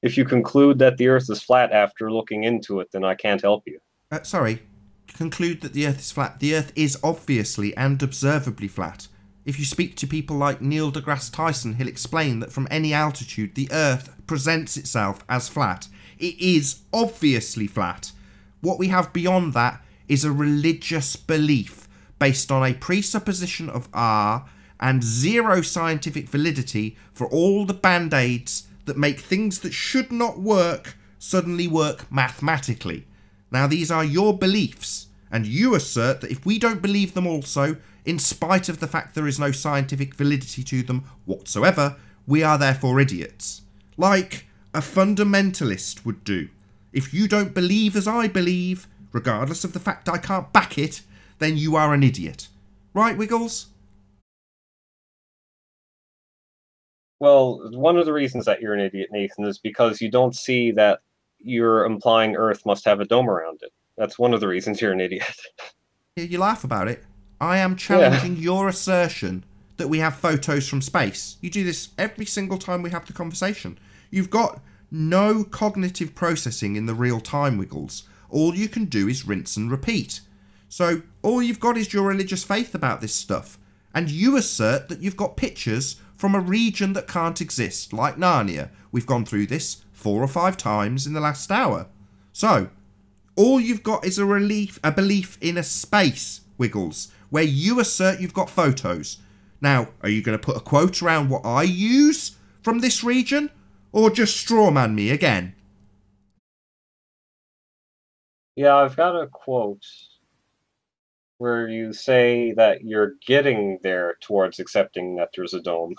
if you conclude that the Earth is flat after looking into it, then I can't help you. Sorry, conclude that the Earth is flat. The Earth is obviously and observably flat. If you speak to people like Neil deGrasse Tyson, he'll explain that from any altitude, the Earth presents itself as flat. It is obviously flat. What we have beyond that is a religious belief based on a presupposition of R and zero scientific validity for all the band-aids that make things that should not work suddenly work mathematically. Now, these are your beliefs, and you assert that if we don't believe them also, in spite of the fact there is no scientific validity to them whatsoever, we are therefore idiots. Like a fundamentalist would do. If you don't believe as I believe, regardless of the fact I can't back it, then you are an idiot. Right, Wiggles? Well, one of the reasons that you're an idiot, Nathan, is because you don't see that you're implying Earth must have a dome around it. That's one of the reasons you're an idiot. You laugh about it. I am challenging your assertion that we have photos from space. You do this every single time we have the conversation. You've got no cognitive processing in the real time, Wiggles. All you can do is rinse and repeat. So all you've got is your religious faith about this stuff. And you assert that you've got pictures from a region that can't exist, like Narnia. We've gone through this 4 or 5 times in the last hour. So, all you've got is a belief in a space, Wiggles, where you assert you've got photos. Now, are you going to put a quote around what I use from this region? Or just strawman me again? Yeah, I've got a quote where you say that you're getting there towards accepting that there's a dome.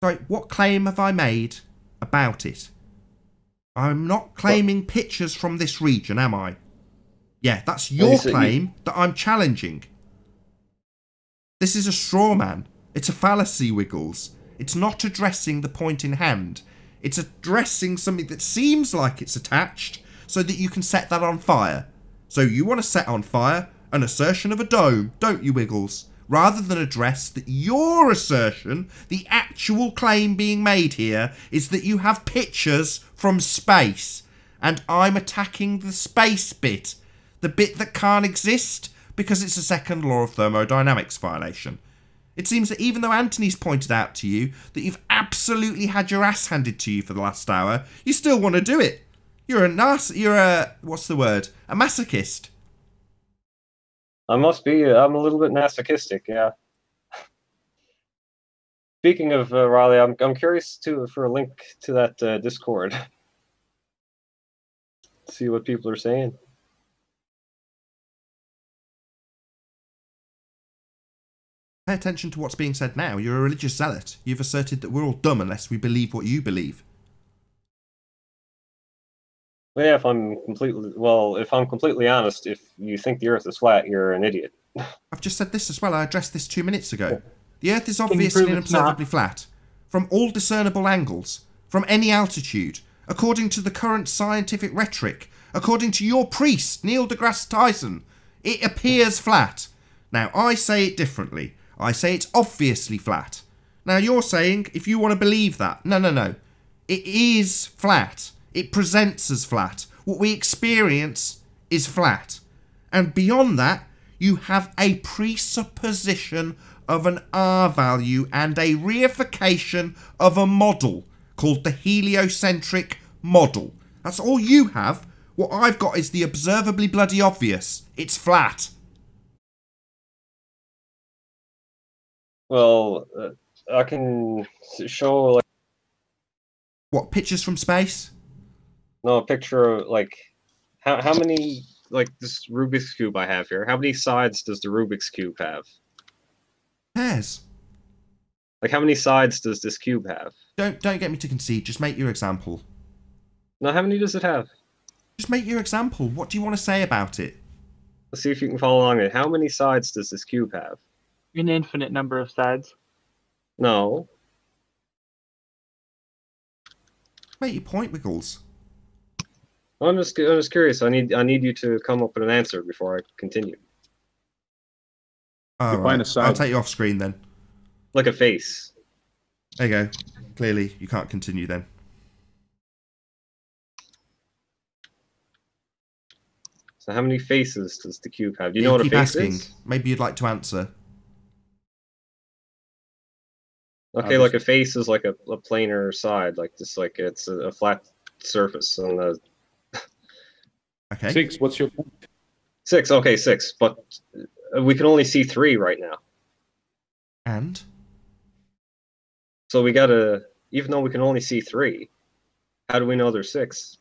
Sorry, what claim have I made about it? I'm not claiming pictures from this region, am I? Yeah, that's your claim that I'm challenging. This is a straw man. It's a fallacy, Wiggles. It's not addressing the point in hand. It's addressing something that seems like it's attached so that you can set that on fire. So you want to set on fire an assertion of a dome, don't you, Wiggles? Rather than address that your assertion, the actual claim being made here, is that you have pictures from space. And I'm attacking the space bit. The bit that can't exist because it's a second law of thermodynamics violation. It seems that even though Anthony's pointed out to you that you've absolutely had your ass handed to you for the last hour, you still want to do it. You're a what's the word? A masochist. I'm a little bit masochistic, yeah. Speaking of Riley, I'm curious for a link to that Discord. See what people are saying. Pay attention to what's being said now. You're a religious zealot. You've asserted that we're all dumb unless we believe what you believe. Well, yeah, if I'm completely honest, if you think the Earth is flat, you're an idiot. I've just said this as well. I addressed this 2 minutes ago. The Earth is obviously and observably flat, from all discernible angles, from any altitude, according to the current scientific rhetoric, according to your priest, Neil deGrasse Tyson. It appears flat. Now, I say it differently. I say it's obviously flat. Now, you're saying, if you want to believe that, no. It is flat. It presents as flat. What we experience is flat. And beyond that, you have a presupposition of an R value and a reification of a model called the heliocentric model. That's all you have. What I've got is the observably bloody obvious. It's flat. Well, I can show, like... What, pictures from space? No, a picture of, like... How many, like, this Rubik's Cube I have here, how many sides does the Rubik's Cube have? Pairs. Like, how many sides does this cube have? Don't get me to concede. Just make your example. No, how many does it have? Just make your example. What do you want to say about it? Let's see if you can follow along it. How many sides does this cube have? An infinite number of sides. No. Make your point, Wiggles. I'm just curious. I need you to come up with an answer before I continue. Oh, right. I'll take you off screen then. Like a face. There you go. Clearly, you can't continue then. So how many faces does the cube have? Do you know what a face is? Maybe you'd like to answer. Okay, like a face is like a planar side, like just like it's a flat surface on the... Okay. 6, what's your point? 6, okay, 6, but we can only see 3 right now. And? So we gotta, even though we can only see 3, how do we know there's 6?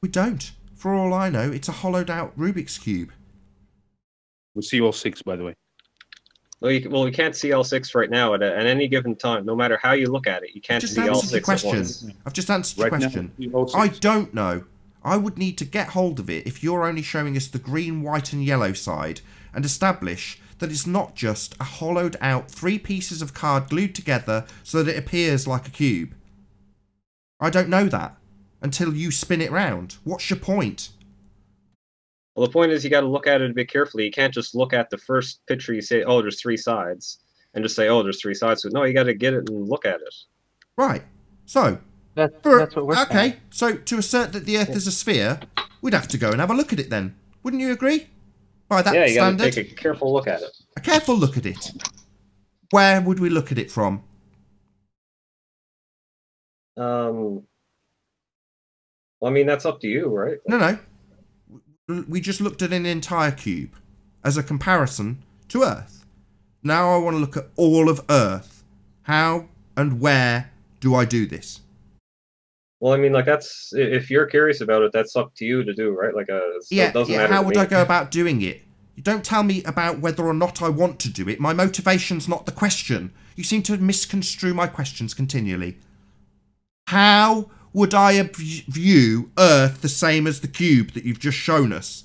We don't. For all I know, it's a hollowed out Rubik's Cube. We see all 6, by the way. Well, we can't see all 6 right now at any given time. No matter how you look at it, you can't see all 6 at once. I've just answered your question. I don't know. I would need to get hold of it if you're only showing us the green, white and yellow side and establish that it's not just a hollowed out 3 pieces of card glued together so that it appears like a cube. I don't know that until you spin it round. What's your point? Well, the point is you got to look at it a bit carefully. You can't just look at the first picture, you say, oh, there's 3 sides, and just say, oh, there's 3 sides. So, no, you got to get it and look at it. Right. So, that's what we're saying. Okay, so to assert that the Earth is a sphere, we'd have to go and have a look at it then. Wouldn't you agree? By that yeah, you standard, gotta take a careful look at it. A careful look at it. Where would we look at it from? Well, I mean, that's up to you, right? No. We just looked at an entire cube as a comparison to Earth. Now I want to look at all of Earth. How and where do I do this? Well, I mean, like, that's, if you're curious about it, that's up to you to do, right? Like, it doesn't matter how to would me. I go about doing it? You don't tell me about whether or not I want to do it. My motivation's not the question. You seem to misconstrue my questions continually. How would I view Earth the same as the cube that you've just shown us?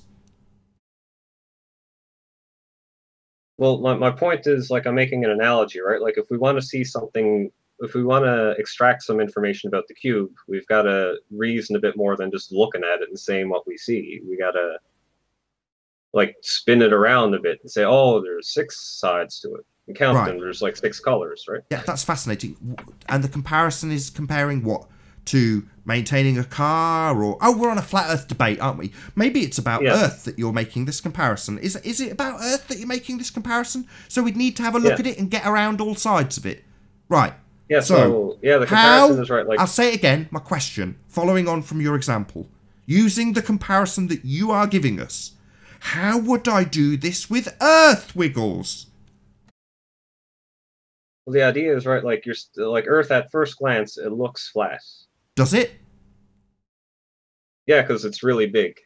Well, my point is, like, I'm making an analogy, right? Like, if we want to see something, if we want to extract some information about the cube, we've got to reason a bit more than just looking at it and saying what we see. We got to, like, spin it around a bit and say, oh, there's 6 sides to it. And count them, there's like 6 colors, right? Yeah, that's fascinating. And the comparison is comparing what? To maintaining a car, or... Oh, we're on a flat Earth debate, aren't we? Maybe it's about Earth that you're making this comparison. Is it about Earth that you're making this comparison? So we'd need to have a look at it and get around all sides of it. Right. Yeah, so yeah, the comparison is right. Like, I'll say it again, my question, following on from your example. Using the comparison that you are giving us, how would I do this with Earth, Wiggles? Well, the idea is, right, like, like, Earth at first glance, it looks flat. Does it? Yeah, because it's really big.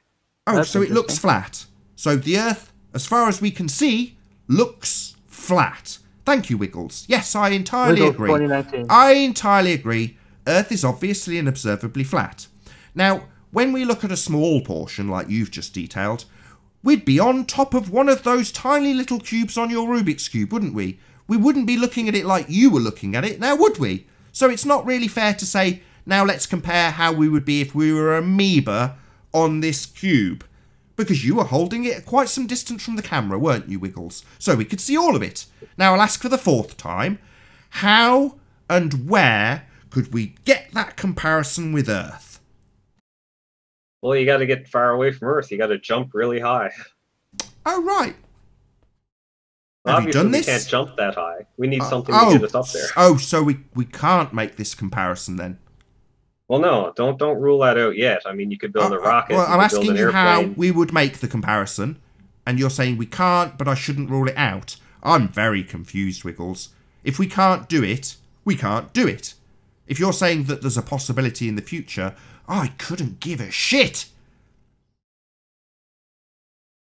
Oh, so it looks flat. So the Earth, as far as we can see, looks flat. Thank you, Wiggles. Yes, I entirely agree. 2019. I entirely agree. Earth is obviously and observably flat. Now, when we look at a small portion like you've just detailed, we'd be on top of one of those tiny little cubes on your Rubik's Cube, wouldn't we? We wouldn't be looking at it like you were looking at it, now would we? So it's not really fair to say, now let's compare how we would be if we were an amoeba on this cube. Because you were holding it at quite some distance from the camera, weren't you, Wiggles? So we could see all of it. Now I'll ask for the 4th time. How and where could we get that comparison with Earth? Well, you got to get far away from Earth. You got to jump really high. Oh, right. Obviously, you done this? We can't jump that high. We need something to get us up there. Oh, so we can't make this comparison then? Well, no, don't rule that out yet. I mean, you could build a rocket. Well, I'm asking you how airplane. we would make the comparison, and you're saying we can't, but I shouldn't rule it out. I'm very confused, Wiggles. If we can't do it, we can't do it. If you're saying that there's a possibility in the future, I couldn't give a shit.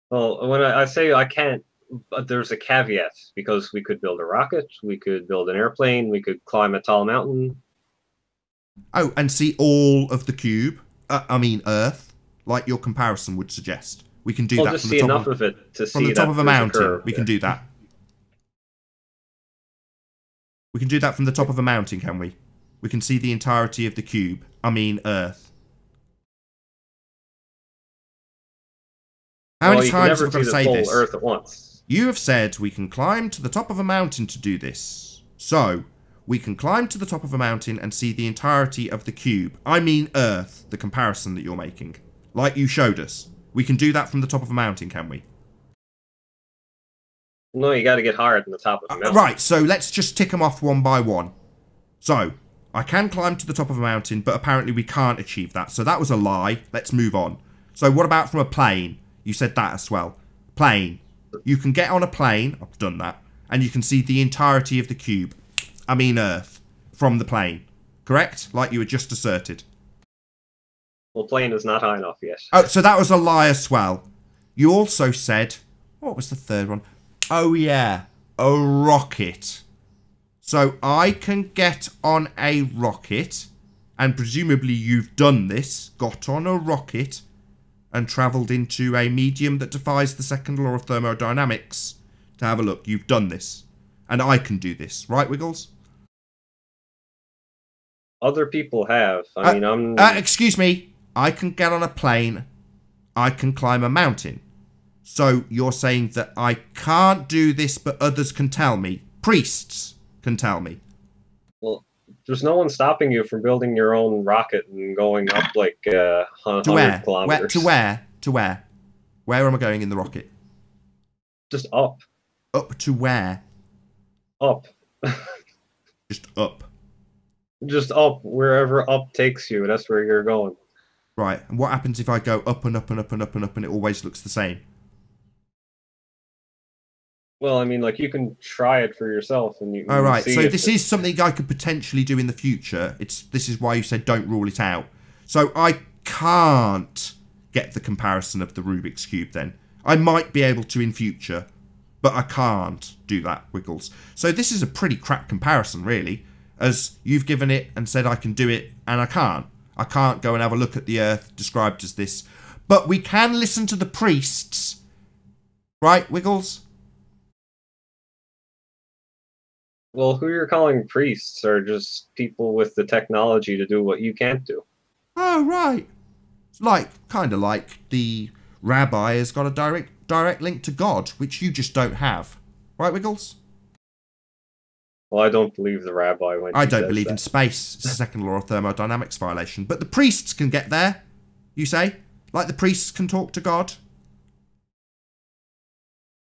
Well, when I say I can't, but there's a caveat, because we could build a rocket, we could build an airplane, we could climb a tall mountain. Oh, and see all of the cube, Earth, like your comparison would suggest. We can do that just from see the top enough of it to from see the top of a there's mountain. curve. We can do that. We can do that from the top of a mountain, can we? We can see the entirety of the cube. Earth. How many times have I got to say this? Earth at once. You have said we can climb to the top of a mountain to do this. So, we can climb to the top of a mountain and see the entirety of the cube. Earth, the comparison that you're making. Like you showed us. We can do that from the top of a mountain, can we? No, you got to get higher than the top of the mountain. Right, so let's just tick them off one by one. So, I can climb to the top of a mountain, but apparently we can't achieve that. So that was a lie. Let's move on. So what about from a plane? You said that as well. Plane. You can get on a plane. I've done that. And you can see the entirety of the cube. Earth. From the plane. Correct? Like you had just asserted. Well, plane is not high enough yet. Oh, so that was a lie as well. You also said... What was the 3rd one? Oh, yeah. A rocket. So I can get on a rocket, and presumably you've done this, got on a rocket, and travelled into a medium that defies the 2nd law of thermodynamics to have a look. You've done this. And I can do this. Right, Wiggles? Other people have. Excuse me. I can get on a plane. I can climb a mountain. So you're saying that I can't do this, but others can tell me. Priests can tell me. Well, there's no one stopping you from building your own rocket and going up like 100 kilometers. To where? Where am I going in the rocket? Just up. Up to where? Up. Just up. Just up. Wherever up takes you, that's where you're going. Right. And what happens if I go up and up and up and up and up and it always looks the same? Well, I mean, like, you can try it for yourself, and you can All right. see So if this is something I could potentially do in the future. This is why you said don't rule it out. So I can't get the comparison of the Rubik's Cube then. I might be able to in future, but I can't do that, Wiggles. So this is a pretty crap comparison, really, as you've given it and said I can do it, and I can't. I can't go and have a look at the Earth described as this. But we can listen to the priests. Right, Wiggles? Well, who you're calling priests are just people with the technology to do what you can't do. Oh, right. Kind of like the rabbi has got a direct link to God, which you just don't have. Right, Wiggles? Well, I don't believe the rabbi when I don't believe in space. It's the second law of thermodynamics violation. But the priests can get there, you say? Like the priests can talk to God?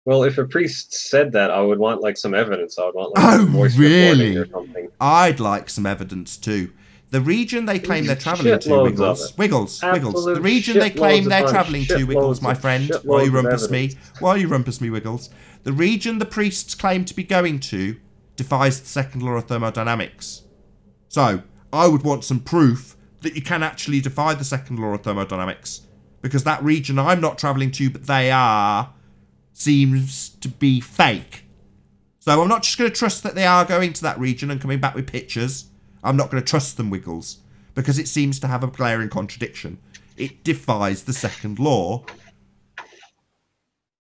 Well, if a priest said that, I would want, like, some evidence. I would want, like, a voice recording or something. I'd like some evidence, too. The region they claim they're travelling to, Wiggles. The region they claim they're travelling to, Wiggles, my friend. While you rumpus me, Wiggles. The region the priests claim to be going to defies the second law of thermodynamics. So, I would want some proof that you can actually defy the second law of thermodynamics. Because that region I'm not travelling to, but they are, seems to be fake. So I'm not just going to trust that they are going to that region and coming back with pictures. I'm not going to trust them, Wiggles, because it seems to have a glaring contradiction. It defies the second law.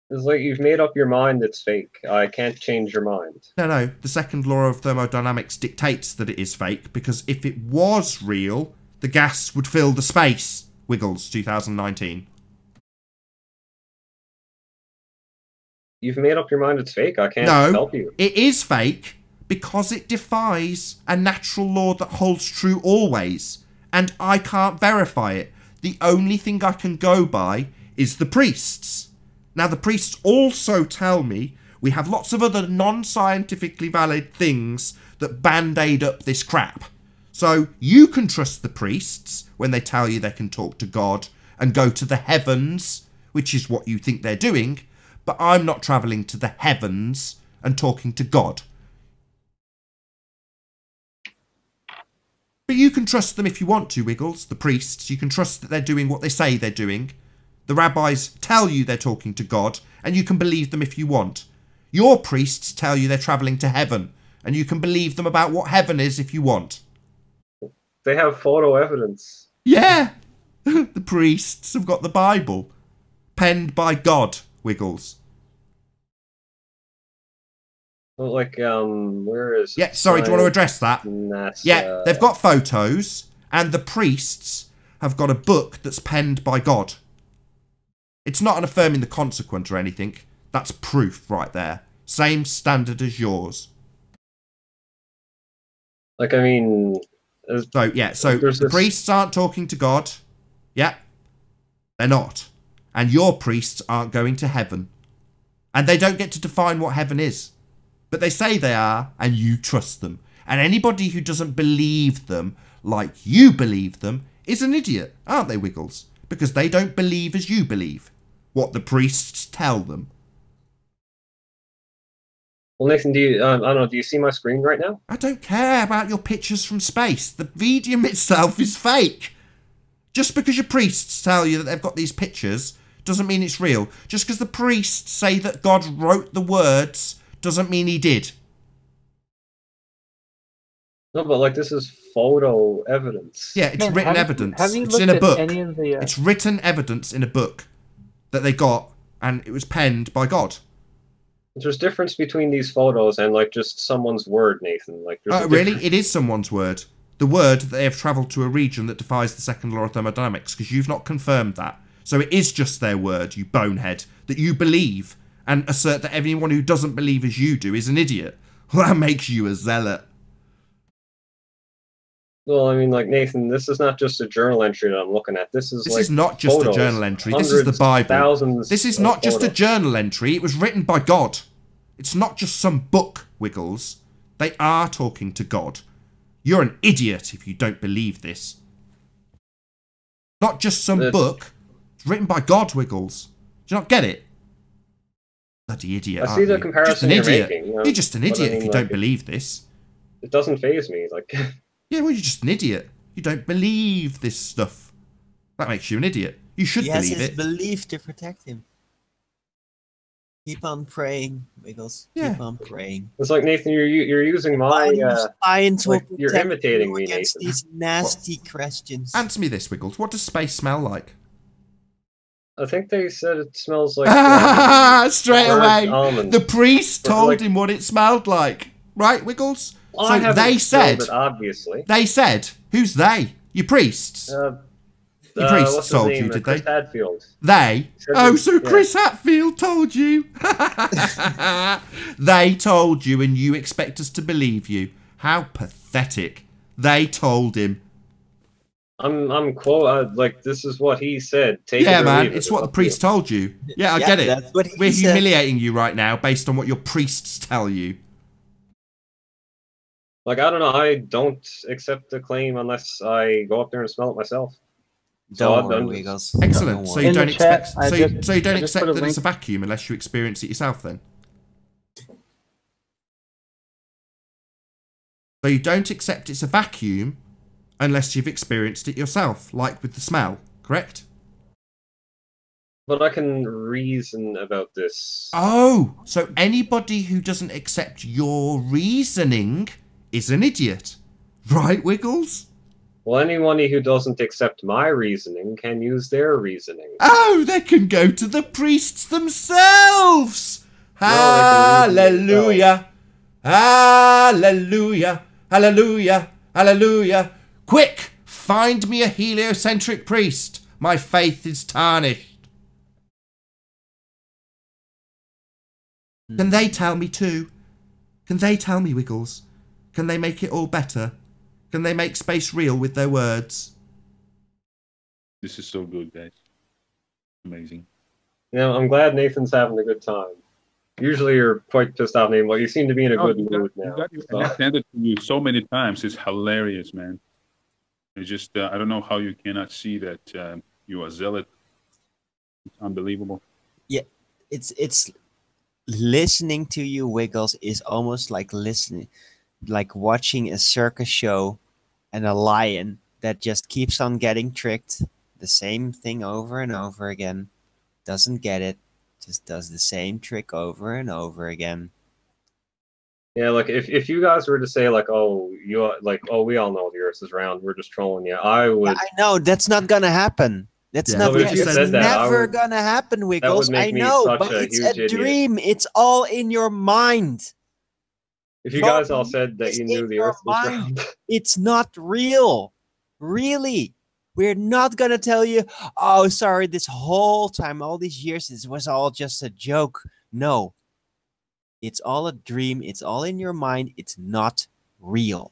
It's like you've made up your mind it's fake. I can't change your mind. No. The second law of thermodynamics dictates that it is fake, because if it was real, the gas would fill the space. Wiggles, 2019. You've made up your mind it's fake. I can't help you. It is fake because it defies a natural law that holds true always. And I can't verify it. The only thing I can go by is the priests. Now, the priests also tell me we have lots of other non-scientifically valid things that band-aid up this crap. So you can trust the priests when they tell you they can talk to God and go to the heavens, which is what you think they're doing. But I'm not travelling to the heavens and talking to God. But you can trust them if you want to, Wiggles, the priests. You can trust that they're doing what they say they're doing. The rabbis tell you they're talking to God, and you can believe them if you want. Your priests tell you they're travelling to heaven, and you can believe them about what heaven is if you want. They have photo evidence. Yeah! The priests have got the Bible. Penned by God. Wiggles. Well, like, where is... Yeah, sorry, do you want to address that? NASA. Yeah, they've got photos, and the priests have got a book that's penned by God. It's not an affirming the consequent or anything. That's proof right there. Same standard as yours. Like, I mean... So the priests aren't talking to God. Yeah, they're not. And your priests aren't going to heaven. And they don't get to define what heaven is. But they say they are, and you trust them. And anybody who doesn't believe them like you believe them is an idiot, aren't they, Wiggles? Because they don't believe as you believe. What the priests tell them. Well, Nathan, do you, I don't know, do you see my screen right now? I don't care about your pictures from space. The medium itself is fake. Just because your priests tell you that they've got these pictures doesn't mean it's real. Just because the priests say that God wrote the words doesn't mean he did. No, but like this is photo evidence. Yeah, it's written evidence. It's in a book. It's written evidence in a book that they got, and it was penned by God. There's difference between these photos and like just someone's word, Nathan. Like, really, it is someone's word. The word that they have travelled to a region that defies the second law of thermodynamics, because you've not confirmed that. So it is just their word, you bonehead, that you believe, and assert that everyone who doesn't believe as you do is an idiot. Well, that makes you a zealot. Well, I mean, like, Nathan, this is not just a journal entry that I'm looking at. This is not just photos, a journal entry. This is the Bible. Thousands. This is not just a journal entry. It was written by God. It's not just some book, Wiggles. They are talking to God. You're an idiot if you don't believe this. Not just some book. It's written by God, Wiggles. Do you not get it? Bloody idiot, I see the comparison you're making. You're just an idiot if you don't believe this. It doesn't faze me. Like, yeah, well, you're just an idiot. You don't believe this stuff. That makes you an idiot. You should believe it. He has his belief to protect him. Keep on praying, Wiggles. Yeah. Keep on praying. It's like, Nathan, you're using my. You're imitating me, against Nathan. These nasty questions. Answer me this, Wiggles. What does space smell like? I think they said it smells like straight away. Almonds. The priest told him what it smelled like, right, Wiggles? Well, so they said, obviously. They said, who's they? Your priests. Your priests told you, did Chris they? Hadfield. They? Oh, so Chris Hatfield told you. They told you, and you expect us to believe you. How pathetic. They told him. I'm quote like this is what he said. Take yeah, it or man, leave it. it's what the priest told you. Yeah, I get it. We're humiliating you right now based on what your priests tell you. Like, I don't know. I don't accept the claim unless I go up there and smell it myself. Don't worry, Wiggles. Excellent. So you don't expect. So you don't accept that it's a vacuum unless you experience it yourself, then. So you don't accept it's a vacuum unless you've experienced it yourself, like with the smell, correct? But I can reason about this. Oh, so anybody who doesn't accept your reasoning is an idiot, right, Wiggles? Well, anyone who doesn't accept my reasoning can use their reasoning. Oh, they can go to the priests themselves! Hallelujah! Hallelujah! Hallelujah! Hallelujah! Quick! Find me a heliocentric priest! My faith is tarnished. Can they tell me too? Can they tell me, Wiggles? Can they make it all better? Can they make space real with their words? This is so good, guys. Amazing. You know, I'm glad Nathan's having a good time. Usually you're quite pissed off, Nathan. Well, you seem to be in a good mood now. I sent it to you so many times. It's hilarious, man. It's just, I don't know how you cannot see that you are zealot. It's unbelievable. Yeah, it's listening to you, Wiggles, is almost like listening, like watching a circus show and a lion that just keeps on getting tricked. The same thing over and over again. Doesn't get it. Just does the same trick over and over again. Yeah, like if you guys were to say like, oh, we all know the Earth is round, we're just trolling you. I would. Yeah, I know that's not gonna happen. That's not. It's never gonna happen, Wiggles. I know, but it's a dream. It's all in your mind. If you guys all said that you knew the Earth was round, it's not real. Really. We're not gonna tell you, oh, sorry, this whole time, all these years, this was all just a joke. No. It's all a dream. It's all in your mind. It's not real.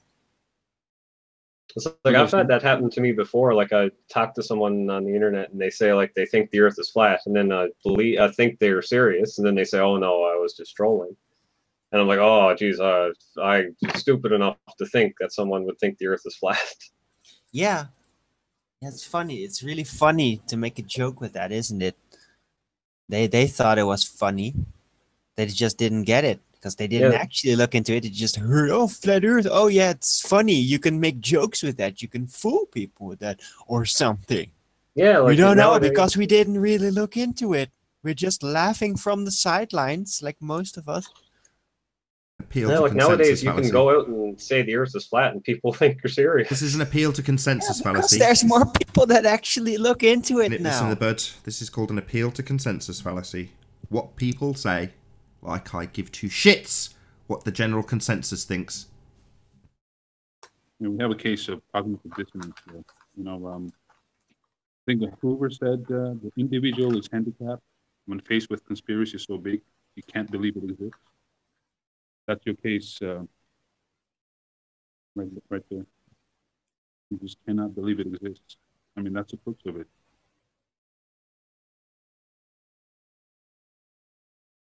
It's like I've had that happen to me before. Like I talked to someone on the internet and they say like they think the Earth is flat, and then I think they're serious, and then they say, "Oh no, I was just trolling." And I'm like, "Oh, geez, I'm stupid enough to think that someone would think the Earth is flat." Yeah, it's funny. It's really funny to make a joke with that, isn't it? They thought it was funny. They just didn't get it because they didn't actually look into it. They just heard, oh, flat Earth. Oh, yeah, it's funny. You can make jokes with that. You can fool people with that or something. Yeah, like we don't know because we didn't really look into it. We're just laughing from the sidelines, like most of us. Yeah, like nowadays you can go out and say the Earth is flat and people think you're serious. This is an appeal to consensus fallacy. There's more people that actually look into it now. Listen, the bud. This is called an appeal to consensus fallacy. What people say. Like I give two shits what the general consensus thinks. You know, we have a case of cognitive dissonance here. You know, I think Hoover said the individual is handicapped when faced with conspiracy so big he can't believe it exists. That's your case right there. You just cannot believe it exists. I mean, that's the crux of it.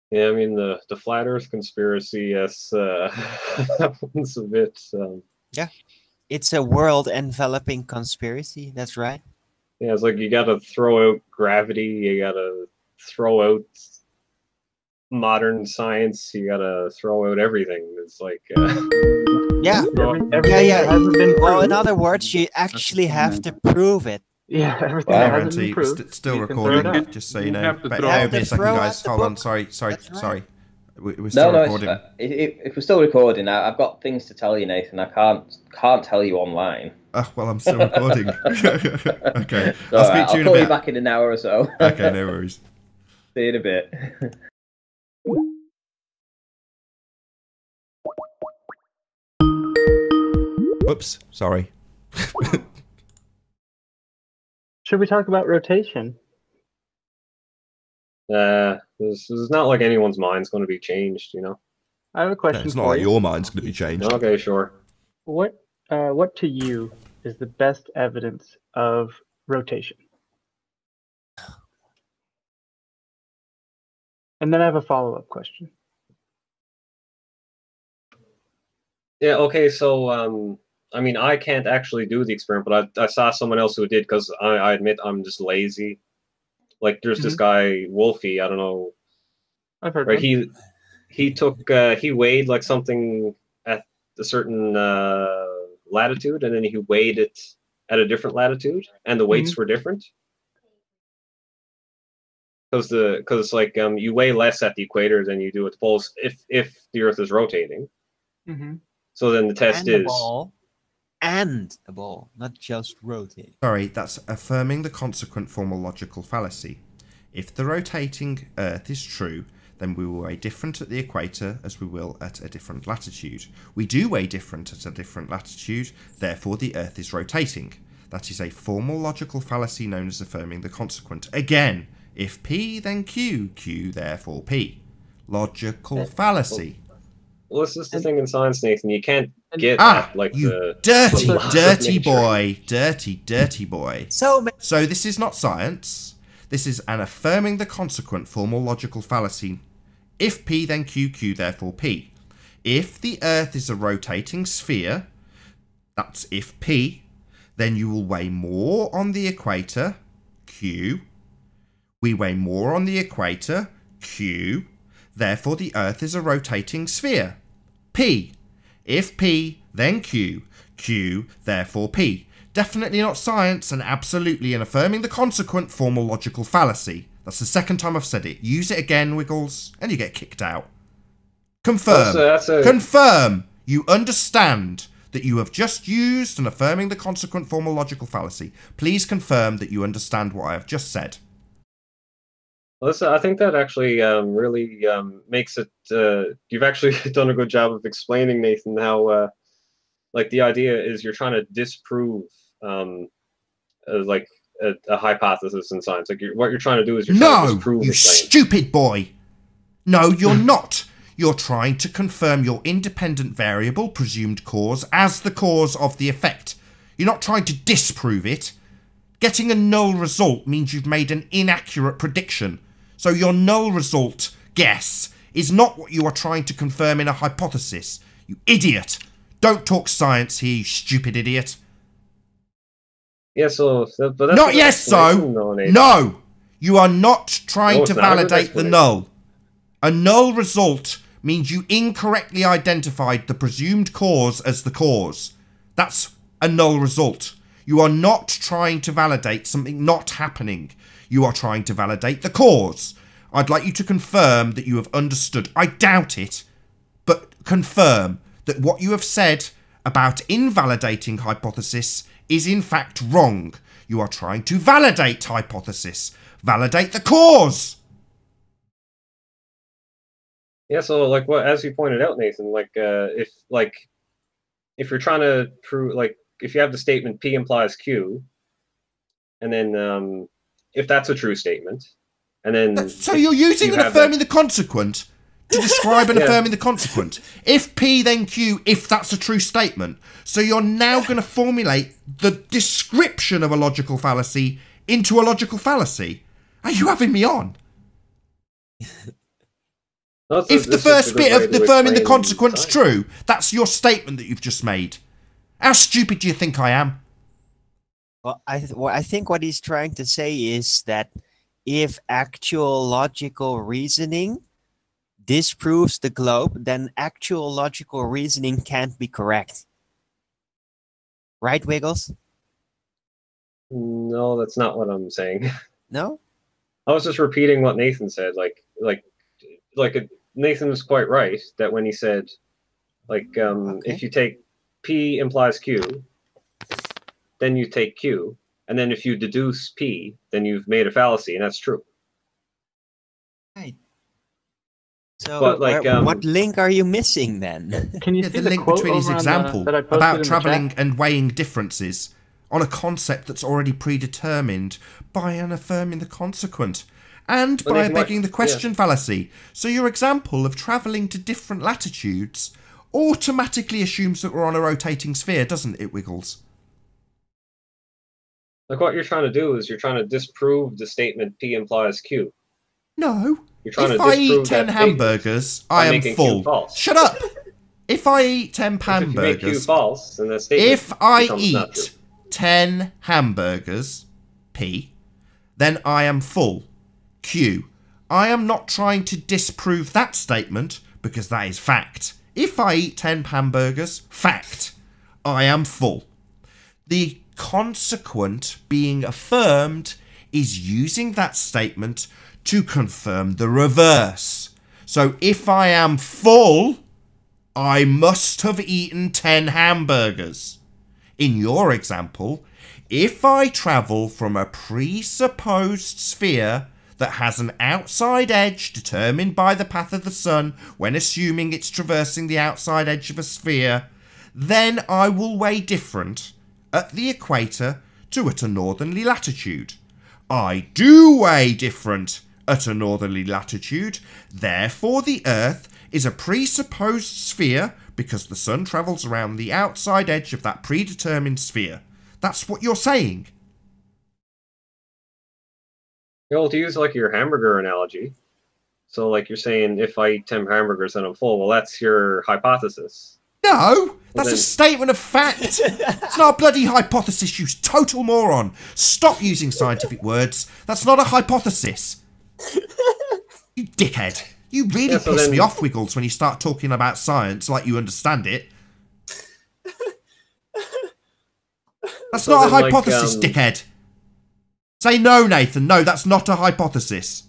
Yeah, I mean the flat Earth conspiracy, yes, that one's a bit. Yeah, it's a world-enveloping conspiracy. That's right. Yeah, it's like you got to throw out gravity, you got to throw out modern science, you got to throw out everything. It's like yeah, hasn't been well, proved. in other words, you actually have to prove it. Yeah, everything Wow. that hasn't been proved. Still you can throw it recording, out. just so you know. have to But throw bear out with me a the second, throw guys. out the Hold on, book. sorry. That's right. We're still recording. If we're still recording, I've got things to tell you, Nathan. I can't tell you online. Well, I'm still recording. Okay, I'll speak to you in a call bit. you back in an hour or so. Okay, no worries. See you in a bit. Whoops, sorry. Should we talk about rotation? it's not like anyone's mind's going to be changed, you know. I have a question It's for not like you. your mind's going to be changed. Okay, sure. What to you is the best evidence of rotation? And then I have a follow-up question. Yeah, okay, so I mean, I can't actually do the experiment, but I saw someone else who did, because I admit I'm just lazy. Like, there's this guy, Wolfie, I don't know. I've heard right, of him. he took, he weighed, like, something at a certain latitude, and then he weighed it at a different latitude, and the weights were different. Because like, you weigh less at the equator than you do at the poles if the Earth is rotating. So then the test is... And the ball, not just rotate. Sorry, that's affirming the consequent formal logical fallacy. If the rotating Earth is true, then we will weigh different at the equator as we will at a different latitude. We do weigh different at a different latitude, therefore the Earth is rotating. That is a formal logical fallacy known as affirming the consequent. Again, if P, then Q, Q, therefore P. Logical fallacy. Well, this is the thing in science, Nathan. You can't get like you the dirty boy, dirty boy. So this is not science. This is an affirming the consequent formal logical fallacy. If P, then Q, Q, therefore P. If the Earth is a rotating sphere, that's if P, then you will weigh more on the equator, Q. We weigh more on the equator, Q. Therefore, the Earth is a rotating sphere. P. If P, then Q. Q, therefore P. Definitely not science, and absolutely an affirming the consequent formal logical fallacy. That's the second time I've said it. Use it again, Wiggles, and you get kicked out. Confirm. Confirm. You understand that you have just used an affirming the consequent formal logical fallacy. Please confirm that you understand what I have just said. Listen, I think that actually really makes it. You've actually done a good job of explaining, Nathan, how like the idea is you're trying to disprove like a hypothesis in science. Like what you're trying to do is you're trying to disprove. No, you stupid boy. No, you're not. You're trying to confirm your independent variable presumed cause as the cause of the effect. You're not trying to disprove it. Getting a null result means you've made an inaccurate prediction. So your null result guess is not what you are trying to confirm in a hypothesis. You idiot. Don't talk science here, you stupid idiot. Yeah, so... But that's not yes, so. No. You are not trying to validate the null. A null result means you incorrectly identified the presumed cause as the cause. That's a null result. You are not trying to validate something not happening. You are trying to validate the cause. I'd like you to confirm that you have understood. I doubt it, but confirm that what you have said about invalidating hypothesis is in fact wrong. You are trying to validate hypothesis. Validate the cause. Yeah, so like what, as you pointed out, Nathan, like if you're trying to prove, like if you have the statement P implies Q, and then if that's a true statement, and then so you're using and affirming the consequent to describe and affirming the consequent. If P, then Q, if that's a true statement. So you're now going to formulate the description of a logical fallacy into a logical fallacy. Are you having me on? If the first bit of affirming the consequence true, that's your statement that you've just made. How stupid do you think I am? Well, I think what he's trying to say is that if actual logical reasoning disproves the globe, then actual logical reasoning can't be correct. Right, Wiggles? No, that's not what I'm saying. No? I was just repeating what Nathan said. Nathan was quite right that when he said, if you take P implies Q, then you take Q, and then if you deduce P, then you've made a fallacy, and that's true. Right. So, what link are you missing then? Can you see the link between his example that I posted about in the travelling chat? and weighing differences on a concept that's already predetermined by an affirming the consequent and by a begging the question fallacy? So your example of travelling to different latitudes automatically assumes that we're on a rotating sphere, doesn't it, Wiggles? Like what you're trying to do is you're trying to disprove the statement P implies Q. No. You're trying if to I disprove eat 10 that hamburgers, I am full. Shut up! If I eat 10 hamburgers, if you make Q false, then that statement if I becomes not true. eat 10 hamburgers, P, then I am full. Q. I am not trying to disprove that statement because that is fact. If I eat 10 hamburgers, fact, I am full. The consequent being affirmed is using that statement to confirm the reverse. So if I am full, I must have eaten 10 hamburgers. In your example, if I travel from a presupposed sphere that has an outside edge determined by the path of the sun when assuming it's traversing the outside edge of a sphere, then I will weigh different at the equator to at a northerly latitude. I do weigh different at a northerly latitude, therefore the Earth is a presupposed sphere because the sun travels around the outside edge of that predetermined sphere. That's what you're saying. Well, to use like your hamburger analogy, so like you're saying if I eat 10 hamburgers then I'm full, well that's your hypothesis. No, that's a statement of fact. It's not a bloody hypothesis, you total moron. Stop using scientific words. That's not a hypothesis. You dickhead. You really piss me off, Wiggles, when you start talking about science like you understand it. That's not a hypothesis, dickhead. Say no, Nathan. No, that's not a hypothesis.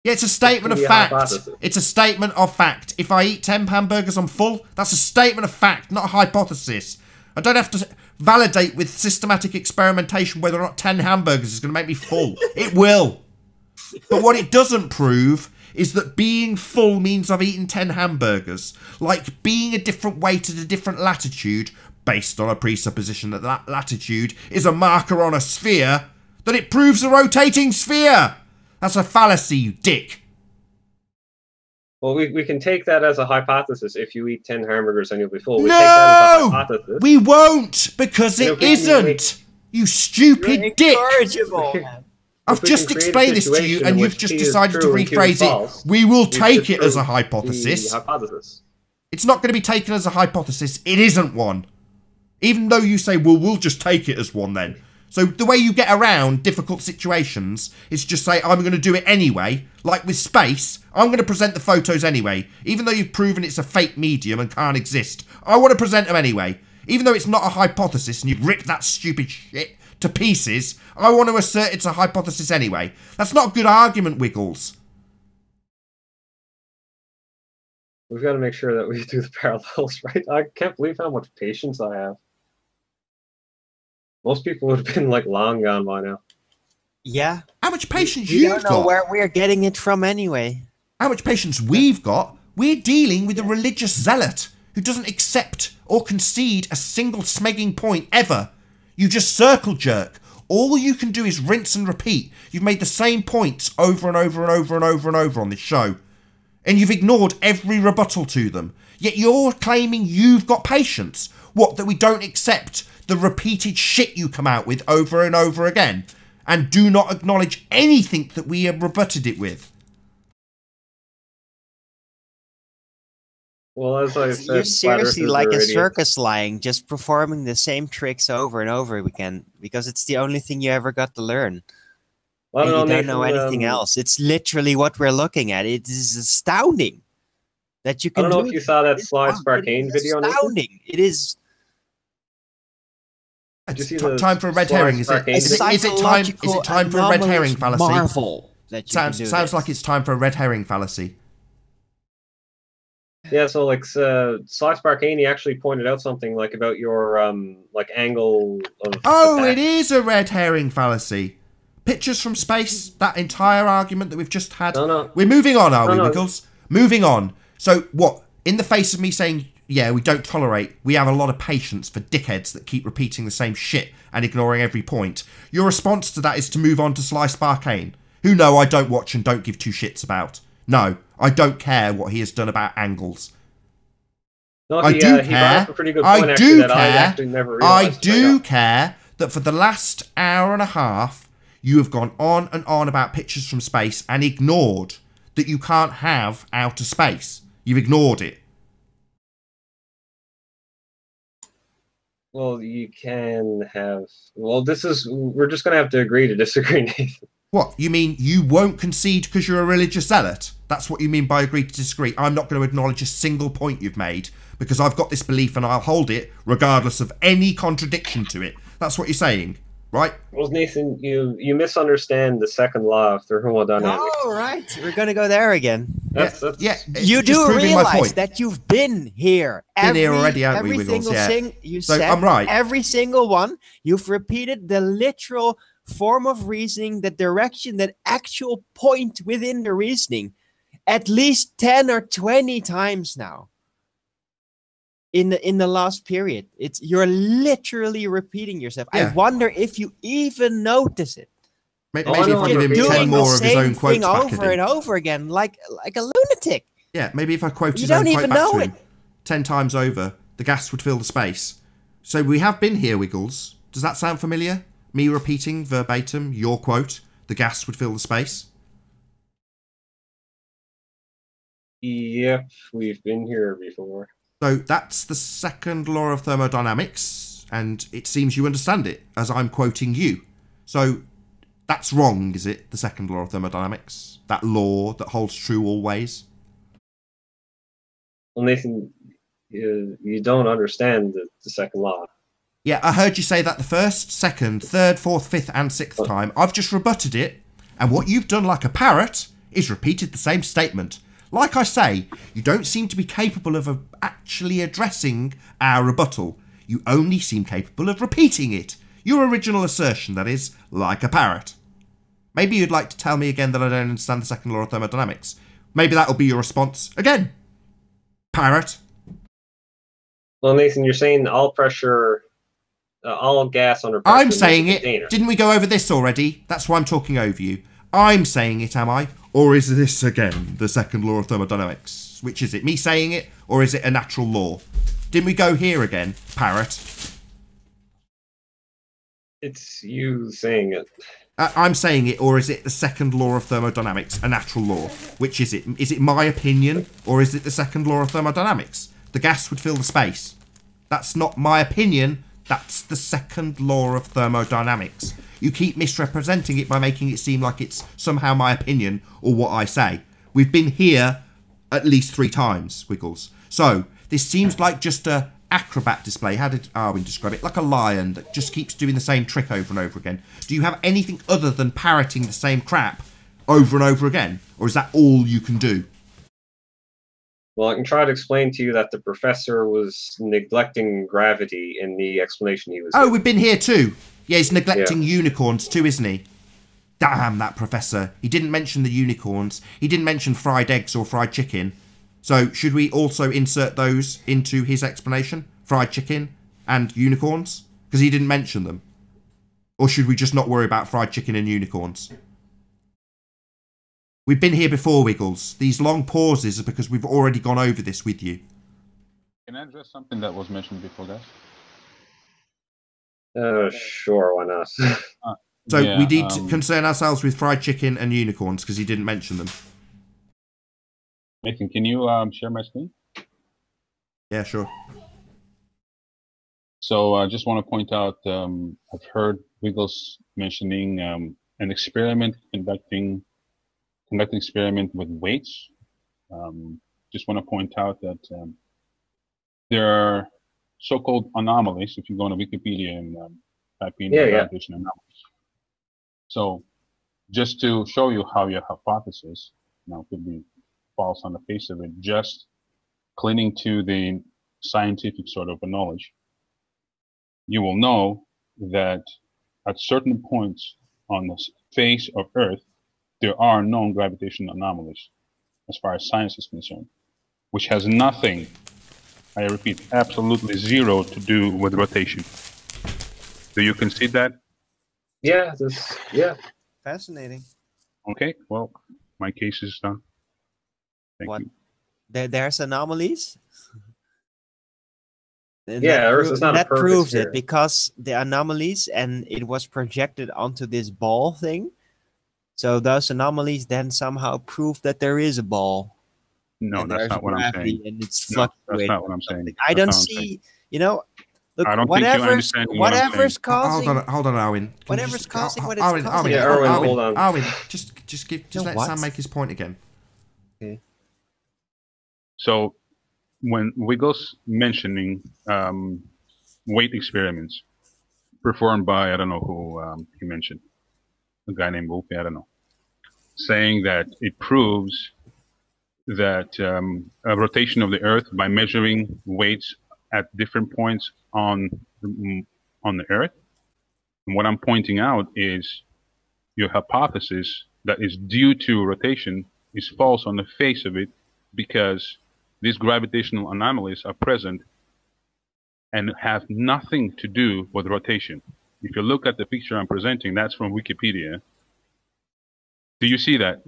Yeah, it's a statement of fact. It's a statement of fact. If I eat 10 hamburgers, I'm full. That's a statement of fact, not a hypothesis. I don't have to validate with systematic experimentation whether or not 10 hamburgers is going to make me full. It will. But what it doesn't prove is that being full means I've eaten 10 hamburgers. Like being a different weight at a different latitude, based on a presupposition that that latitude is a marker on a sphere, that it proves a rotating sphere. That's a fallacy, you dick. Well, we can take that as a hypothesis. If you eat 10 hamburgers, then you'll be full. No! Take that as a hypothesis. We won't, because it isn't. You stupid dick. I've just explained this to you, and you've just decided to rephrase it. We will take it as a hypothesis. It's not going to be taken as a hypothesis. It isn't one. Even though you say, well, we'll just take it as one then. So the way you get around difficult situations is just say, I'm going to do it anyway. Like with space, I'm going to present the photos anyway. Even though you've proven it's a fake medium and can't exist, I want to present them anyway. Even though it's not a hypothesis and you've ripped that stupid shit to pieces, I want to assert it's a hypothesis anyway. That's not a good argument, Wiggles. We've got to make sure that we do the parallels, right? I can't believe how much patience I have. Most people would have been like long gone by now. Yeah. How much patience you you've don't know got? where we're getting it from anyway. How much patience we've got? We're dealing with a religious zealot who doesn't accept or concede a single smegging point ever. You just circle jerk. All you can do is rinse and repeat. You've made the same points over and over and over and over and over on this show. And you've ignored every rebuttal to them. Yet you're claiming you've got patience. What, that we don't accept the repeated shit you come out with over and over again? And do not acknowledge anything that we have rebutted it with? Well, as I said, you're seriously like a idiot. circus lion, just performing the same tricks over and over again, because it's the only thing you ever got to learn. Well, And I you don't don't know anything else. It's literally what we're looking at. It is astounding that you I can don't know do if you it. saw that It's Slide fun. Sparkane It is video. Nathan? astounding. It is. It's see the time for a red Slide herring, is it? Sparkane Is it time for a red herring fallacy? Marvel that you can do Sounds this. like it's time for a red herring fallacy. Yeah, so like Slide Sparkane actually pointed out something like about your like angle of Oh, attack. it is a red herring fallacy. Pictures from space, that entire argument that we've just had. No. We're moving on, are we, No. Wiggles? Moving on. So what? In the face of me saying, yeah, we don't tolerate, we have a lot of patience for dickheads that keep repeating the same shit and ignoring every point, your response to that is to move on to Sly Sparkane, who no, I don't watch and don't give two shits about. No, I don't care what he has done about angles. No, I he do brought care. up a pretty good point, I actually, do that I care. actually never I realized. do care that for the last hour and a half, you have gone on and on about pictures from space and ignored that you can't have outer space. You've ignored it. Well, you can have. Well, we're just going to have to agree to disagree, Nathan. What? You mean you won't concede because you're a religious zealot? That's what you mean by agree to disagree. I'm not going to acknowledge a single point you've made because I've got this belief and I'll hold it regardless of any contradiction to it. That's what you're saying, right? Well, Nathan, you misunderstand the second law of thermodynamics. All right, we're gonna go there again. That's You just do proving my realize point. that you've been here. Been here already, haven't we, every Wiggles? single Yeah. thing you So, said. I'm right. Every single one. You've repeated the literal form of reasoning, the direction, that actual point within the reasoning, at least 10 or 20 times now. In the last period, you're literally repeating yourself. Yeah. I wonder if you even notice it. Maybe if I give him Doing 10 the more of his same own quotes thing back at over him. and over again, like a lunatic. Yeah, maybe if I quote You his own don't quote even back know to him 10 times over, the gas would fill the space. So we have been here, Wiggles. Does that sound familiar? Me repeating verbatim your quote, the gas would fill the space? Yep, we've been here before. So that's the second law of thermodynamics, and it seems you understand it, as I'm quoting you. So that's wrong, is it, the second law of thermodynamics? That law that holds true always? Well, Nathan, you don't understand the second law. Yeah, I heard you say that the first, second, third, fourth, fifth, and sixth time. I've just rebutted it, and what you've done like a parrot is repeated the same statement. Like I say, you don't seem to be capable of actually addressing our rebuttal. You only seem capable of repeating it. Your original assertion, that is, like a parrot. Maybe you'd like to tell me again that I don't understand the second law of thermodynamics. Maybe that'll be your response again. Parrot. Well, Nathan, you're saying all pressure, all gas under pressure. I'm saying is a it. container. Didn't we go over this already? That's why I'm talking over you. I'm saying it, am I? Or is this, again, the second law of thermodynamics? Which is it? Me saying it, or is it a natural law? Didn't we go here again, parrot? It's you saying it. I'm saying it, or is it the second law of thermodynamics, a natural law? Which is it? Is it my opinion, or is it the second law of thermodynamics? The gas would fill the space. That's not my opinion, that's the second law of thermodynamics. You keep misrepresenting it by making it seem like it's somehow my opinion, or what I say. We've been here at least 3 times, Wiggles. So, this seems like just a acrobat display. How did Arwin describe it? Like a lion that just keeps doing the same trick over and over again. Do you have anything other than parroting the same crap over and over again? Or is that all you can do? Well, I can try to explain to you that the professor was neglecting gravity in the explanation he was Oh, giving. we've been here too. Yeah, he's neglecting unicorns too, isn't he? Damn, that professor. He didn't mention the unicorns. He didn't mention fried eggs or fried chicken. So, should we also insert those into his explanation? Fried chicken and unicorns? Because he didn't mention them. Or should we just not worry about fried chicken and unicorns? We've been here before, Wiggles. These long pauses are because we've already gone over this with you. Can I address something that was mentioned before, guys? Sure, why not? So we need to concern ourselves with fried chicken and unicorns because he didn't mention them. Nathan, can you share my screen? Yeah, sure. So I just want to point out, I've heard Wiggles mentioning an experiment, conducting experiment with weights. Just want to point out that there are so-called anomalies. If you go on Wikipedia and type in gravitational anomalies. So just to show you how your hypothesis now could be false on the face of it, just clinging to the scientific sort of knowledge, you will know that at certain points on the face of Earth, there are known gravitational anomalies as far as science is concerned, which has nothing, I repeat, absolutely zero to do with rotation. Do you concede that? Yeah, Fascinating. Okay, well, my case is done. Thank you. There's anomalies? That proves it, because the anomalies, and it was projected onto this ball thing. So those anomalies then somehow prove that there is a ball. No, that's not what I'm saying. And it's no, that's not what I'm saying. I don't see, look, I don't think you understand whatever's causing. Hold on, Arwin. Whatever's causing what it's Arwin, causing. Arwin, hold on. Arwin, just let Sam make his point again. Okay. So when Wiggles mentioning weight experiments performed by, I don't know who he mentioned, a guy named Wolfie, I don't know, saying that it proves that a rotation of the Earth by measuring weights at different points on the Earth. And what I'm pointing out is your hypothesis that is due to rotation is false on the face of it, because these gravitational anomalies are present and have nothing to do with rotation. If you look at the picture I'm presenting, that's from Wikipedia. Do you see that?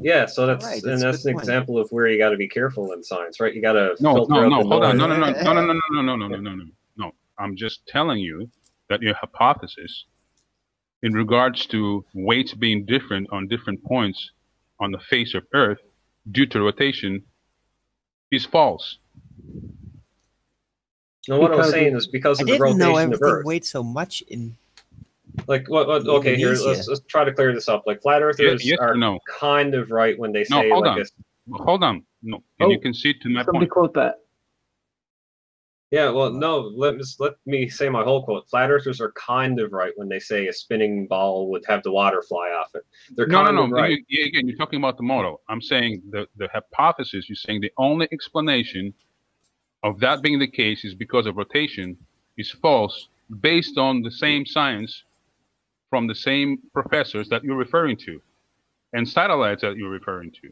Yeah, so that's an example of where you got to be careful in science, right? You got to hold on, no. I'm just telling you that your hypothesis in regards to weights being different on different points on the face of Earth due to rotation is false. No, what I was saying is because of the rotation of Earth. Weighs so much in. Like what? Okay, here let's try to clear this up. Like flat earthers are kind of right when they say. No, hold on. No, can you concede to my point? Quote that. Yeah, well, no. Let me say my whole quote. Flat earthers are kind of right when they say a spinning ball would have the water fly off it. They're kind of right. Again, you're talking about the model. I'm saying the hypothesis. You're saying the only explanation of that being the case is because of rotation is false, based on the same science from the same professors that you're referring to and satellites that you're referring to.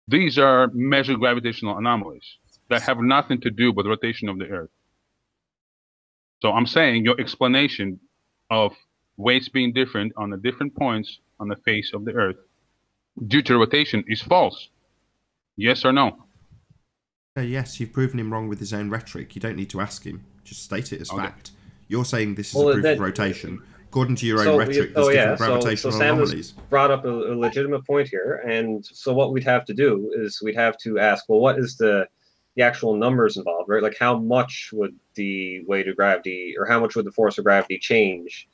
These are measured gravitational anomalies that have nothing to do with the rotation of the Earth. So I'm saying your explanation of weights being different on the different points on the face of the Earth due to rotation is false. Yes or no? Yes, you've proven him wrong with his own rhetoric. You don't need to ask him. Just state it as fact. You're saying this is a proof of rotation. According to your own rhetoric, there's different gravitational anomalies. Sam has brought up a legitimate point here, and so what we'd have to do is we'd have to ask, well, what is the actual numbers involved, right? Like how much would the weight of gravity, or how much would the force of gravity change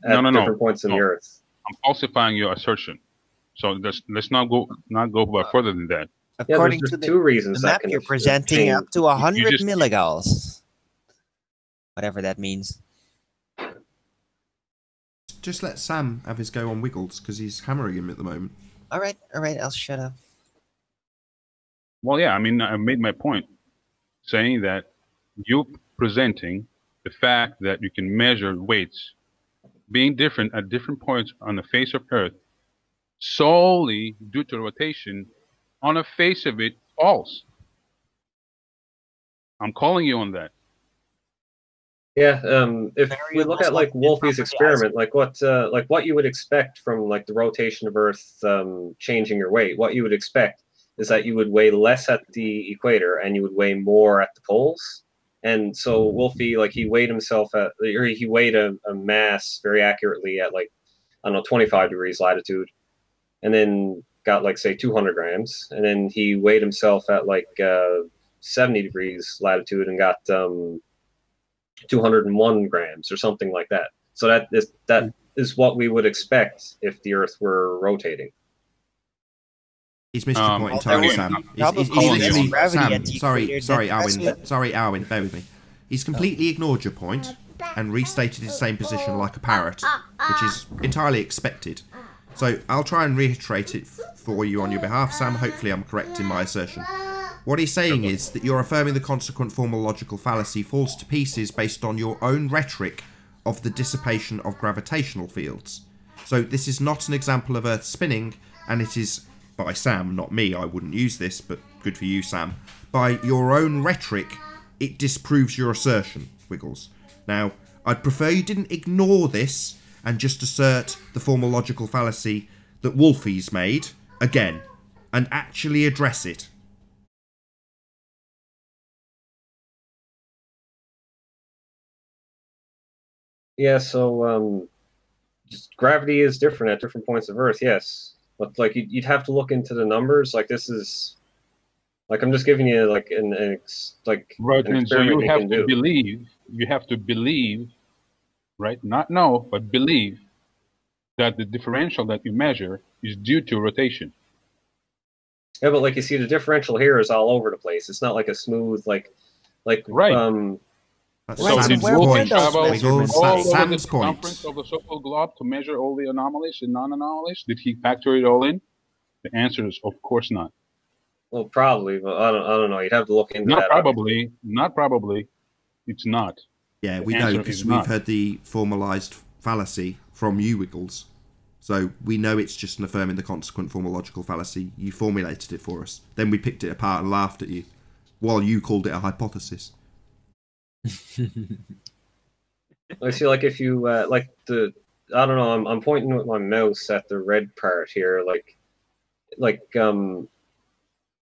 at different points in the Earth? I'm falsifying your assertion. So let's not go further than that. According to the 2 reasons the map you're presenting, up to 100 milligauss, whatever that means. Just let Sam have his go on Wiggles, because he's hammering him at the moment. All right, I'll shut up. Well, yeah, I mean, I made my point, saying that you're presenting the fact that you can measure weights being different at different points on the face of Earth solely due to rotation. On the face of it, false. I'm calling you on that. Yeah, if we look at like Wolfie's experiment, like what you would expect from like the rotation of Earth changing your weight, what you would expect is that you would weigh less at the equator and you would weigh more at the poles. And so Wolfie, like he weighed himself at, or he weighed a mass very accurately at like, I don't know, 25 degrees latitude, and then got like say 200 grams, and then he weighed himself at like 70 degrees latitude and got 201 grams or something like that. So that is what we would expect if the Earth were rotating. He's missed your point entirely, Sam. He's literally Sam. Sorry, Alwyn. Bear with me. He's completely ignored your point and restated his same position like a parrot, which is entirely expected. So I'll try and reiterate it for you on your behalf, Sam. Hopefully I'm correct in my assertion. What he's saying is that you're affirming the consequent formal logical fallacy falls to pieces based on your own rhetoric of the dissipation of gravitational fields. So this is not an example of Earth spinning, and it is, by Sam, not me, I wouldn't use this, but good for you, Sam. By your own rhetoric, it disproves your assertion, Wiggles. Now, I'd prefer you didn't ignore this and just assert the formal logical fallacy that Wolfie's made, again, and actually address it. Yeah, so just gravity is different at different points of Earth, yes. But like you'd have to look into the numbers. Like this is, like I'm just giving you like right. An And so you have to do. believe. You have to believe, right? Not know, but believe that the differential that you measure is due to rotation. Yeah, but like you see, the differential here is all over the place. It's not like a smooth right. So did Wolfie travel all over the circumference of the so-called globe to measure all the anomalies and non-anomalies? Did he factor it all in? The answer is, of course not. Well, probably, but I don't know. You'd have to look into that. Not probably. It's not. Yeah, we know because we've heard the formalized fallacy from you, Wiggles. So we know it's just an affirming the consequent formal logical fallacy. You formulated it for us. Then we picked it apart and laughed at you, while you called it a hypothesis. I see, like if you I don't know. I'm pointing with my mouse at the red part here.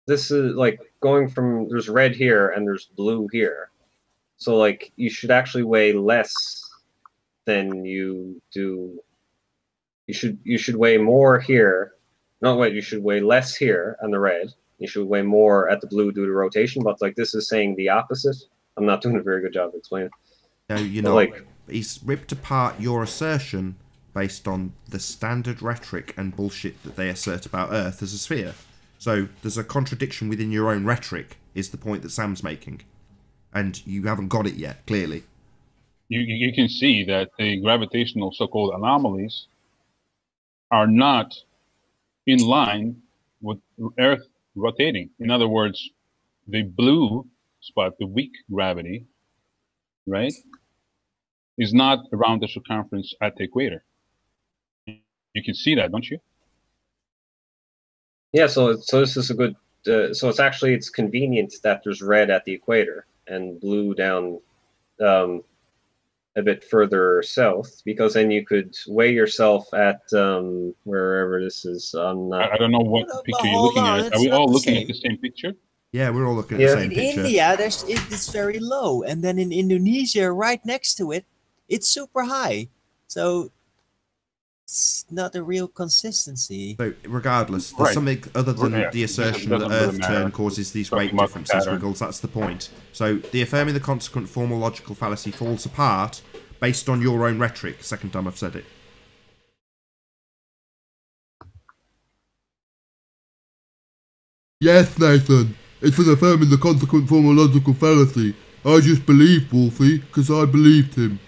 This is like going from there's red here and there's blue here. So like you should actually weigh less than you do. You should weigh more here. No, wait. You should weigh less here on the red. You should weigh more at the blue due to rotation. But like this is saying the opposite. I'm not doing a very good job of explaining. No, you're not. Like, he's ripped apart your assertion based on the standard rhetoric and bullshit that they assert about Earth as a sphere. So there's a contradiction within your own rhetoric, is the point that Sam's making. And you haven't got it yet, clearly. You can see that the gravitational so-called anomalies are not in line with Earth rotating. In other words, the blue spot, the weak gravity, right, is not around the circumference at the equator. You can see that, don't you? Yeah, so this is a good, so it's convenient that there's red at the equator and blue down a bit further south, because then you could weigh yourself at wherever this is on. I don't know what picture you're looking at. Are we all looking at the same picture? Yeah, we're all looking at the same picture. In India, it's very low, and then in Indonesia, right next to it, it's super high. So it's not a real consistency. So regardless, there's something other than the assertion that Earth turn causes these weight differences, Wiggles. That's the point. So the affirming the consequent formal logical fallacy falls apart based on your own rhetoric. Second time I've said it. Yes, Nathan. It's an affirming the consequent formal logical fallacy. I just believed Wolfie because I believed him.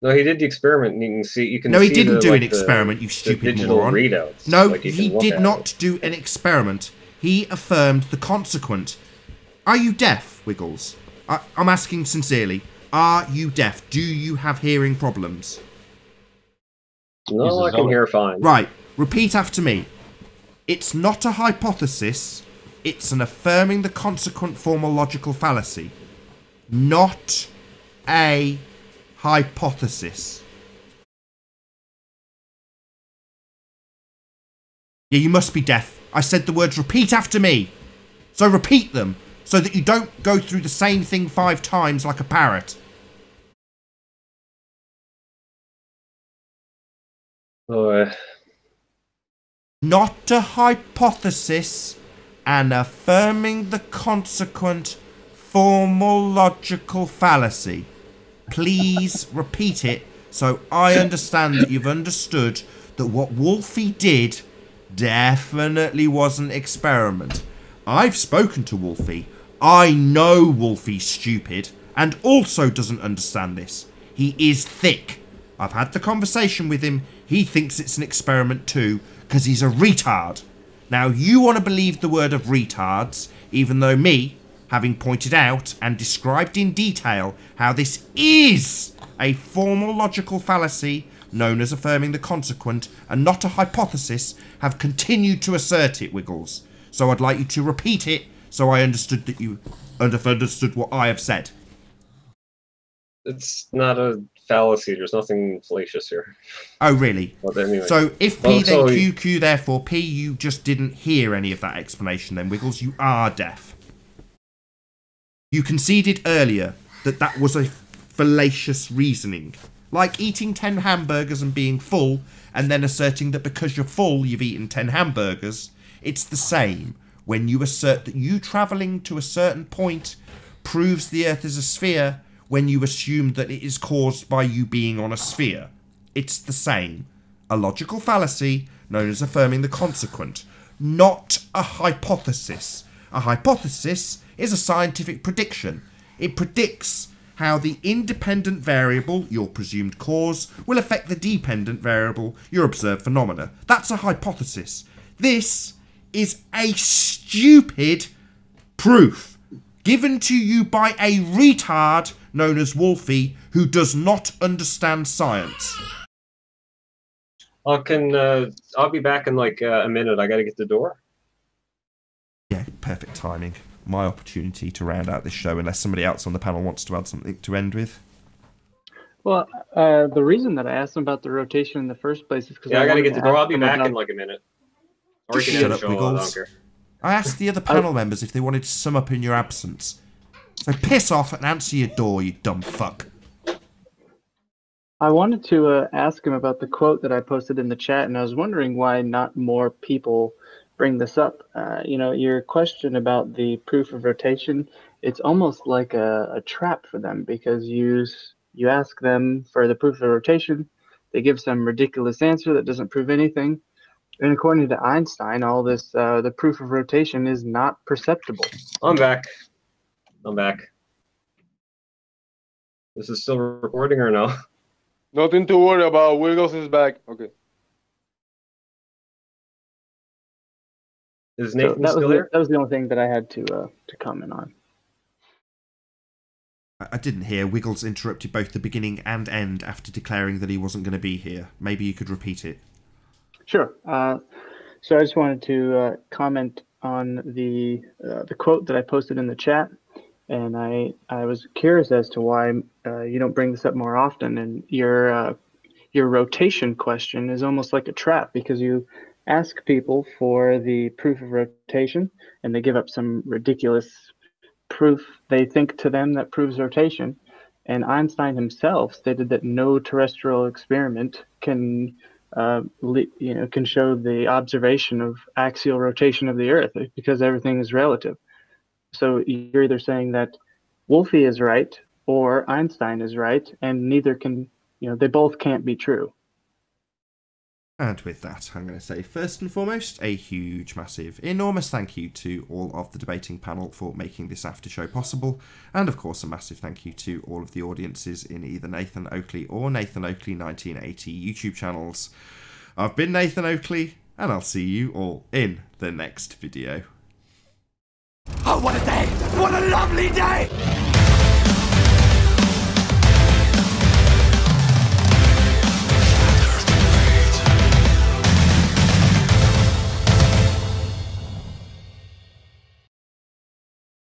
No, he did the experiment, and you can see. No, he didn't do an experiment, you stupid moron. Readouts, no, he did not do an experiment. He affirmed the consequent. Are you deaf, Wiggles? I'm asking sincerely. Are you deaf? Do you have hearing problems? No, I can hear fine. Right, repeat after me. It's not a hypothesis. It's an affirming the consequent formal logical fallacy. Not a hypothesis. Yeah, you must be deaf. I said the words repeat after me. So repeat them, so that you don't go through the same thing 5 times like a parrot. Not a hypothesis, and affirming the consequent formal logical fallacy. Please repeat it so I understand that you've understood that what Wolfie did definitely wasn't experiment. I've spoken to Wolfie. I know Wolfie's stupid and also doesn't understand this. He is thick. I've had the conversation with him. He thinks it's an experiment too, because he's a retard. Now, you want to believe the word of retards, even though me, having pointed out and described in detail how this is a formal logical fallacy known as affirming the consequent and not a hypothesis, have continued to assert it, Wiggles. So I'd like you to repeat it so I understood that you understood what I have said. It's not a fallacy. There's nothing fallacious here. Oh, really? Well, anyway. So if P then Q, Q therefore P, you just didn't hear any of that explanation then, Wiggles. You are deaf. You conceded earlier that that was a fallacious reasoning. Like eating 10 hamburgers and being full, and then asserting that because you're full, you've eaten 10 hamburgers. It's the same when you assert that you travelling to a certain point proves the Earth is a sphere when you assume that it is caused by you being on a sphere. It's the same. A logical fallacy known as affirming the consequent, not a hypothesis. A hypothesis is a scientific prediction. It predicts how the independent variable, your presumed cause, will affect the dependent variable, your observed phenomena. That's a hypothesis. This is a stupid proof given to you by a retard known as Wolfie who does not understand science. I'll be back in like a minute. I gotta get the door. Yeah, perfect timing. My opportunity to round out this show, unless somebody else on the panel wants to add something to end with. Well, the reason that I asked them about the rotation in the first place is because I gotta get the door. I'll be back in like a minute. Or Just shut up, Wiggles. I asked the other panel members if they wanted to sum up in your absence. So piss off and answer your door, you dumb fuck. I wanted to ask him about the quote that I posted in the chat, and I was wondering why not more people bring this up. You know, your question about the proof of rotation, it's almost like a trap for them, because you ask them for the proof of rotation, they give some ridiculous answer that doesn't prove anything. And according to Einstein, all this, the proof of rotation is not perceptible. I'm back. This is still recording or no? Nothing to worry about. Wiggles is back. Okay. Is Nathan still there? That was the only thing that I had to comment on. I didn't hear. Wiggles interrupted both the beginning and end after declaring that he wasn't going to be here. Maybe you could repeat it. Sure. So I just wanted to comment on the quote that I posted in the chat, and I was curious as to why you don't bring this up more often. And your rotation question is almost like a trap, because you ask people for the proof of rotation, and they give up some ridiculous proof they think to them that proves rotation. And Einstein himself stated that no terrestrial experiment can can show the observation of axial rotation of the Earth, because everything is relative. So you're either saying that Wolfie is right or Einstein is right, and neither can, they both can't be true. And with that, I'm going to say, first and foremost, a huge, massive, enormous thank you to all of the debating panel for making this after show possible. And of course, a massive thank you to all of the audiences in either Nathan Oakley or Nathan Oakley 1980 YouTube channels. I've been Nathan Oakley, and I'll see you all in the next video. Oh, what a day! What a lovely day!